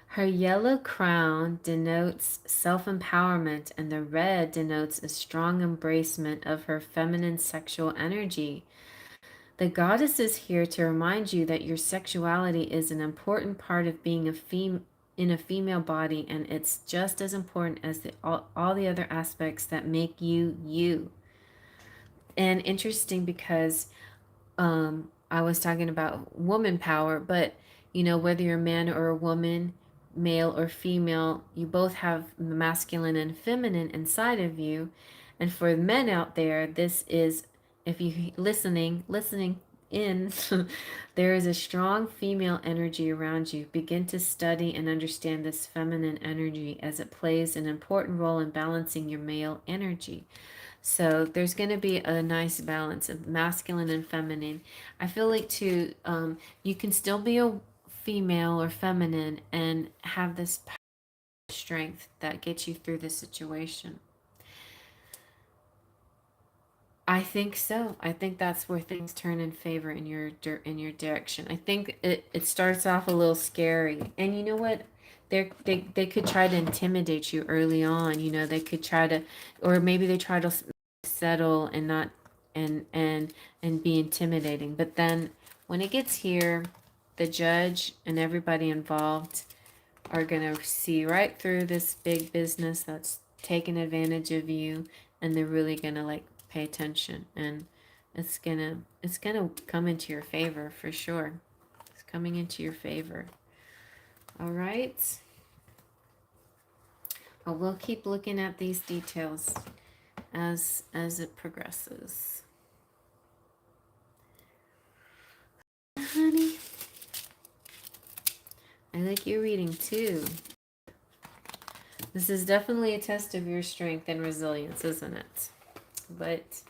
Her yellow crown denotes self-empowerment, and the red denotes a strong embracement of her feminine sexual energy. The goddess is here to remind you that your sexuality is an important part of being in a female body, and it's just as important as all the other aspects that make you you. And interesting because I was talking about woman power, but whether you're a man or a woman, male or female, you both have masculine and feminine inside of you. And for men out there, this is, if you listening in, there is a strong female energy around you. Begin to study and understand this feminine energy as it plays an important role in balancing your male energy. So there's going to be a nice balance of masculine and feminine. I feel like too, you can still be a female or feminine and have this power, strength that gets you through the situation. I think so. I think that's where things turn in favor in your direction. I think it starts off a little scary, and you know what? They could try to intimidate you early on. They could try to, or maybe they try to settle and not and be intimidating. But then when it gets here, the judge and everybody involved are gonna see right through this big business that's taking advantage of you, and they're really gonna like pay attention, and it's gonna come into your favor for sure. It's coming into your favor. All right. Well, we'll keep looking at these details as it progresses. Honey, I like your reading too. This is definitely a test of your strength and resilience, isn't it? But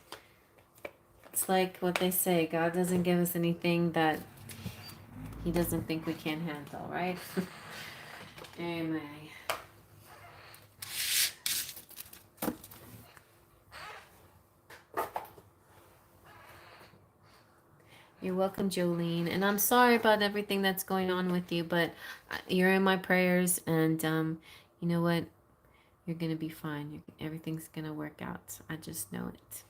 it's like what they say, God doesn't give us anything that he doesn't think we can handle, right? Anyway. You're welcome, Jolene. And I'm sorry about everything that's going on with you, but you're in my prayers, and you know what? You're going to be fine. Everything's going to work out. I just know it.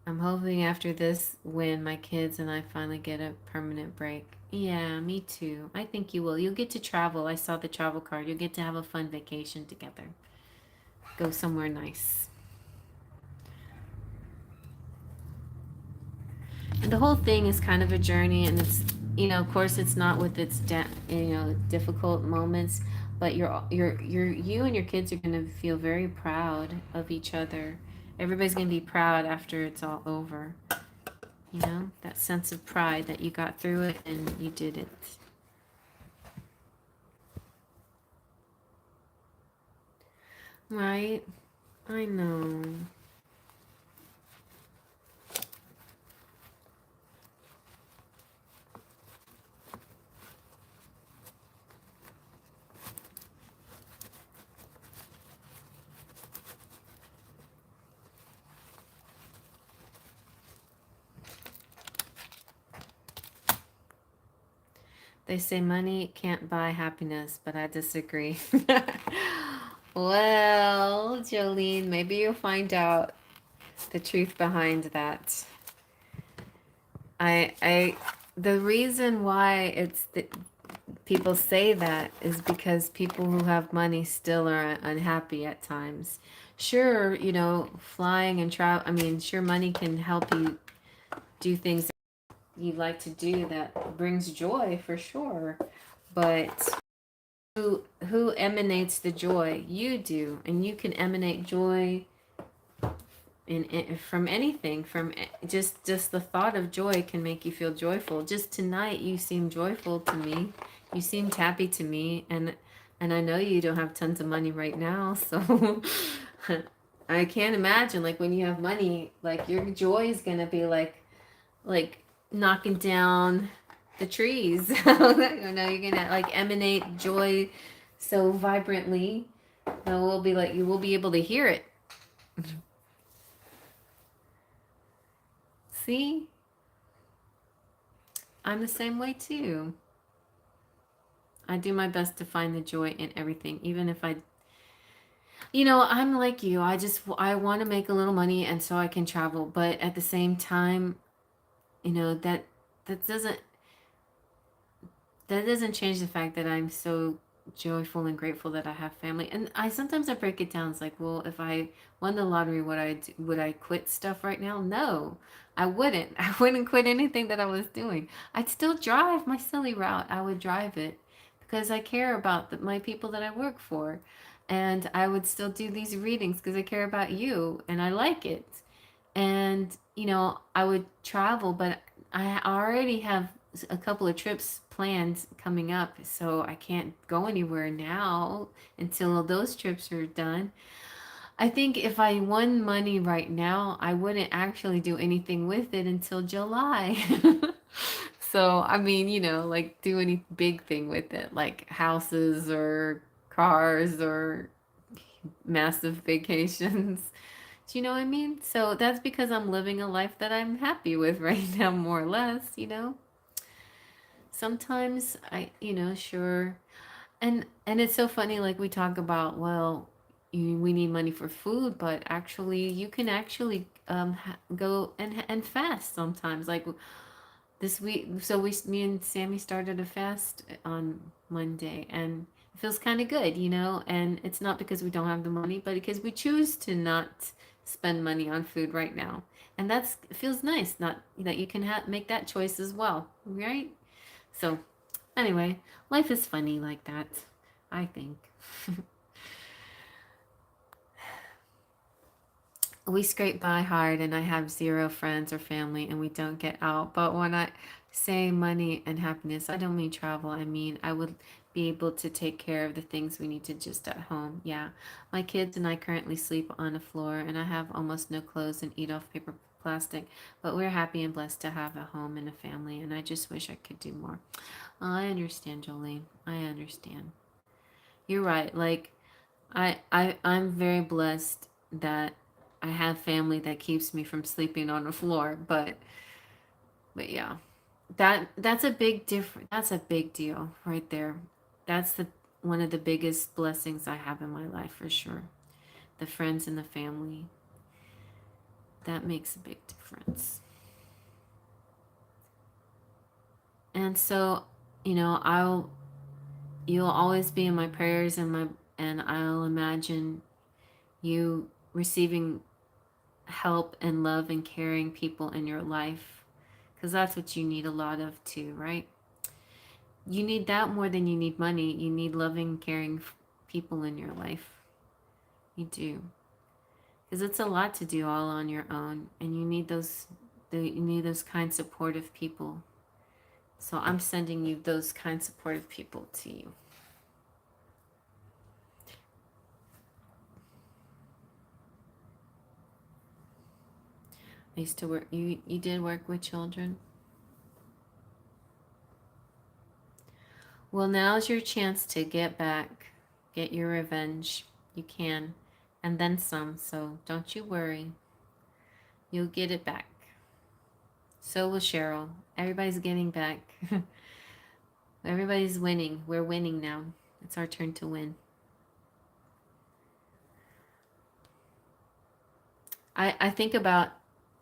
I'm hoping after this, when my kids and I finally get a permanent break. Yeah, me too. I think you will. You'll get to travel. I saw the travel card. You'll get to have a fun vacation together. Go somewhere nice. And the whole thing is kind of a journey, and it's, of course, it's not with its difficult moments, but you and your kids are gonna feel very proud of each other. Everybody's gonna be proud after it's all over. That sense of pride that you got through it and you did it. Right? I know. They say money can't buy happiness, but I disagree. Well, Jolene, maybe you'll find out the truth behind that. I, the reason why people say that is because people who have money still are unhappy at times. Sure, flying and travel. I mean, sure, money can help you do things you like to do that brings joy for sure, but who emanates the joy? You do, and you can emanate joy from anything. From just the thought of joy can make you feel joyful. Just tonight you seem joyful to me. You seemed happy to me, and I know you don't have tons of money right now, so I can't imagine, like, when you have money, like, your joy is gonna be like knocking down the trees. You're gonna like emanate joy so vibrantly that you will be able to hear it. See, I'm the same way too. I do my best to find the joy in everything, even if I'm like you. I want to make a little money and so I can travel, but at the same time, that that doesn't that doesn't change the fact that I'm so joyful and grateful that I have family. And I break it down. It's like, well, if I won the lottery, would I quit stuff right now? No, I wouldn't. I wouldn't quit anything that I was doing. I'd still drive my silly route. I would drive it because I care about my people that I work for. And I would still do these readings because I care about you and I like it. And I would travel, but I already have a couple of trips planned coming up, so I can't go anywhere now until those trips are done. I think if I won money right now, I wouldn't actually do anything with it until July. So, I mean, like, do any big thing with it, like houses or cars or massive vacations. Do you know what I mean? So that's because I'm living a life that I'm happy with right now, more or less. Sometimes sure. And it's so funny, like, we talk about, well, we need money for food, but actually you can actually go and fast sometimes. Like, this week, so me and Sammy started a fast on Monday, and it feels kind of good. And it's not because we don't have the money, but because we choose to not spend money on food right now, and it feels nice, not that you can make that choice as well, right? So anyway, life is funny like that, I think. We scrape by hard, and I have zero friends or family, and we don't get out. But when I say money and happiness, I don't mean travel. I mean, I would be able to take care of the things we need to just at home. Yeah. My kids and I currently sleep on a floor, and I have almost no clothes and eat off paper plastic. But we're happy and blessed to have a home and a family, and I just wish I could do more. I understand, Jolene. I understand. You're right. Like, I'm very blessed that I have family that keeps me from sleeping on the floor, but yeah. That's a big difference. That's a big deal right there. That's the one of the biggest blessings I have in my life for sure. The friends and the family. That makes a big difference. And so, you know, you'll always be in my prayers and I'll imagine you receiving help and love and caring people in your life, because that's what you need a lot of too, right? You need that more than you need money. You need loving, caring people in your life. You do, because it's a lot to do all on your own, and you need those kind, supportive people. So I'm sending you those kind, supportive people to you. I used to work. You did work with children. Well, now's your chance to get back, get your revenge. You can, and then some. So don't you worry. You'll get it back. So will Cheryl. Everybody's getting back. Everybody's winning. We're winning now. It's our turn to win. I think about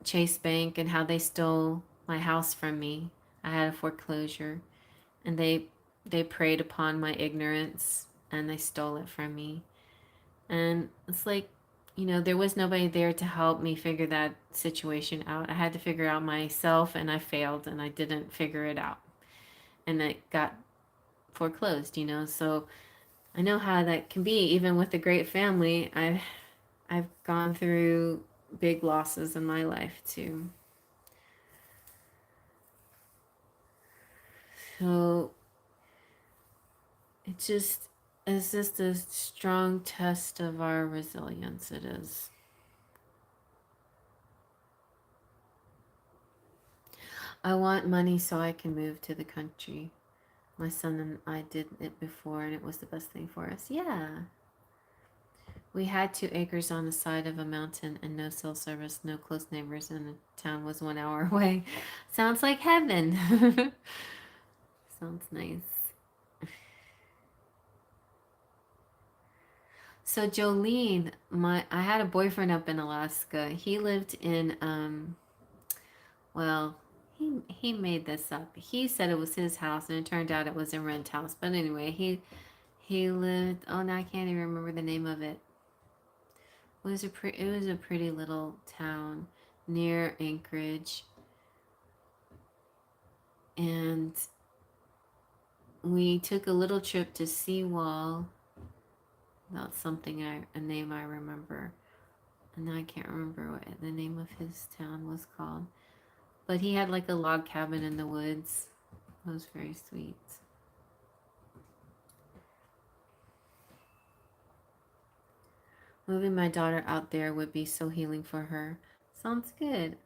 Chase Bank and how they stole my house from me. I had a foreclosure, and they preyed upon my ignorance and they stole it from me. And it's like, there was nobody there to help me figure that situation out. I had to figure out myself, and I failed, and I didn't figure it out. And it got foreclosed. So I know how that can be. Even with a great family, I've gone through big losses in my life too. So it's just a strong test of our resilience. It is. I want money so I can move to the country. My son and I did it before, and it was the best thing for us. Yeah. We had 2 acres on the side of a mountain and no cell service, no close neighbors, and the town was 1 hour away. Sounds like heaven. Sounds nice. So Jolene, I had a boyfriend up in Alaska. He lived in well, he made this up. He said it was his house, and it turned out it was a rent house. But anyway, he lived. Oh, now I can't even remember the name of it. It was a pretty little town near Anchorage, and we took a little trip to Seawall. That's a name I remember, and now I can't remember what the name of his town was called. But he had like a log cabin in the woods. It was very sweet. Moving my daughter out there would be so healing for her. Sounds good.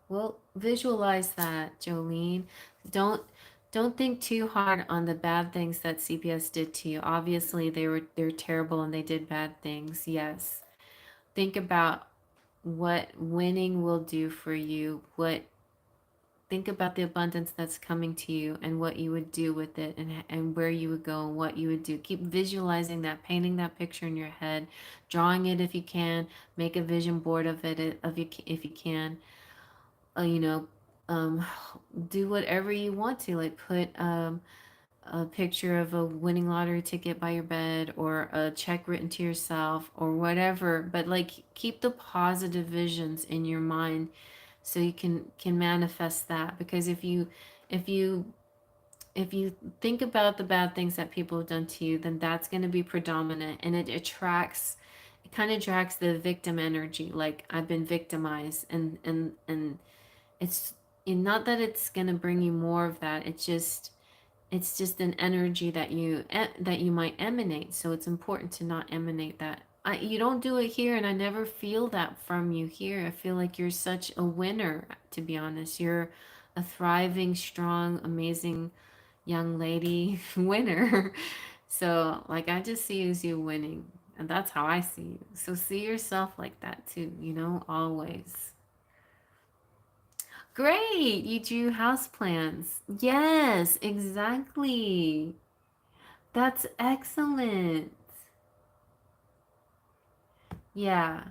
Well, visualize that, Jolene. Don't don't think too hard on the bad things that CPS did to you. Obviously, they're terrible and they did bad things. Yes. Think about what winning will do for you. Think about the abundance that's coming to you and what you would do with it, and where you would go and what you would do. Keep visualizing that, painting that picture in your head, drawing it if you can, make a vision board of it if you can. Uh, you know, um, do whatever you want to, like put a picture of a winning lottery ticket by your bed, or a check written to yourself, or whatever, but like keep the positive visions in your mind so you can manifest that. Because if you if you think about the bad things that people have done to you, then that's going to be predominant, and it kind of attracts the victim energy, like I've been victimized, and it's not that it's going to bring you more of that. It's just an energy that you might emanate. So it's important to not emanate that. You don't do it here, and I never feel that from you here. I feel like you're such a winner, to be honest. You're a thriving, strong, amazing young lady winner. So like I just see you as you winning, and that's how I see you. So see yourself like that too, always. Great, you drew house plans. Yes, exactly. That's excellent. Yeah,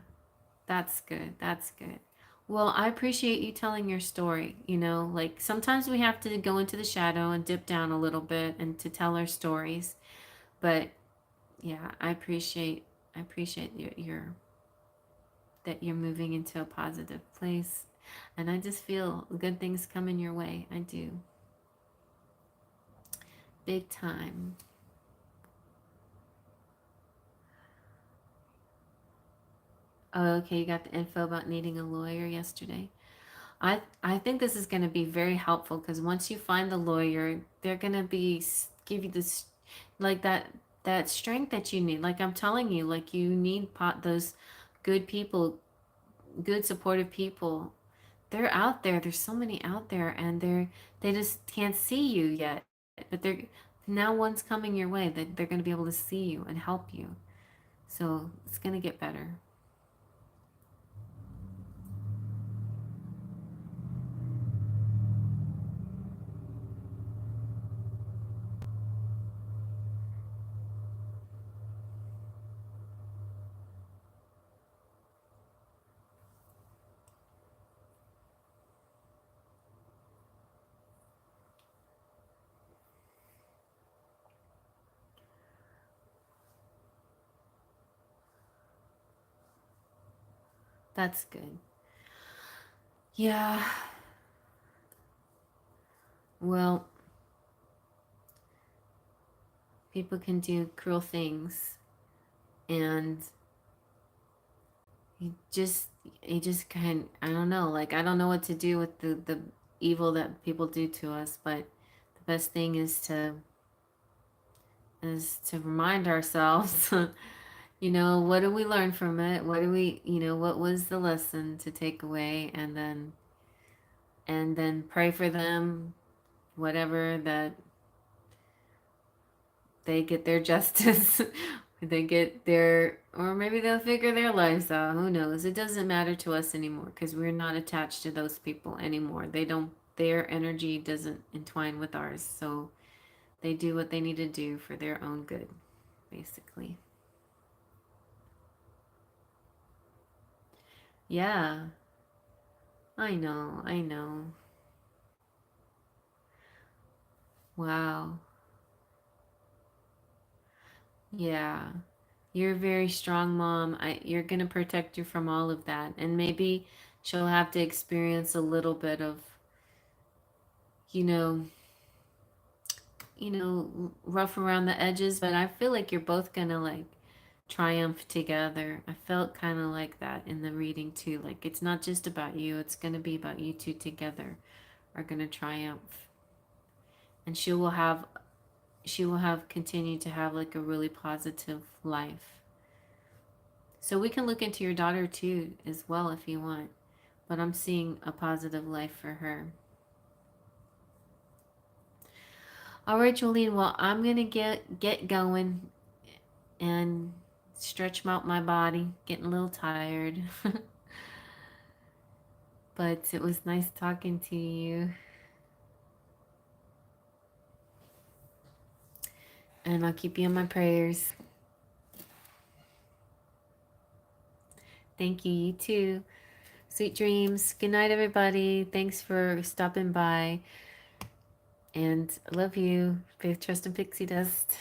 that's good. That's good. Well, I appreciate you telling your story. Like sometimes we have to go into the shadow and dip down a little bit and to tell our stories. But yeah, I appreciate your that you're moving into a positive place. And I just feel good things coming your way. I do. Big time. Oh, okay, you got the info about needing a lawyer yesterday. I think this is going to be very helpful because once you find the lawyer, they're going to give you this like that strength that you need. Like I'm telling you, like you need those good people, good supportive people. They're out there. There's so many out there, and they just can't see you yet. But they're now one's coming your way that they're going to be able to see you and help you. So it's going to get better. That's good. Yeah. Well, people can do cruel things, and you just you just kind I don't know, like I don't know what to do with the evil that people do to us, but the best thing is to remind ourselves, what do we learn from it? What was the lesson to take away, and then pray for them, whatever, that they get their justice. They get their, or maybe they'll figure their lives out. Who knows? It doesn't matter to us anymore because we're not attached to those people anymore. Their energy doesn't entwine with ours. So they do what they need to do for their own good, basically. Yeah, I know. I know. Wow. Yeah. You're a very strong mom. You're going to protect you from all of that. And maybe she'll have to experience a little bit of, you know, rough around the edges, but I feel like you're both gonna like triumph together. I felt kind of like that in the reading too. Like it's not just about you, it's gonna be about you two together are gonna triumph. And she will have continued to have like a really positive life. So we can look into your daughter too as well if you want. But I'm seeing a positive life for her. All right, Jolene. Well, I'm gonna get going and stretch out my body. Getting a little tired. But it was nice talking to you. And I'll keep you in my prayers. Thank you. You too. Sweet dreams. Good night, everybody. Thanks for stopping by. And I love you. Faith, trust, and pixie dust.